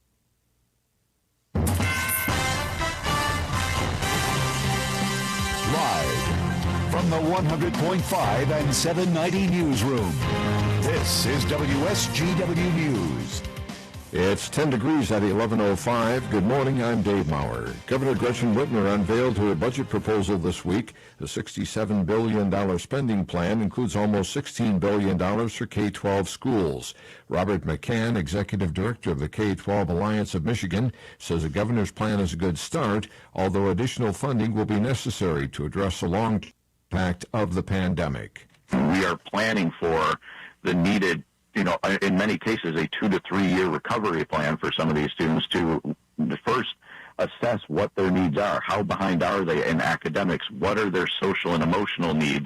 Live from the 100.5 and 790 newsroom, this is WSGW News. It's 10 degrees at 11:05. Good morning, I'm Dave Maurer. Governor Gretchen Whitmer unveiled her budget proposal this week. The $67 billion spending plan includes almost $16 billion for K-12 schools. Robert McCann, Executive Director of the K-12 Alliance of Michigan, says the governor's plan is a good start, although additional funding will be necessary to address the long impact of the pandemic. We are planning for the needed, in many cases, a 2 to 3 year recovery plan for some of these students to first assess what their needs are. How behind are they in academics? What are their social and emotional needs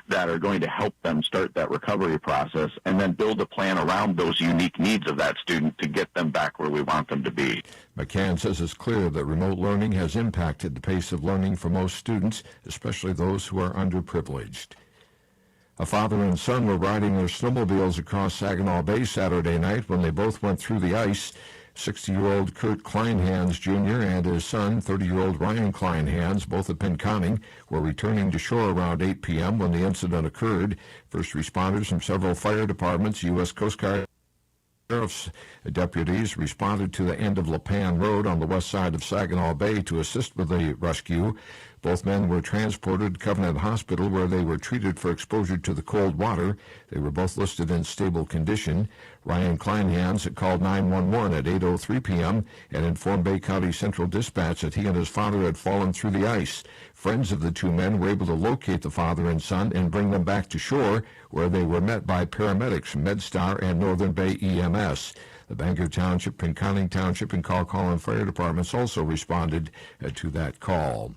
that are going to help them start that recovery process, and then build a plan around those unique needs of that student to get them back where we want them to be. McCann says it's clear that remote learning has impacted the pace of learning for most students, especially those who are underprivileged. A father and son were riding their snowmobiles across Saginaw Bay Saturday night when they both went through the ice. 60-year-old Kurt Kleinhans Jr. and his son, 30-year-old Ryan Kleinhans, both of Pinconning, were returning to shore around 8 p.m. when the incident occurred. First responders from several fire departments, U.S. Coast Guard Sheriff's deputies responded to the end of Lapan Road on the west side of Saginaw Bay to assist with the rescue. Both men were transported to Covenant Hospital, where they were treated for exposure to the cold water. They were both listed in stable condition. Ryan Kleinhans had called 911 at 8:03 p.m. and informed Bay County Central Dispatch that he and his father had fallen through the ice. Friends of the two men were able to locate the father and son and bring them back to shore, where they were met by paramedics from MedStar and Northern Bay EMS. The Bangor Township, Pinconning Township, and Calcallan Fire Departments also responded to that call.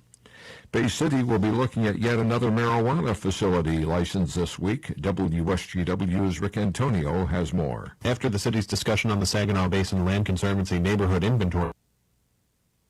Bay City will be looking at yet another marijuana facility licensed this week. WSGW's Rick Antonio has more. After the city's discussion on the Saginaw Basin Land Conservancy Neighborhood Inventory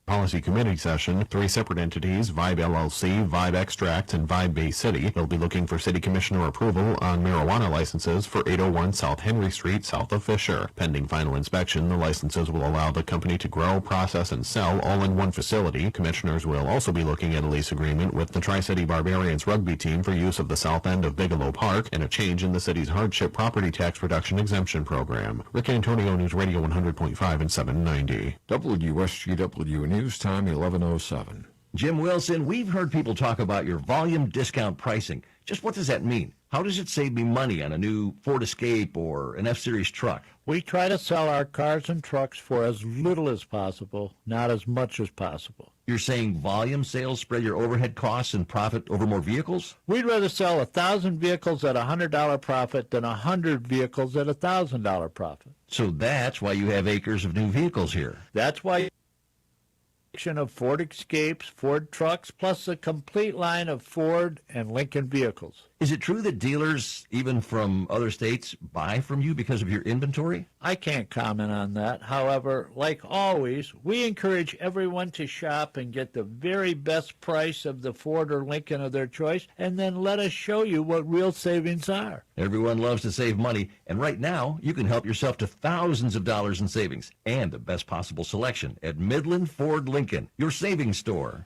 Policy Committee session, 3 separate entities, Vibe LLC, Vibe Extract, and Vibe Bay City, will be looking for City Commissioner approval on marijuana licenses for 801 South Henry Street, south of Fisher. Pending final inspection, the licenses will allow the company to grow, process, and sell all in one facility. Commissioners will also be looking at a lease agreement with the Tri-City Barbarians rugby team for use of the south end of Bigelow Park, and a change in the city's hardship property tax reduction exemption program. Rick Antonio, News Radio 100.5 and 790. WSGW News Time 11:07. Jim Wilson, we've heard people talk about your volume discount pricing. Just what does that mean? How does it save me money on a new Ford Escape or an F-Series truck? We try to sell our cars and trucks for as little as possible, not as much as possible. You're saying volume sales spread your overhead costs and profit over more vehicles? We'd rather sell 1,000 vehicles at $100 profit than 100 vehicles at $1,000 profit. So that's why you have acres of new vehicles here. That's why of Ford Escapes, Ford trucks, plus a complete line of Ford and Lincoln vehicles. Is it true that dealers, even from other states, buy from you because of your inventory? I can't comment on that. However, like always, we encourage everyone to shop and get the very best price of the Ford or Lincoln of their choice, and then let us show you what real savings are. Everyone loves to save money, and right now, you can help yourself to thousands of dollars in savings and the best possible selection at Midland Ford Lincoln, your savings store.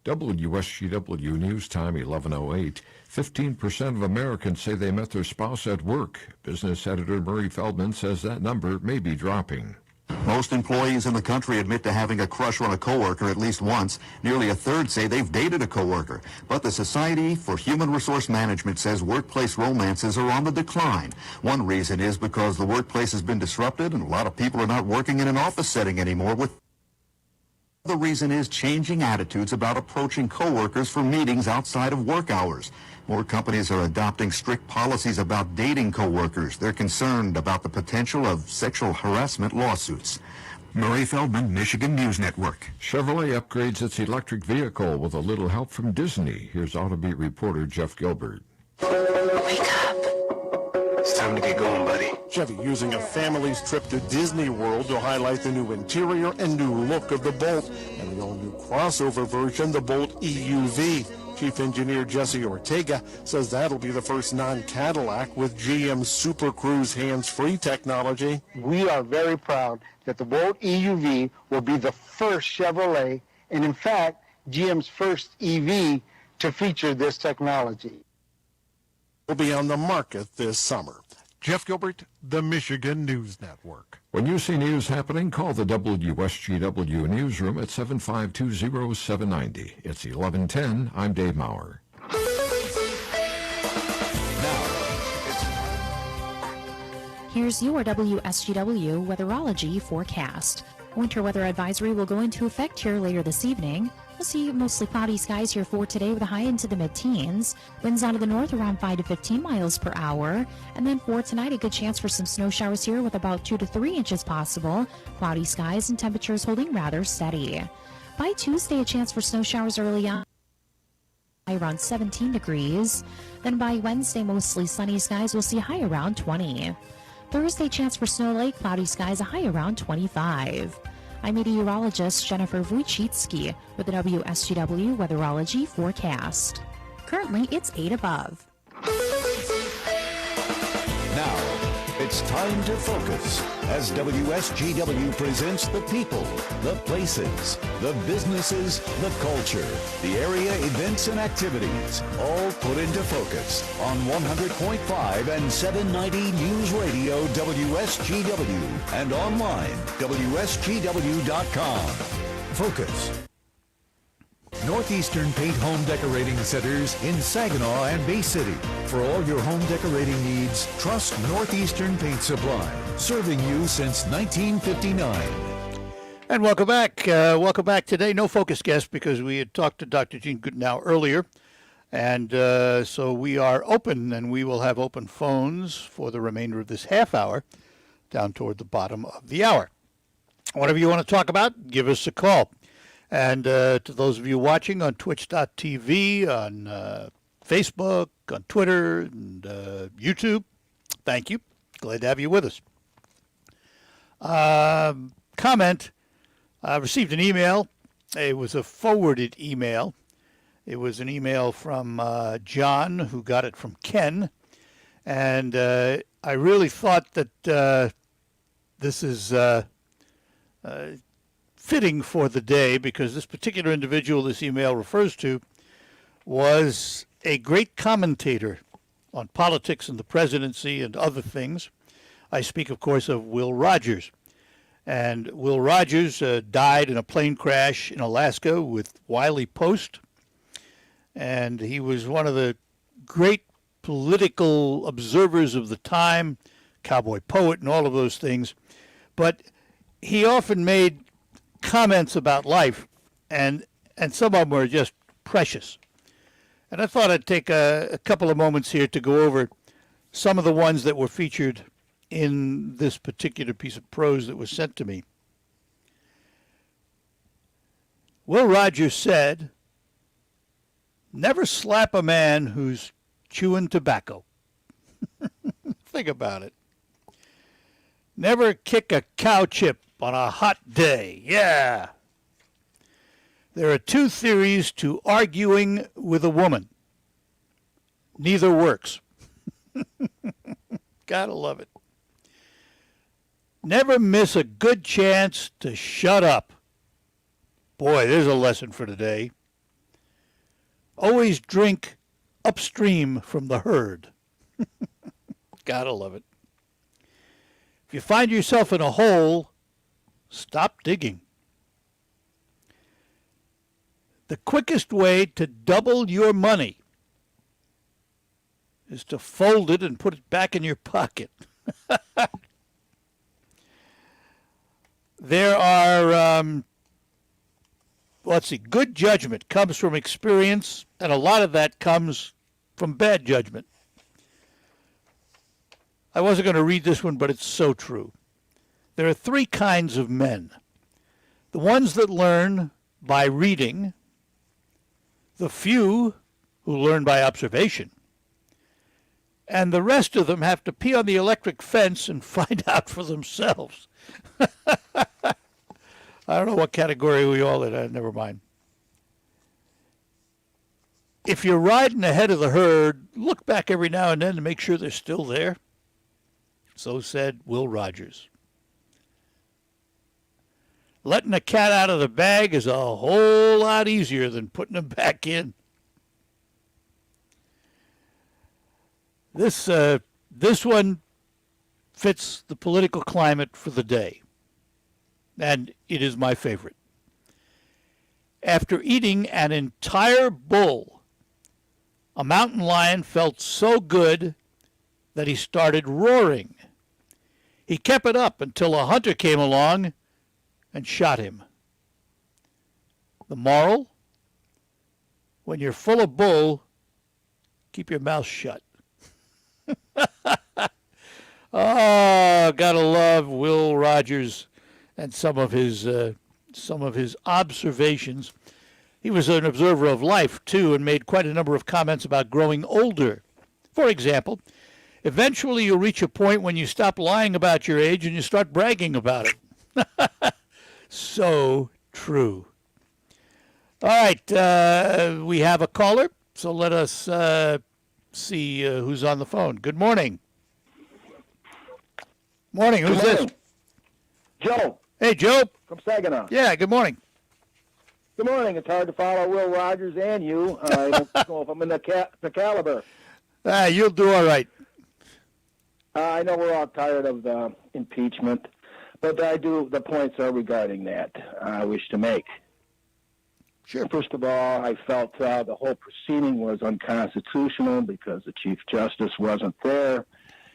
WSGW News Time 11:08. 15% of Americans say they met their spouse at work. Business editor Murray Feldman says that number may be dropping. Most employees in the country admit to having a crush on a coworker at least once. Nearly a third say they've dated a coworker. But the Society for Human Resource Management says workplace romances are on the decline. One reason is because the workplace has been disrupted and a lot of people are not working in an office setting anymore. The reason is changing attitudes about approaching coworkers for meetings outside of work hours. More companies are adopting strict policies about dating coworkers. They're concerned about the potential of sexual harassment lawsuits. Murray Feldman, Michigan News Network. Chevrolet upgrades its electric vehicle with a little help from Disney. Here's Autobeat reporter Jeff Gilbert. Wake up. It's time to get going, buddy. Chevy using a family's trip to Disney World to highlight the new interior and new look of the Bolt and the all-new crossover version, the Bolt EUV. Chief Engineer Jesse Ortega says that'll be the first non-Cadillac with GM's Super Cruise hands-free technology. We are very proud that the Bolt EUV will be the first Chevrolet, and in fact, GM's first EV to feature this technology. Will be on the market this summer. Jeff Gilbert, the Michigan News Network. When you see news happening, call the WSGW newsroom at 752-0790. It's 1110. I'm Dave Maurer. Here's your WSGW weatherology forecast. Winter weather advisory will go into effect here later this evening. We'll see mostly cloudy skies here for today with a high into the mid-teens. Winds out of the north around 5 to 15 miles per hour. And then for tonight, a good chance for some snow showers here with about 2 to 3 inches possible. Cloudy skies and temperatures holding rather steady. By Tuesday, a chance for snow showers early on, around 17 degrees. Then by Wednesday, mostly sunny skies. We'll see a high around 20. Thursday, chance for snow lake, cloudy skies, a high around 25. I'm meteorologist Jennifer Wojcicki with the WSGW Weatherology Forecast. Currently, it's 8 above. Now, it's time to focus as WSGW presents the people, the places, the businesses, the culture, the area events and activities, all put into focus on 100.5 and 790 News Radio WSGW and online WSGW.com. Focus. Northeastern Paint Home Decorating Centers in Saginaw and Bay City. For all your home decorating needs, trust Northeastern Paint Supply, serving you since 1959. And welcome back. Welcome back today. No focus guest because we had talked to Dr. Gene Goodenow earlier. And so we are open, and we will have open phones for the remainder of this half hour down toward the bottom of the hour. Whatever you want to talk about, give us a call. And to those of you watching on twitch.tv, on Facebook, on Twitter, and YouTube, thank you. Glad to have you with us. Comment. I received an email. It was a forwarded email. It was an email from John, who got it from Ken. And I really thought that this is fitting for the day, because this particular individual this email refers to was a great commentator on politics and the presidency and other things. I speak, of course, of Will Rogers. And Will Rogers died in a plane crash in Alaska with Wiley Post. And he was one of the great political observers of the time, cowboy poet and all of those things. But he often made comments about life, and some of them were just precious. And I thought I'd take a couple of moments here to go over some of the ones that were featured in this particular piece of prose that was sent to me. Will Rogers said, "Never slap a man who's chewing tobacco." Think about it. Never kick a cow chip on a hot day. Yeah. There are two theories to arguing with a woman. Neither works. Gotta love it. Never miss a good chance to shut up. Boy, there's a lesson for today. Always drink upstream from the herd. Gotta love it. If you find yourself in a hole, stop digging. The quickest way to double your money is to fold it and put it back in your pocket. There are, let's see, good judgment comes from experience, and a lot of that comes from bad judgment. I wasn't going to read this one, but it's so true. There are three kinds of men. The ones that learn by reading, the few who learn by observation, and the rest of them have to pee on the electric fence and find out for themselves. I don't know what category we all in. Never mind. If you're riding ahead of the herd, look back every now and then to make sure they're still there. So said Will Rogers. Letting a cat out of the bag is a whole lot easier than putting him back in. This one fits the political climate for the day, and it is my favorite. After eating an entire bull, a mountain lion felt so good that he started roaring. He kept it up until a hunter came along and shot him. The moral? When you're full of bull, keep your mouth shut. Oh, gotta love Will Rogers and some of his observations. He was an observer of life, too, and made quite a number of comments about growing older. For example, eventually you'll reach a point when you stop lying about your age and you start bragging about it. So true. All right, we have a caller, so let us see who's on the phone. Good morning. Morning, who's this? Joe. Hey, Joe. From Saginaw. Yeah, good morning. Good morning. It's hard to follow Will Rogers and you. I don't know if I'm in the caliber. You'll do all right. I know we're all tired of the impeachment, but the points are regarding that I wish to make. Sure. First of all, I felt the whole proceeding was unconstitutional because the Chief Justice wasn't there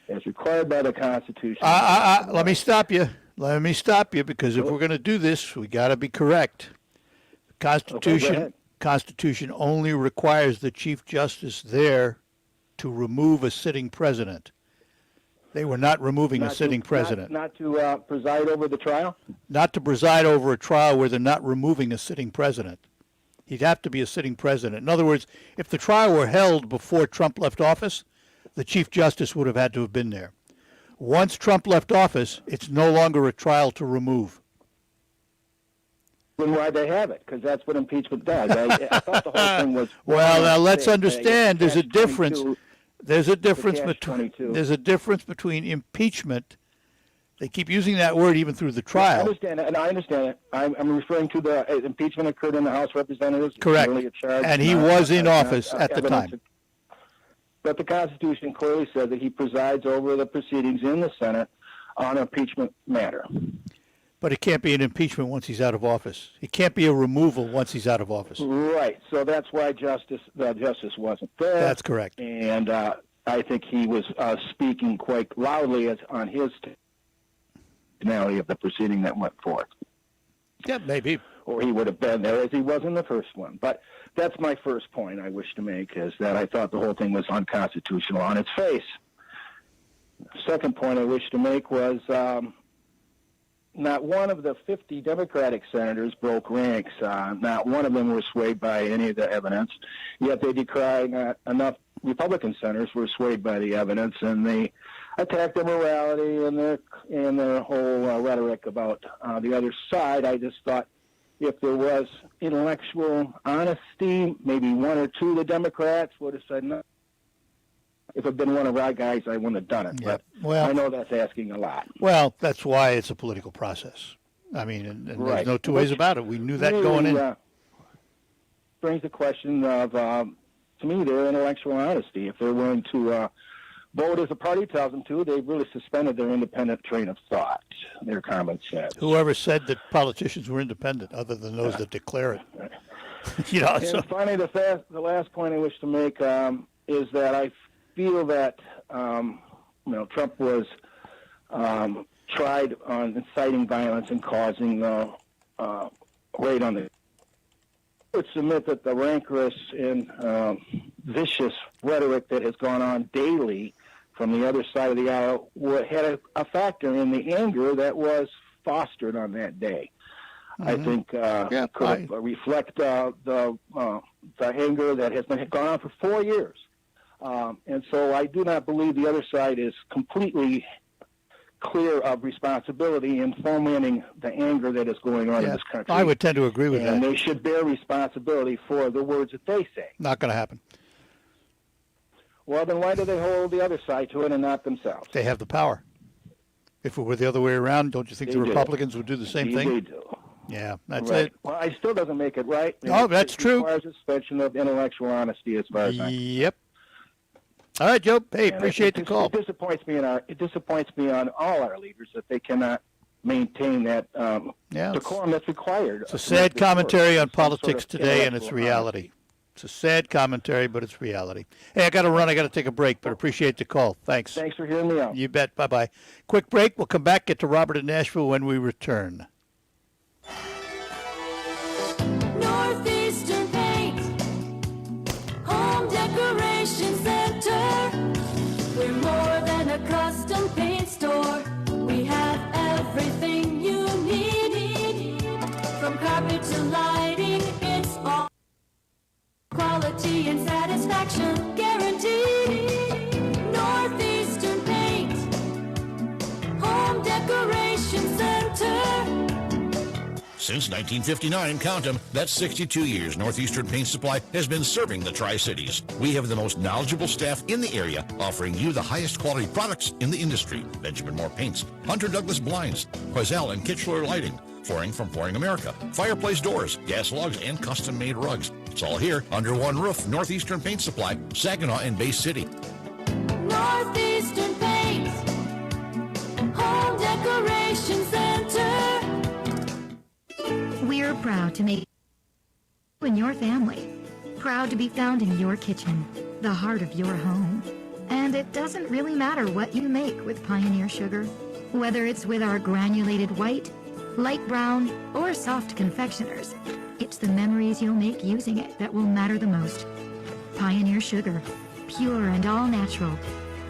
as required by the Constitution. Let me stop you. Let me stop you, because if we're going to do this, we got to be correct. The Constitution only requires the Chief Justice there to remove a sitting president. They were not removing a sitting president. Not to preside over the trial? Not to preside over a trial where they're not removing a sitting president. He'd have to be a sitting president. In other words, if the trial were held before Trump left office, the Chief Justice would have had to have been there. Once Trump left office, it's no longer a trial to remove. Then why'd they have it? Because that's what impeachment does. I thought the whole thing was... Well, now let's understand. There's a difference. There's a difference between impeachment. They keep using that word even through the trial. I understand it, and I understand it. I'm referring to the impeachment occurred in the House of Representatives. Correct. And he was in office at the time. But the Constitution clearly said that he presides over the proceedings in the Senate on impeachment matter. But it can't be an impeachment once he's out of office. It can't be a removal once he's out of office. Right. So that's why the justice wasn't there. That's correct. And I think he was speaking quite loudly on his finality of the proceeding that went forth. Yeah, maybe. Or he would have been there as he was in the first one. But that's my first point I wish to make, is that I thought the whole thing was unconstitutional on its face. Second point I wish to make was not one of the 50 Democratic senators broke ranks. Not one of them were swayed by any of the evidence. Yet they decry not enough Republican senators were swayed by the evidence, and they attacked their morality and their whole rhetoric about the other side. I just thought if there was intellectual honesty, maybe one or two of the Democrats would have said no. If it had been one of our guys, I wouldn't have done it. Yeah. But I know that's asking a lot. Well, that's why it's a political process. I mean, and right. There's no two ways about it. We knew that going in. Brings the question of, to me, their intellectual honesty. If they're willing to vote as the party tells them to, they've really suspended their independent train of thought, their common sense. Whoever said that politicians were independent, other than those that declare it? And finally, the last point I wish to make is that I feel that Trump was tried on inciting violence and causing raid on the. I would submit that the rancorous and vicious rhetoric that has gone on daily from the other side of the aisle had a factor in the anger that was fostered on that day. Mm-hmm. I think could reflect the anger that has been gone on for 4 years. And so I do not believe the other side is completely clear of responsibility in fomenting the anger that is going on in this country. I would tend to agree with that. And they should bear responsibility for the words that they say. Not going to happen. Well, then why do they hold the other side to it and not themselves? They have the power. If it were the other way around, don't you think the Republicans would do the same thing? They do. Yeah, that's right. it. Well, it still doesn't make it right. Oh, that's true. It requires a suspension of intellectual honesty as far as Yep. All right, Joe. Hey, And appreciate the call. It disappoints me on all our leaders that they cannot maintain that decorum that's required. It's a sad commentary on politics sort of today, and it's reality. It's a sad commentary, but it's reality. Hey, I got to run. I got to take a break, but appreciate the call. Thanks. Thanks for hearing me out. You bet. Bye-bye. Quick break. We'll come back, get to Robert in Nashville when we return. Northeastern Paint, Home Decoration Center. We're more than a custom paint store. We have everything you need. From carpet to lighting, it's all quality and satisfaction guaranteed. Northeastern Paint, Home Decoration Center. Since 1959, count them, that's 62 years, Northeastern Paint Supply has been serving the Tri-Cities. We have the most knowledgeable staff in the area, offering you the highest quality products in the industry. Benjamin Moore Paints, Hunter Douglas Blinds, Quazell and Kitchener Lighting, Flooring from Flooring America, fireplace doors, gas logs, and custom-made rugs. It's all here under one roof. Northeastern Paint Supply, Saginaw and Bay City. Northeastern Paint, Home Decoration Center. We're proud to make you and your family proud to be found in your kitchen, the heart of your home. And it doesn't really matter what you make with Pioneer Sugar, whether it's with our granulated white, light brown, or soft confectioners. It's the memories you'll make using it that will matter the most. Pioneer Sugar, pure and all natural,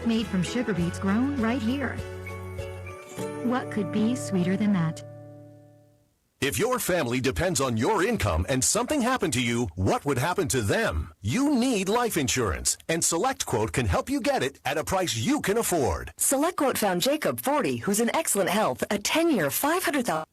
made from sugar beets grown right here. What could be sweeter than that? If your family depends on your income and something happened to you, what would happen to them? You need life insurance, and SelectQuote can help you get it at a price you can afford. SelectQuote found Jacob, 40, who's in excellent health, a 10-year, $500,000,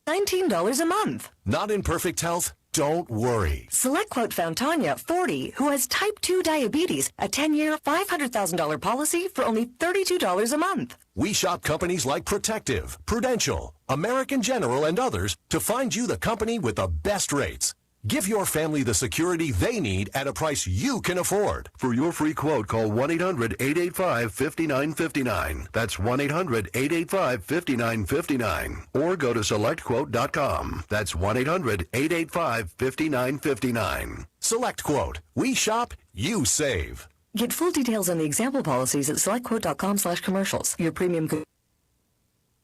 $19 a month. Not in perfect health? Don't worry. SelectQuote found Tanya, 40, who has type 2 diabetes, a 10-year, $500,000 policy for only $32 a month. We shop companies like Protective, Prudential, American General, and others to find you the company with the best rates. Give your family the security they need at a price you can afford. For your free quote, call 1-800-885-5959. That's 1-800-885-5959. Or go to SelectQuote.com. That's 1-800-885-5959. SelectQuote. We shop, you save. Get full details on the example policies at SelectQuote.com/commercials. Your premium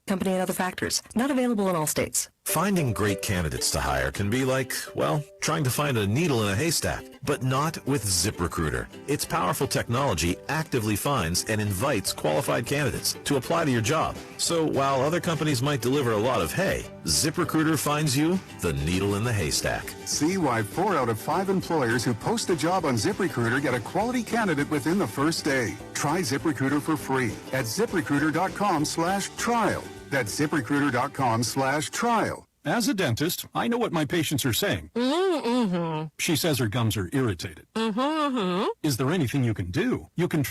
company and other factors. Not available in all states. Finding great candidates to hire can be like, well, trying to find a needle in a haystack, but not with ZipRecruiter. Its powerful technology actively finds and invites qualified candidates to apply to your job. So while other companies might deliver a lot of hay, ZipRecruiter finds you the needle in the haystack. See why 4 out of 5 employers who post a job on ZipRecruiter get a quality candidate within the first day. Try ZipRecruiter for free at ZipRecruiter.com/trial. That's ZipRecruiter.com/trial. As a dentist, I know what my patients are saying. Mm-hmm. She says her gums are irritated. Mm-hmm. Is there anything you can do? You can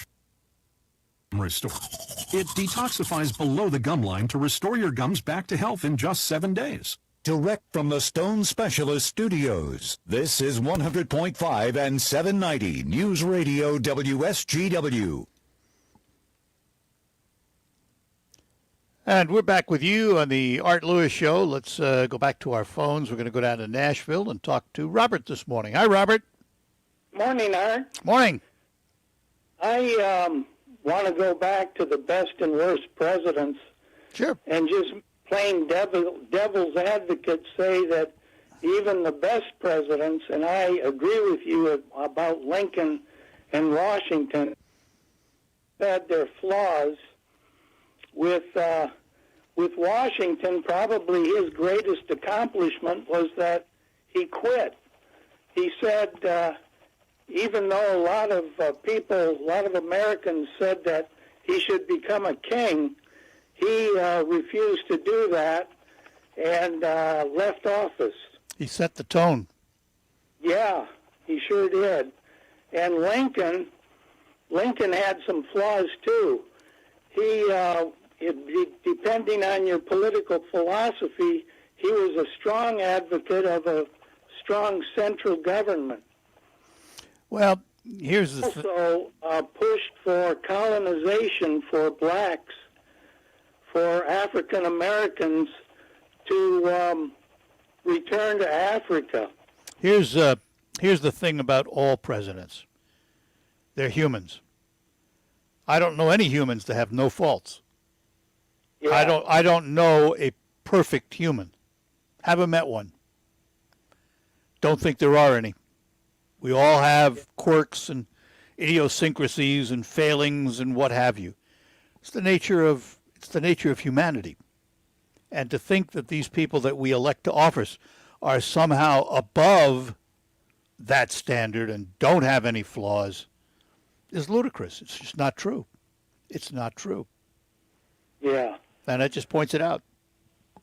restore. It detoxifies below the gum line to restore your gums back to health in just 7 days. Direct from the Stone Specialist Studios, this is 100.5 and 790 News Radio WSGW. And we're back with you on the Art Lewis Show. Let's go back to our phones. We're going to go down to Nashville and talk to Robert this morning. Hi, Robert. Morning, Art. Morning. I want to go back to the best and worst presidents. Sure. And just plain devil's advocate say that even the best presidents, and I agree with you about Lincoln and Washington, had their flaws. With Washington, probably his greatest accomplishment was that he quit. He said, even though a lot of Americans said that he should become a king, he refused to do that and left office. He set the tone. Yeah, he sure did. And Lincoln had some flaws too. Depending on your political philosophy, he was a strong advocate of a strong central government. Well, Here's the also pushed for colonization for blacks, for African Americans to return to Africa. Here's the thing about all presidents. They're humans. I don't know any humans that have no faults. Yeah. I don't know a perfect human. Haven't met one. Don't think there are any. We all have quirks and idiosyncrasies and failings and what have you. It's the nature of humanity. And to think that these people that we elect to office are somehow above that standard and don't have any flaws is ludicrous. It's just not true. It's not true. Yeah. And it just points it out.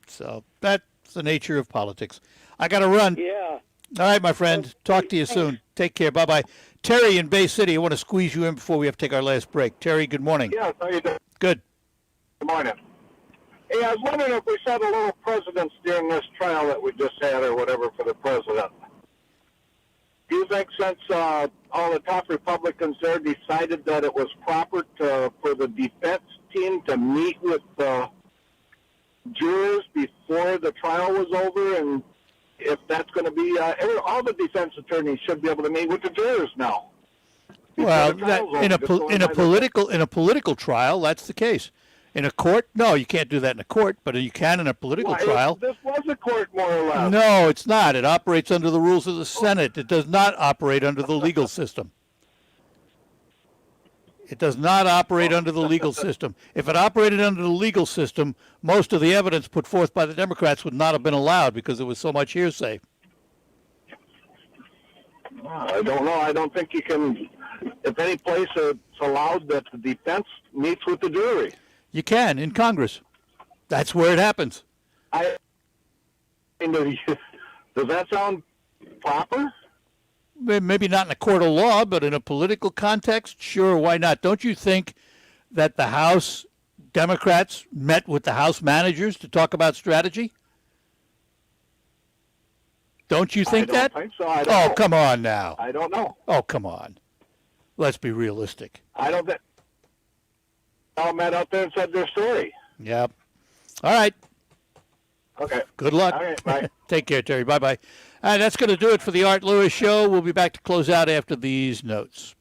So that's the nature of politics. I got to run. Yeah. All right, my friend. Talk to you soon. Take care. Bye-bye. Terry in Bay City, I want to squeeze you in before we have to take our last break. Terry, good morning. Yes, how you doing? Good. Good morning. Hey, I was wondering if we set a little precedence during this trial that we just had or whatever for the president. Do you think since all the top Republicans there decided that it was proper for the defense team to meet with jurors before the trial was over, and if that's going to be all the defense attorneys should be able to meet with the jurors now? Well, in a political trial, that's the case. In a court, no, you can't do that in a court, but you can in a political trial. This was a court, more or less. No, it's not. It operates under the rules of the Senate. It does not operate under the legal system. It does not operate under the legal system. If it operated under the legal system, most of the evidence put forth by the Democrats would not have been allowed because there was so much hearsay. I don't know. I don't think you can, if any place it's allowed that the defense meets with the jury. You can in Congress. That's where it happens. Does that sound proper? Maybe not in a court of law, but in a political context, sure, why not? Don't you think that the House Democrats met with the House managers to talk about strategy? Don't you think that? I don't think so. I don't know. Come on now. I don't know. Oh, come on. Let's be realistic. I don't think. All met out there and said their story. Yep. All right. Okay. Good luck. All right, bye. Take care, Terry. Bye-bye. All right, that's going to do it for the Art Lewis Show. We'll be back to close out after these notes.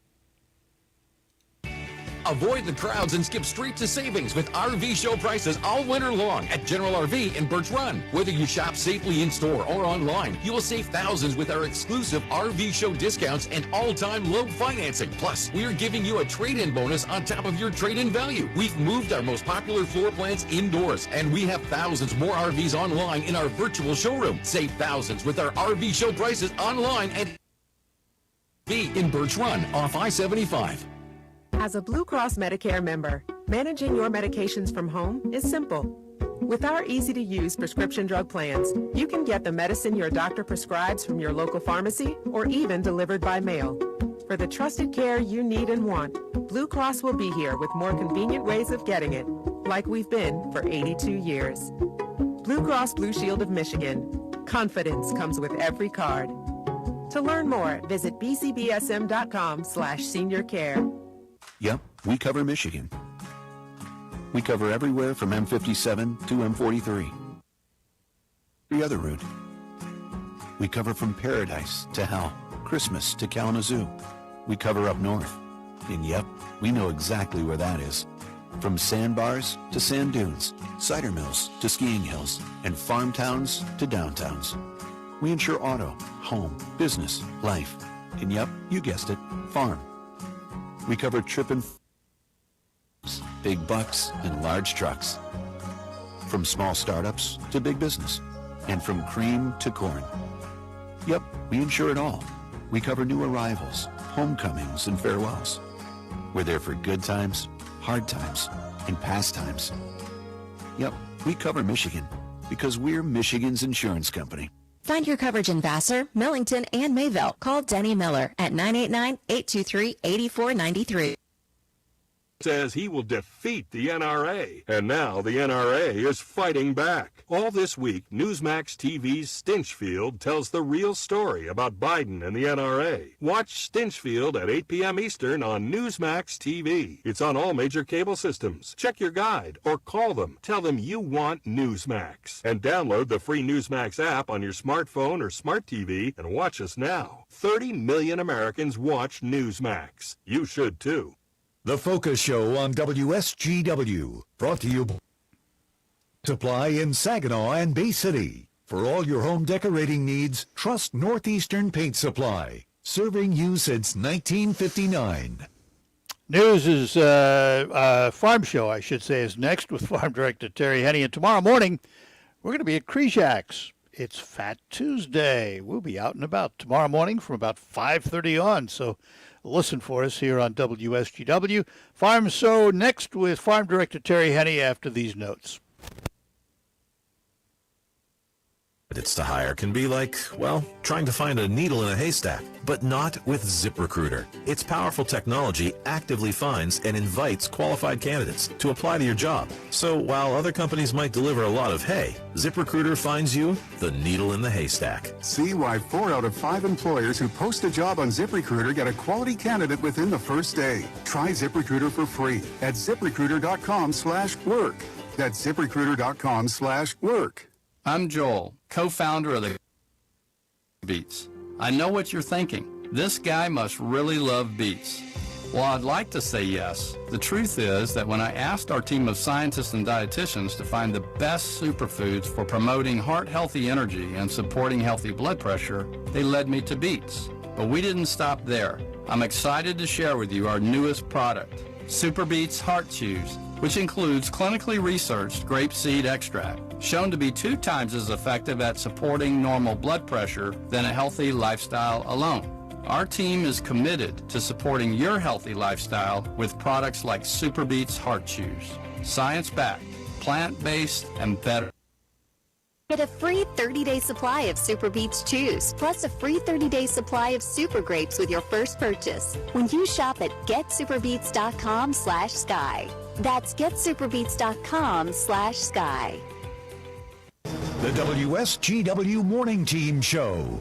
Avoid the crowds and skip straight to savings with RV show prices all winter long at General RV in Birch Run. Whether you shop safely in-store or online, you will save thousands with our exclusive RV show discounts and all-time low financing. Plus, we are giving you a trade-in bonus on top of your trade-in value. We've moved our most popular floor plans indoors, and we have thousands more RVs online in our virtual showroom. Save thousands with our RV show prices online at RV in Birch Run off I-75. As a Blue Cross Medicare member, managing your medications from home is simple. With our easy-to-use prescription drug plans, you can get the medicine your doctor prescribes from your local pharmacy or even delivered by mail. For the trusted care you need and want, Blue Cross will be here with more convenient ways of getting it, like we've been for 82 years. Blue Cross Blue Shield of Michigan. Confidence comes with every card. To learn more, visit bcbsm.com/seniorcare. Yep, we cover Michigan. We cover everywhere from M57 to M43. The other route. We cover from Paradise to Hell, Christmas to Kalamazoo. We cover up north. And yep, we know exactly where that is. From sandbars to sand dunes, cider mills to skiing hills, and farm towns to downtowns. We insure auto, home, business, life. And yep, you guessed it, farm. We cover big bucks, and large trucks. From small startups to big business. And from cream to corn. Yep, we insure it all. We cover new arrivals, homecomings, and farewells. We're there for good times, hard times, and past times. Yep, we cover Michigan because we're Michigan's insurance company. Find your coverage in Vassar, Millington, and Mayville. Call Denny Miller at 989-823-8493. says he will defeat the NRA. And now the NRA is fighting back. All this week, Newsmax TV's Stinchfield tells the real story about Biden and the NRA. Watch Stinchfield at 8 p.m. Eastern on Newsmax TV. It's on all major cable systems. Check your guide or call them. Tell them you want Newsmax. And download the free Newsmax app on your smartphone or smart TV and watch us now. 30 million Americans watch Newsmax. You should too. The Focus Show on WSGW, brought to you by Supply in Saginaw and Bay City. For all your home decorating needs, trust Northeastern Paint Supply, serving you since 1959. News is Farm Show, I should say, is next with Farm Director Terry Henney. And tomorrow morning, we're going to be at Krizak's. It's Fat Tuesday. We'll be out and about tomorrow morning from about 5:30 on. So listen for us here on WSGW. Farm Show next with Farm Director Terry Henney after these notes. It's to hire can be like, well, trying to find a needle in a haystack, but not with ZipRecruiter. Its powerful technology actively finds and invites qualified candidates to apply to your job. So while other companies might deliver a lot of hay, ZipRecruiter finds you the needle in the haystack. See why 4 out of 5 employers who post a job on ZipRecruiter get a quality candidate within the first day. Try ZipRecruiter for free at ZipRecruiter.com/work. That's ZipRecruiter.com/work. I'm Joel, co-founder of the Beets. I know what you're thinking. This guy must really love beets. Well, I'd like to say yes. The truth is that when I asked our team of scientists and dietitians to find the best superfoods for promoting heart-healthy energy and supporting healthy blood pressure, they led me to beets. But we didn't stop there. I'm excited to share with you our newest product, Super Beets Heart Chews, which includes clinically researched grapeseed extract, shown to be 2 times as effective at supporting normal blood pressure than a healthy lifestyle alone. Our team is committed to supporting your healthy lifestyle with products like Super Beets Heart Chews. Science-backed, plant-based, and better. Get a free 30-day supply of Super Beets Chews, plus a free 30-day supply of Super Grapes with your first purchase when you shop at getsuperbeets.com/sky. That's getsuperbeets.com/sky. The WSGW Morning Team Show.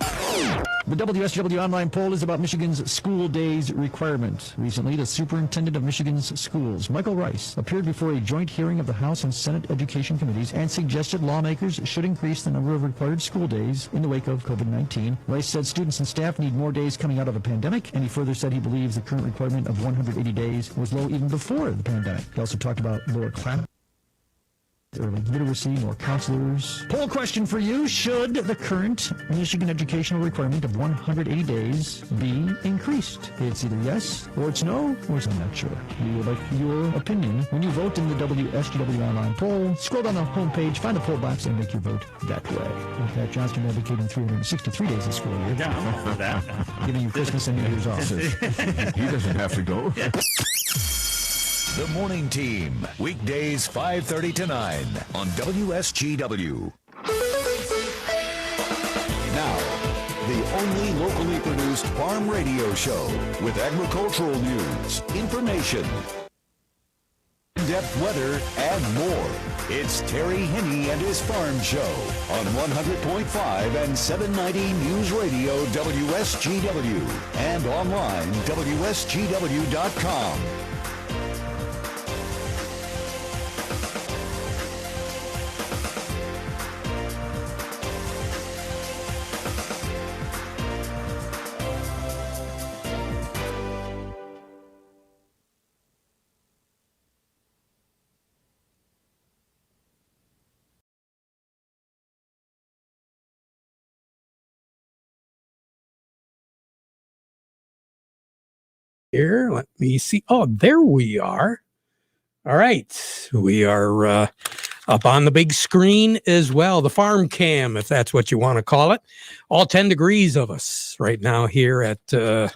The WSGW online poll is about Michigan's school days requirement. Recently, the superintendent of Michigan's schools, Michael Rice, appeared before a joint hearing of the House and Senate Education Committees and suggested lawmakers should increase the number of required school days in the wake of COVID-19. Rice said students and staff need more days coming out of a pandemic, and he further said he believes the current requirement of 180 days was low even before the pandemic. He also talked about lower class early literacy, more counselors. Poll question for you: should the current Michigan educational requirement of 180 days be increased? It's either yes, or it's no, or it's I'm not sure. We would like your opinion when you vote in the WSGW online poll. Scroll down the homepage, find the poll box, and make your vote that way. With Pat Johnston advocating 363 days this school year. Giving you Christmas and New Year's off. He doesn't have to go. The Morning Team, weekdays 5:30 to 9 on WSGW. Now, the only locally produced farm radio show with agricultural news, information, in-depth weather, and more. It's Terry Henney and his Farm Show on 100.5 and 790 News Radio WSGW and online WSGW.com. Here, let me see. Oh, there we are. All right. We are up on the big screen as well. The farm cam, if that's what you want to call it. All 10 degrees of us right now here at the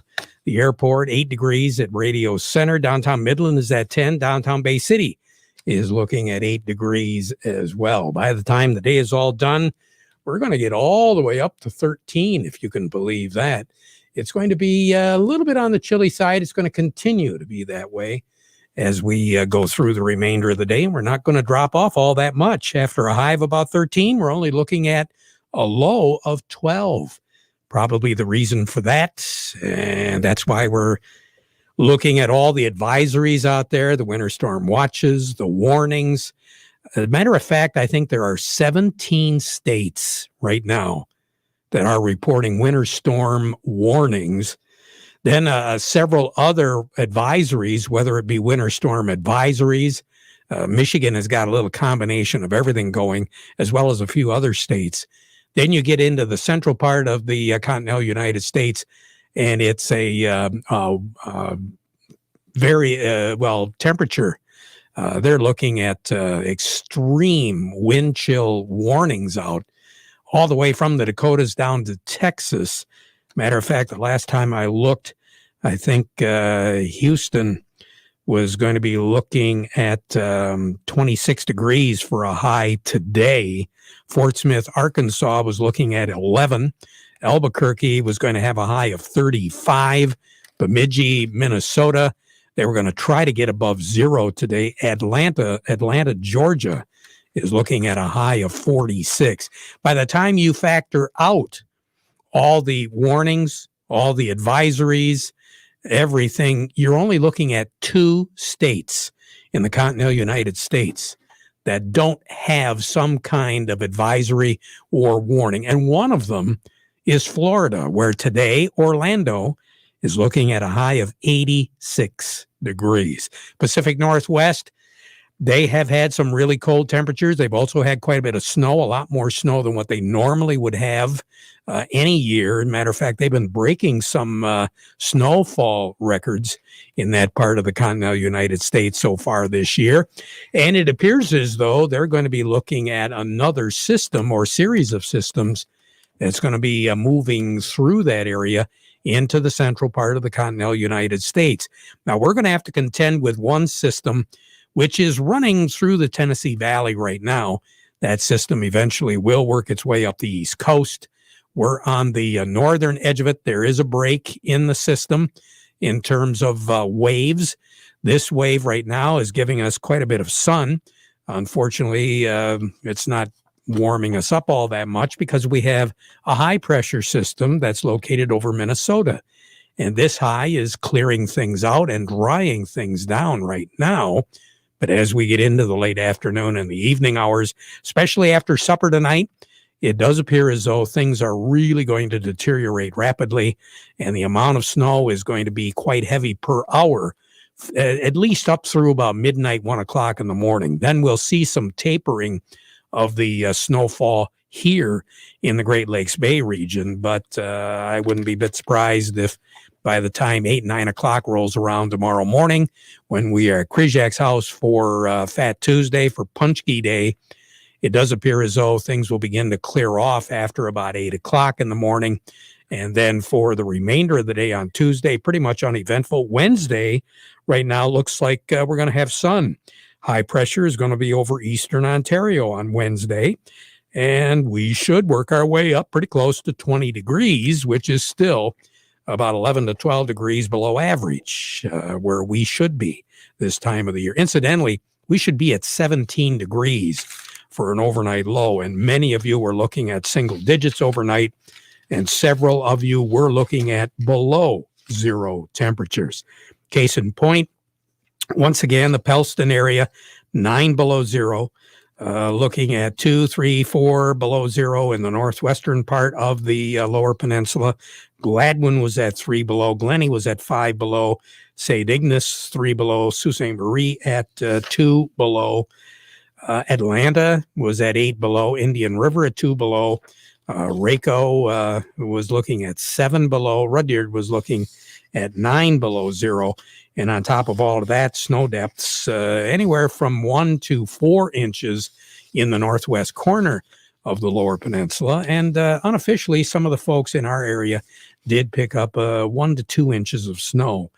airport, 8 degrees at Radio Center. Downtown Midland is at 10. Downtown Bay City is looking at 8 degrees as well. By the time the day is all done, we're going to get all the way up to 13, if you can believe that. It's going to be a little bit on the chilly side. It's going to continue to be that way as we go through the remainder of the day. And we're not going to drop off all that much. After a high of about 13, we're only looking at a low of 12. Probably the reason for that, and that's why we're looking at all the advisories out there, the winter storm watches, the warnings. As a matter of fact, I think there are 17 states right now that are reporting winter storm warnings. Then several other advisories, whether it be winter storm advisories. Michigan has got a little combination of everything going, as well as a few other states. Then you get into the central part of the continental United States, and it's a very temperature. They're looking at extreme wind chill warnings out all the way from the Dakotas down to Texas. Matter of fact, the last time I looked, I think Houston was going to be looking at 26 degrees for a high today. Fort Smith, Arkansas was looking at 11. Albuquerque was going to have a high of 35. Bemidji, Minnesota, they were going to try to get above zero today. Atlanta, Georgia is looking at a high of 46. By the time you factor out all the warnings, all the advisories, everything, you're only looking at 2 states in the continental United States that don't have some kind of advisory or warning. And one of them is Florida, where today Orlando is looking at a high of 86 degrees. Pacific Northwest, they have had some really cold temperatures. They've also had quite a bit of snow, a lot more snow than what they normally would have any year. Matter of fact, they've been breaking some snowfall records in that part of the continental United States so far this year. And it appears as though they're going to be looking at another system or series of systems that's going to be moving through that area into the central part of the continental United States. Now, we're going to have to contend with one system which is running through the Tennessee Valley right now. That system eventually will work its way up the East Coast. We're on the northern edge of it. There is a break in the system in terms of waves. This wave right now is giving us quite a bit of sun. Unfortunately, it's not warming us up all that much because we have a high pressure system that's located over Minnesota. And this high is clearing things out and drying things down right now. But as we get into the late afternoon and the evening hours, especially after supper tonight, it does appear as though things are really going to deteriorate rapidly, and the amount of snow is going to be quite heavy per hour, at least up through about midnight, 1 o'clock in the morning. Then we'll see some tapering of the snowfall here in the Great Lakes Bay region, but I wouldn't be a bit surprised if by the time 8, 9 o'clock rolls around tomorrow morning, when we are at Kryzak's house for Fat Tuesday, for Punchki Day, it does appear as though things will begin to clear off after about 8 o'clock in the morning. And then for the remainder of the day on Tuesday, pretty much uneventful. Wednesday, right now, looks like we're going to have sun. High pressure is going to be over eastern Ontario on Wednesday. And we should work our way up pretty close to 20 degrees, which is still about 11 to 12 degrees below average, where we should be this time of the year. Incidentally, we should be at 17 degrees for an overnight low, and many of you were looking at single digits overnight, and several of you were looking at below zero temperatures. Case in point, once again, the Pellston area, 9 below zero, looking at 2, 3, 4 below zero in the northwestern part of the lower peninsula. Gladwin was at 3 below. Glennie was at 5 below. St. Ignace, 3 below. Sault Ste. Marie at 2 below. Atlanta was at 8 below. Indian River at 2 below. Raco was looking at 7 below. Rudyard was looking at 9 below zero. And on top of all of that, snow depths anywhere from 1 to 4 inches in the northwest corner of the lower peninsula. And unofficially, some of the folks in our area did pick up 1 to 2 inches of snow,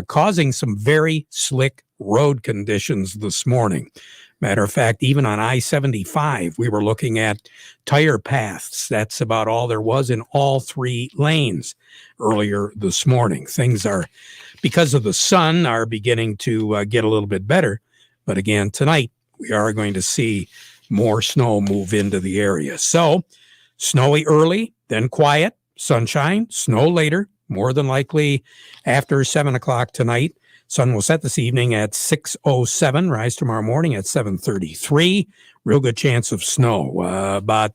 causing some very slick road conditions this morning. Matter of fact, even on I-75, we were looking at tire paths. That's about all there was in all three lanes earlier this morning. Things are, because of the sun, are beginning to get a little bit better. But again, tonight, we are going to see more snow move into the area. So, snowy early, then quiet, sunshine, snow later, more than likely after 7 o'clock tonight. Sun will set this evening at 6:07, rise tomorrow morning at 7:33. Real good chance of snow. But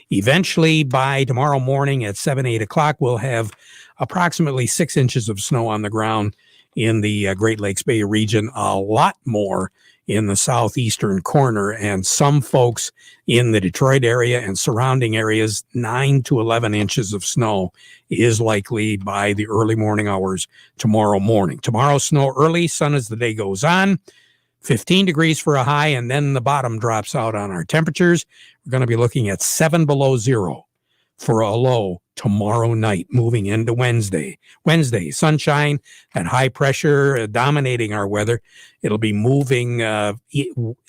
eventually by tomorrow morning at 8 o'clock, we'll have approximately 6 inches of snow on the ground in the Great Lakes Bay region, a lot more in the southeastern corner, and some folks in the Detroit area and surrounding areas, 9 to 11 inches of snow is likely by the early morning hours tomorrow morning. Tomorrow, snow early, sun as the day goes on, 15 degrees for a high, and then the bottom drops out on our temperatures. We're going to be looking at 7 below zero for a low tomorrow night, moving into Wednesday. Wednesday, sunshine and high pressure dominating our weather. It'll be moving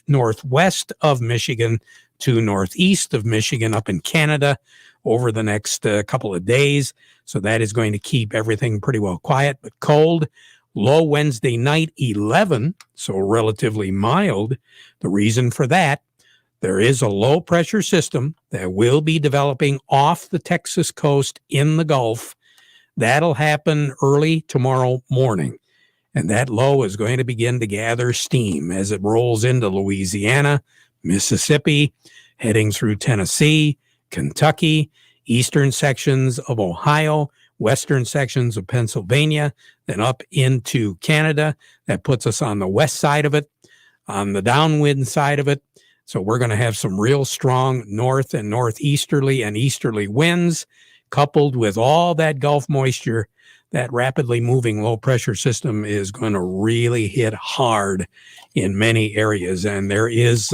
northwest of Michigan to northeast of Michigan up in Canada over the next couple of days. So that is going to keep everything pretty well quiet, but cold. Low Wednesday night, 11, so relatively mild. The reason for that, there is a low pressure system that will be developing off the Texas coast in the Gulf. That'll happen early tomorrow morning. And that low is going to begin to gather steam as it rolls into Louisiana, Mississippi, heading through Tennessee, Kentucky, eastern sections of Ohio, western sections of Pennsylvania, then up into Canada. That puts us on the west side of it, on the downwind side of it. So we're going to have some real strong north and northeasterly and easterly winds, coupled with all that Gulf moisture. That rapidly moving low pressure system is going to really hit hard in many areas. And there is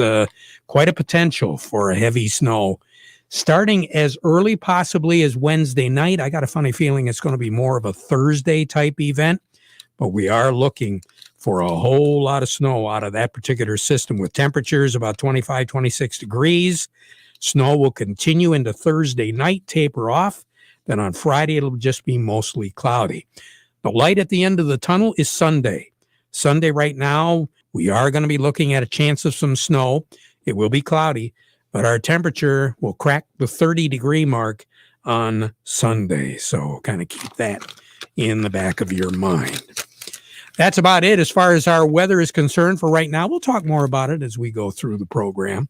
quite a potential for a heavy snow starting as early possibly as Wednesday night. I got a funny feeling it's going to be more of a Thursday type event, but we are looking for a whole lot of snow out of that particular system with temperatures about 25, 26 degrees. Snow will continue into Thursday night, taper off. Then on Friday, it'll just be mostly cloudy. The light at the end of the tunnel is Sunday. Sunday right now, we are going to be looking at a chance of some snow. It will be cloudy, but our temperature will crack the 30-degree mark on Sunday. So kind of keep that in the back of your mind. That's about it as far as our weather is concerned for right now. We'll talk more about it as we go through the program.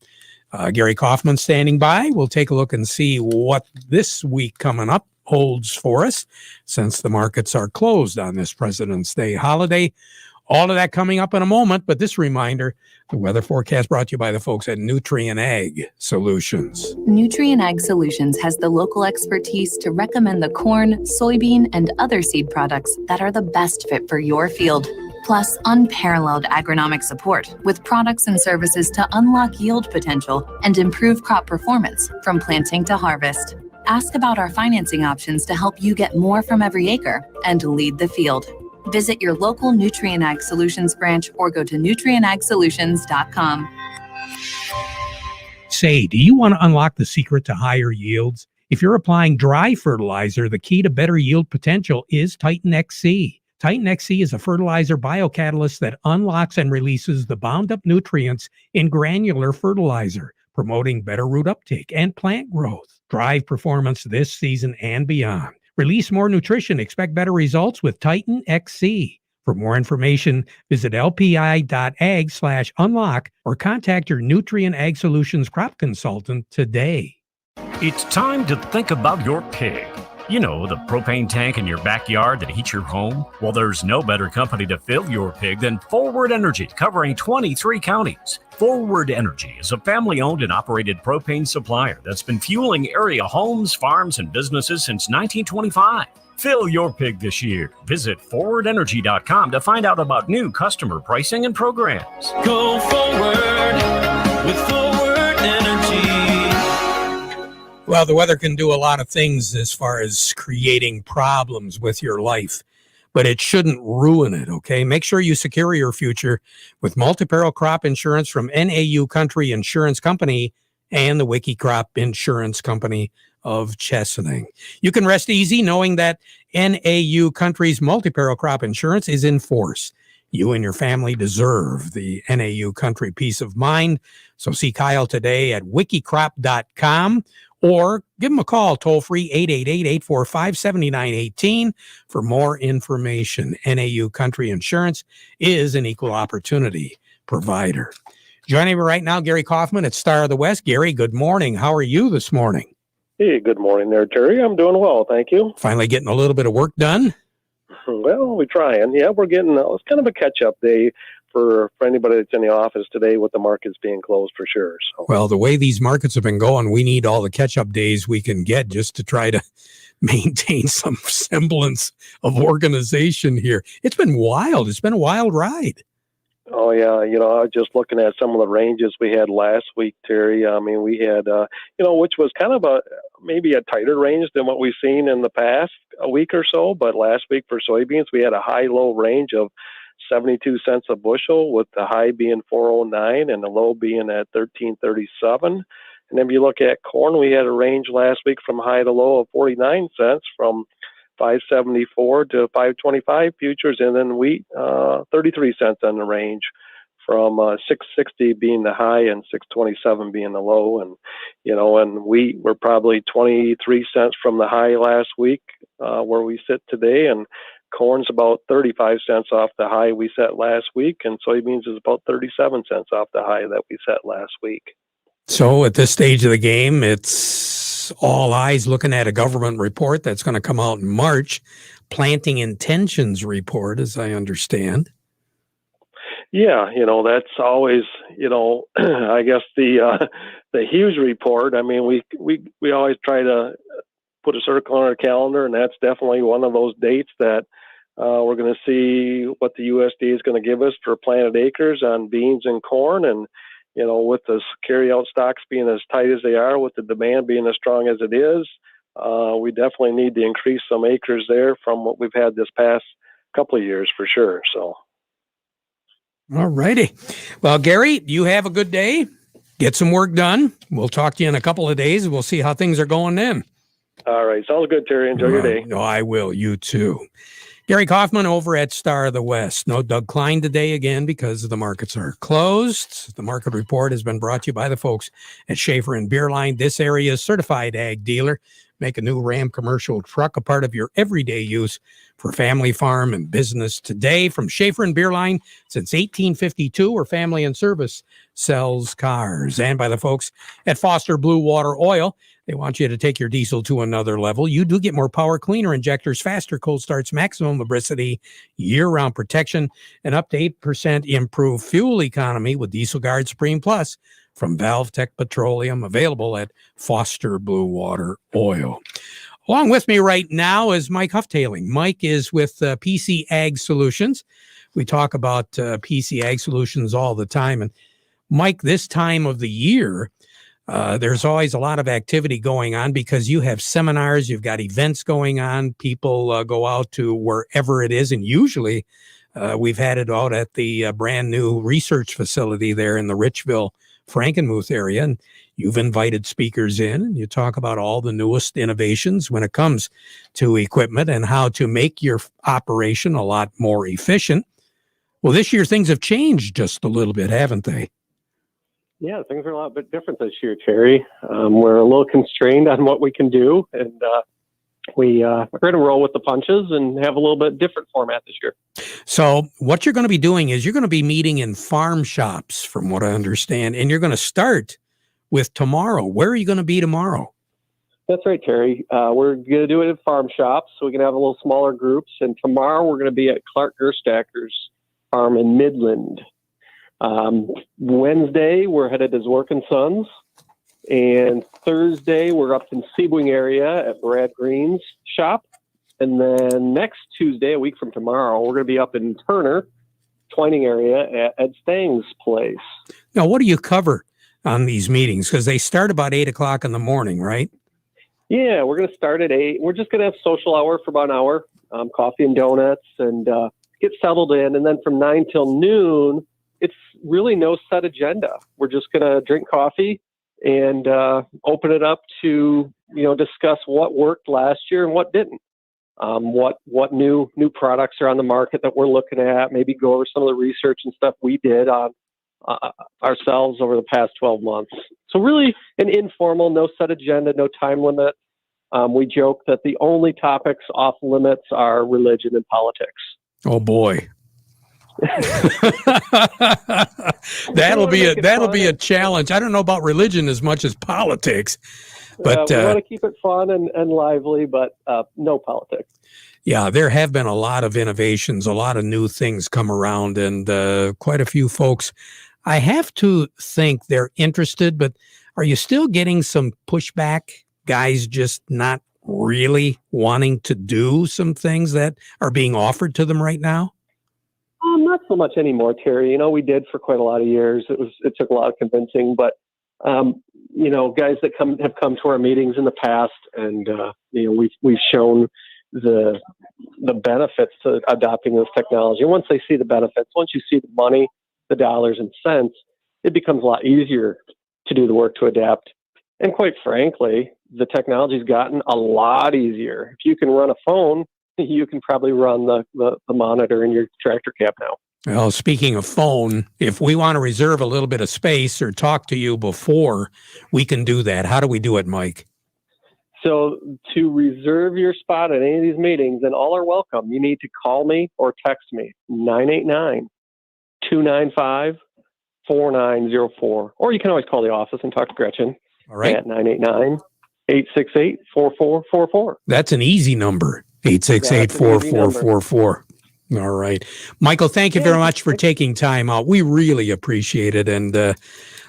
Gary Kaufman standing by. We'll take a look and see what this week coming up holds for us since the markets are closed on this President's Day holiday. All of that coming up in a moment, but this reminder, the weather forecast brought to you by the folks at Nutrien Ag Solutions. Nutrien Ag Solutions has the local expertise to recommend the corn, soybean, and other seed products that are the best fit for your field. Plus, unparalleled agronomic support with products and services to unlock yield potential and improve crop performance from planting to harvest. Ask about our financing options to help you get more from every acre and lead the field. Visit your local Nutrien Ag Solutions branch or go to nutrienagsolutions.com. Say, do you want to unlock the secret to higher yields? If you're applying dry fertilizer, the key to better yield potential is Titan XC. Titan XC is a fertilizer biocatalyst that unlocks and releases the bound-up nutrients in granular fertilizer, promoting better root uptake and plant growth. Drive performance this season and beyond. Release more nutrition. Expect better results with Titan XC. For more information, visit lpi.ag/unlock or contact your Nutrien Ag Solutions crop consultant today. It's time to think about your pig. You know, the propane tank in your backyard that heats your home? Well, there's no better company to fill your pig than Forward Energy, covering 23 counties. Forward Energy is a family-owned and operated propane supplier that's been fueling area homes, farms, and businesses since 1925. Fill your pig this year. Visit forwardenergy.com to find out about new customer pricing and programs. Go forward with Forward Energy. Well, the weather can do a lot of things as far as creating problems with your life. but it shouldn't ruin it, okay? Make sure you secure your future with multi-peril crop insurance from NAU Country Insurance Company and the Wiki Crop Insurance Company of Chesaning. You can rest easy knowing that NAU Country's multi-peril crop insurance is in force. You and your family deserve the NAU Country peace of mind. So see Kyle today at wikicrop.com or give him a call toll-free 888-845-7918 for more information. NAU Country Insurance is an equal opportunity provider. Joining me right now, Gary Kaufman at Star of the West. Gary, good morning. How are you this morning? Hey, good morning there, Terry. I'm doing well, thank you. Finally getting a little bit of work done? Well, we're trying. Yeah, we're getting, it's kind of a catch-up day for anybody that's in the office today with the markets being closed for sure. So. Well, the way these markets have been going, we need all the catch-up days we can get just to try to maintain some semblance of organization here. It's been wild. It's been a wild ride. Oh, yeah. I was just looking at some of the ranges we had last week, Terry. I mean, we had, which was kind of maybe a tighter range than what we've seen in the past a week or so. But last week for soybeans, we had a high-low range of 72 cents a bushel, with the high being 409 and the low being at 1337. And if you look at corn, we had a range last week from high to low of 49 cents, from 574 to 525 futures, and then wheat 33 cents on the range, from 660 being the high and 627 being the low. And and wheat, we're probably 23 cents from the high last week where we sit today, and corn's about 35 cents off the high we set last week, and soybeans is about 37 cents off the high that we set last week. So at this stage of the game, it's all eyes looking at a government report that's going to come out in March, planting intentions report, as I understand. Yeah, that's always, I guess the Hughes report. I mean, we always try to put a circle on our calendar, and that's definitely one of those dates that we're going to see what the USDA is going to give us for planted acres on beans and corn. And with the carry-out stocks being as tight as they are, with the demand being as strong as it is, we definitely need to increase some acres there from what we've had this past couple of years for sure. So, all righty. Well, Gary, you have a good day. Get some work done. We'll talk to you in a couple of days. We'll see how things are going then. All right. Sounds good, Terry. Enjoy your day. No, I will. You too. Gary Kaufman over at Star of the West. No Doug Klein today again because the markets are closed. The market report has been brought to you by the folks at Schaefer and Beerline, this area's certified ag dealer. Make a new Ram commercial truck a part of your everyday use for family, farm, and business today. From Schaefer and Beerline since 1852, where Family and Service sells cars. And by the folks at Foster Blue Water Oil. They want you to take your diesel to another level. You do get more power, cleaner injectors, faster cold starts, maximum lubricity, year-round protection, and up to 8% improved fuel economy with Diesel Guard Supreme Plus from ValveTech Petroleum, available at Foster Blue Water Oil. Along with me right now is Mike Huftaling. Mike is with PC Ag Solutions. We talk about PC Ag Solutions all the time. And Mike, this time of the year, there's always a lot of activity going on because you have seminars, you've got events going on. People go out to wherever it is. And usually we've had it out at the brand new research facility there in the Richville, Frankenmuth area. And you've invited speakers in and you talk about all the newest innovations when it comes to equipment and how to make your operation a lot more efficient. Well, this year things have changed just a little bit, haven't they? Yeah, things are a lot bit different this year, Terry. We're a little constrained on what we can do, and we're going to roll with the punches and have a little bit different format this year. So what you're going to be doing is you're going to be meeting in farm shops, from what I understand, and you're going to start with tomorrow. Where are you going to be tomorrow? That's right, Terry. We're going to do it at farm shops, so we can have a little smaller groups. And tomorrow we're going to be at Clark Gerstacker's farm in Midland. Wednesday, we're headed to Zwerk & Sons. And Thursday, we're up in Sebring area at Brad Green's shop. And then next Tuesday, a week from tomorrow, we're going to be up in Turner, Twining area at Ed Stang's place. Now, what do you cover on these meetings? Because they start about 8 o'clock in the morning, right? Yeah, we're going to start at 8. We're just going to have social hour for about an hour. coffee and donuts, and get settled in. And then from 9 till noon, it's really no set agenda. We're just going to drink coffee and open it up to, discuss what worked last year and what didn't. What new products are on the market that we're looking at, maybe go over some of the research and stuff we did on ourselves over the past 12 months. So really an informal, no set agenda, no time limit. We joke that the only topics off limits are religion and politics. Oh boy. that'll be a challenge. I don't know about religion as much as politics, but we want to keep it fun and lively, but no politics. Yeah, there have been a lot of innovations, a lot of new things come around, and quite a few folks. I have to think they're interested, but are you still getting some pushback? Guys just not really wanting to do some things that are being offered to them right now? Not so much anymore, Terry. We did for quite a lot of years. It took a lot of convincing, but guys that have come to our meetings in the past, and we've shown the benefits to adopting this technology. And once they see the benefits, once you see the money, the dollars and cents, it becomes a lot easier to do the work to adapt. And quite frankly, the technology's gotten a lot easier. If you can run a phone, you can probably run the monitor in your tractor cab now. Well, speaking of phone, if we want to reserve a little bit of space or talk to you before, we can do that. How do we do it, Mike? So to reserve your spot at any of these meetings, and all are welcome, you need to call me or text me, 989-295-4904. Or you can always call the office and talk to Gretchen at 989-868-4444. That's an easy number, 868-4444. All right. Michael, thank you very much for taking time out. We really appreciate it, and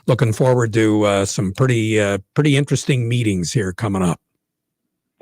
looking forward to some pretty interesting meetings here coming up.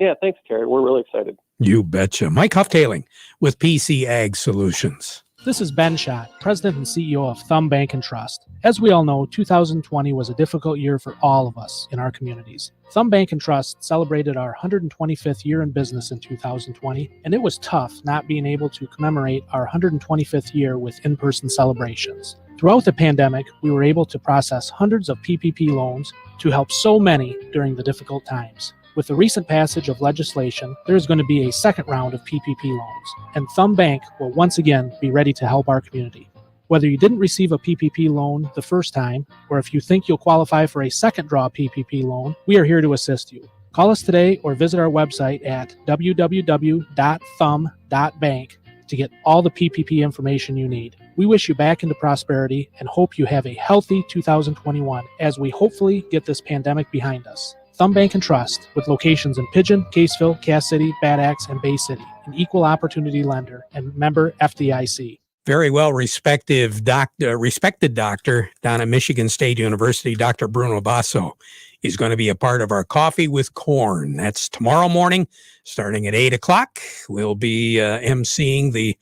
Yeah, thanks, Terry. We're really excited. You betcha. Mike Hufftailing with PC Ag Solutions. This is Ben Schott, President and CEO of Thumb Bank and Trust. As we all know, 2020 was a difficult year for all of us in our communities. Thumb Bank and Trust celebrated our 125th year in business in 2020, and it was tough not being able to commemorate our 125th year with in-person celebrations. Throughout the pandemic, we were able to process hundreds of PPP loans to help so many during the difficult times. With the recent passage of legislation, there is going to be a second round of PPP loans, and Thumb Bank will once again be ready to help our community. Whether you didn't receive a PPP loan the first time, or if you think you'll qualify for a second draw PPP loan, we are here to assist you. Call us today or visit our website at www.thumb.bank to get all the PPP information you need. We wish you back into prosperity and hope you have a healthy 2021 as we hopefully get this pandemic behind us. Thumb Bank and Trust, with locations in Pigeon, Caseville, Cass City, Bad Axe, and Bay City, an equal opportunity lender and member FDIC. Very well respected doctor down at Michigan State University, Dr. Bruno Basso, is going to be a part of our Coffee with Corn. That's tomorrow morning, starting at 8 o'clock. We'll be emceeing the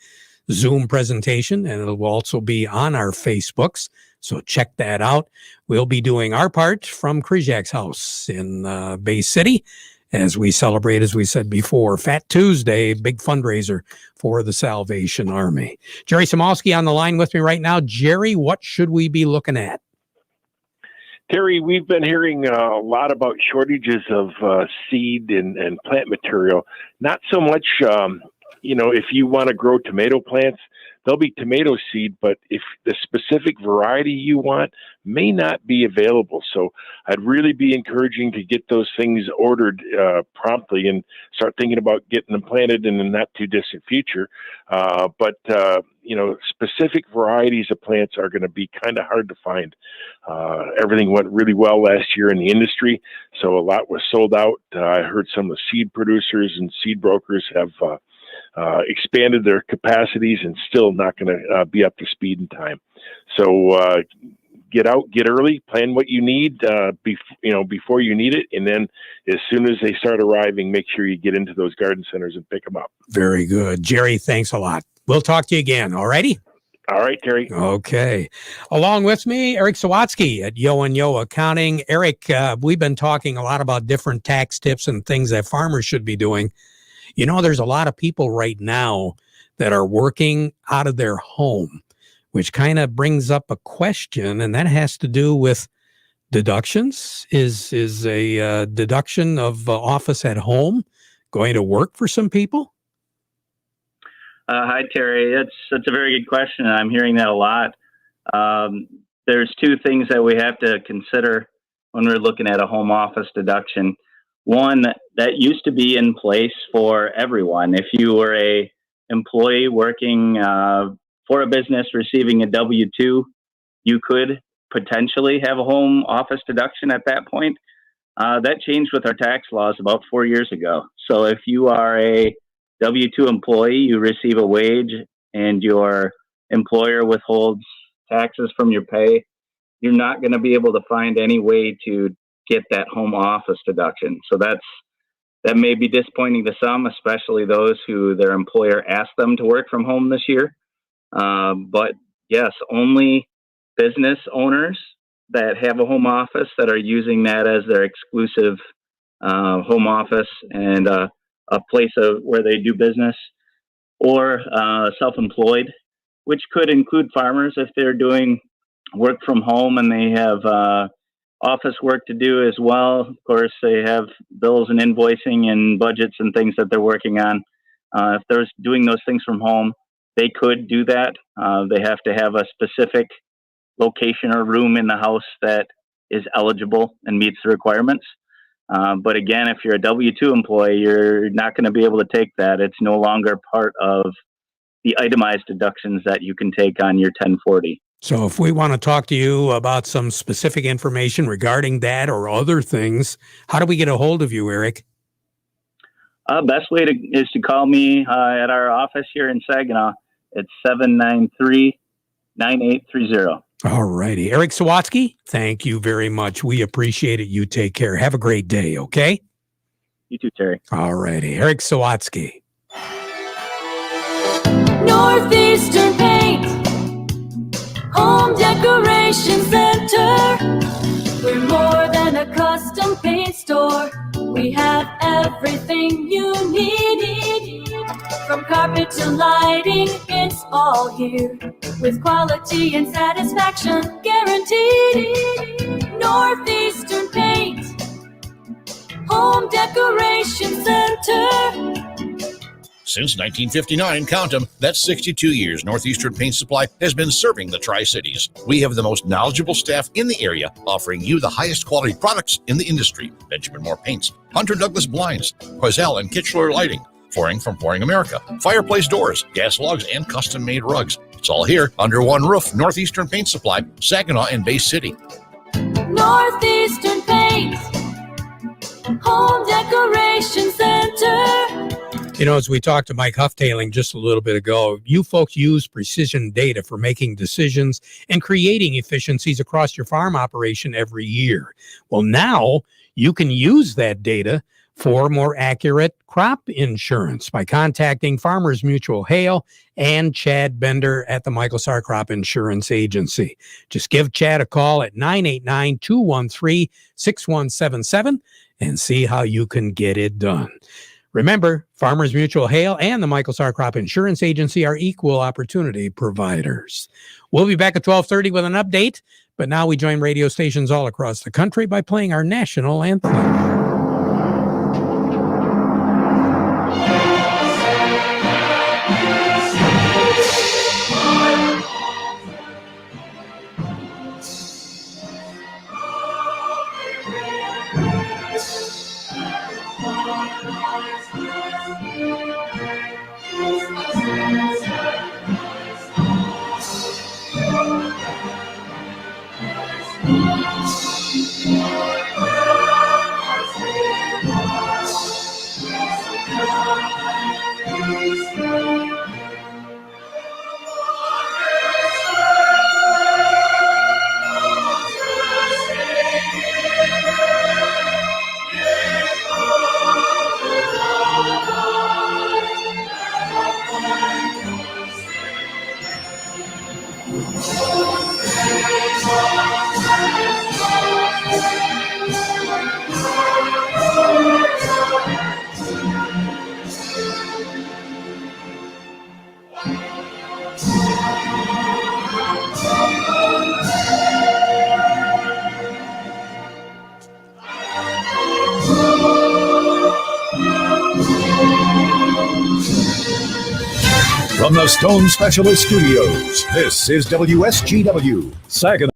Zoom presentation, and it will also be on our Facebooks. So check that out. We'll be doing our part from Kryjak's house in Bay City as we celebrate, as we said before, Fat Tuesday, big fundraiser for the Salvation Army. Jerry Samolsky on the line with me right now. Jerry, what should we be looking at? Terry, we've been hearing a lot about shortages of seed and plant material. Not so much, if you want to grow tomato plants, there'll be tomato seed, but if the specific variety you want may not be available. So I'd really be encouraging to get those things ordered promptly and start thinking about getting them planted in the not too distant future. But specific varieties of plants are going to be kind of hard to find. Everything went really well last year in the industry, so a lot was sold out. I heard some of the seed producers and seed brokers have expanded their capacities and still not going to be up to speed in time. So get out, get early, plan what you need before you need it, and then as soon as they start arriving, make sure you get into those garden centers and pick them up. Very good. Jerry, thanks a lot. We'll talk to you again, all righty? All right, Terry. Okay. Along with me, Eric Sawatsky at Yo and Yo Accounting. Eric, we've been talking a lot about different tax tips and things that farmers should be doing. You know, there's a lot of people right now that are working out of their home, which kind of brings up a question, and that has to do with deductions. Is a deduction of office at home going to work for some people? Hi, Terry. That's a very good question. I'm hearing that a lot. There's two things that we have to consider when we're looking at a home office deduction. One, that used to be in place for everyone. If you were a employee working for a business receiving a W-2, you could potentially have a home office deduction at that point. That changed with our tax laws about 4 years ago. So if you are a W-2 employee, you receive a wage and your employer withholds taxes from your pay, you're not going to be able to find any way to get that home office deduction. So that may be disappointing to some, especially those who their employer asked them to work from home this year. But yes, only business owners that have a home office that are using that as their exclusive home office and a place where they do business, or self-employed, which could include farmers if they're doing work from home and they have office work to do as well. Of course, they have bills and invoicing and budgets and things that they're working on. If they're doing those things from home, they could do that. They have to have a specific location or room in the house that is eligible and meets the requirements. But again, if you're a W-2 employee, you're not going to be able to take that. It's no longer part of the itemized deductions that you can take on your 1040. So if we want to talk to you about some specific information regarding that or other things, how do we get a hold of you, Eric? Best way is to call me at our office here in Saginaw. It's 793-9830. All righty. Eric Sawatsky, thank you very much. We appreciate it. You take care. Have a great day, okay? You too, Terry. All righty. Eric Sawatsky. Northeastern Paint, Home Decoration Center. We're more than a custom paint store. We have everything you need. From carpet to lighting, it's all here. With quality and satisfaction guaranteed. Northeastern Paint, Home Decoration Center. Since 1959, count them, that's 62 years, Northeastern Paint Supply has been serving the Tri-Cities. We have the most knowledgeable staff in the area, offering you the highest quality products in the industry. Benjamin Moore Paints, Hunter Douglas Blinds, Quazell and Kitchener Lighting, Flooring from Flooring America, fireplace doors, gas logs, and custom-made rugs. It's all here under one roof. Northeastern Paint Supply, Saginaw and Bay City. Northeastern Paint, Home Decoration Center. You know, as we talked to Mike Hufftailing just a little bit ago, you folks use precision data for making decisions and creating efficiencies across your farm operation every year. Well, now you can use that data for more accurate crop insurance by contacting Farmers Mutual Hail and Chad Bender at the Michael Sarr Crop Insurance Agency. Just give Chad a call at 989-213-6177 and see how you can get it done. Remember, Farmers Mutual Hail and the Michael Sarr Crop Insurance Agency are equal opportunity providers. We'll be back at 12:30 with an update, but now we join radio stations all across the country by playing our national anthem. From the Stone Specialist Studios, this is WSGW, Saginaw.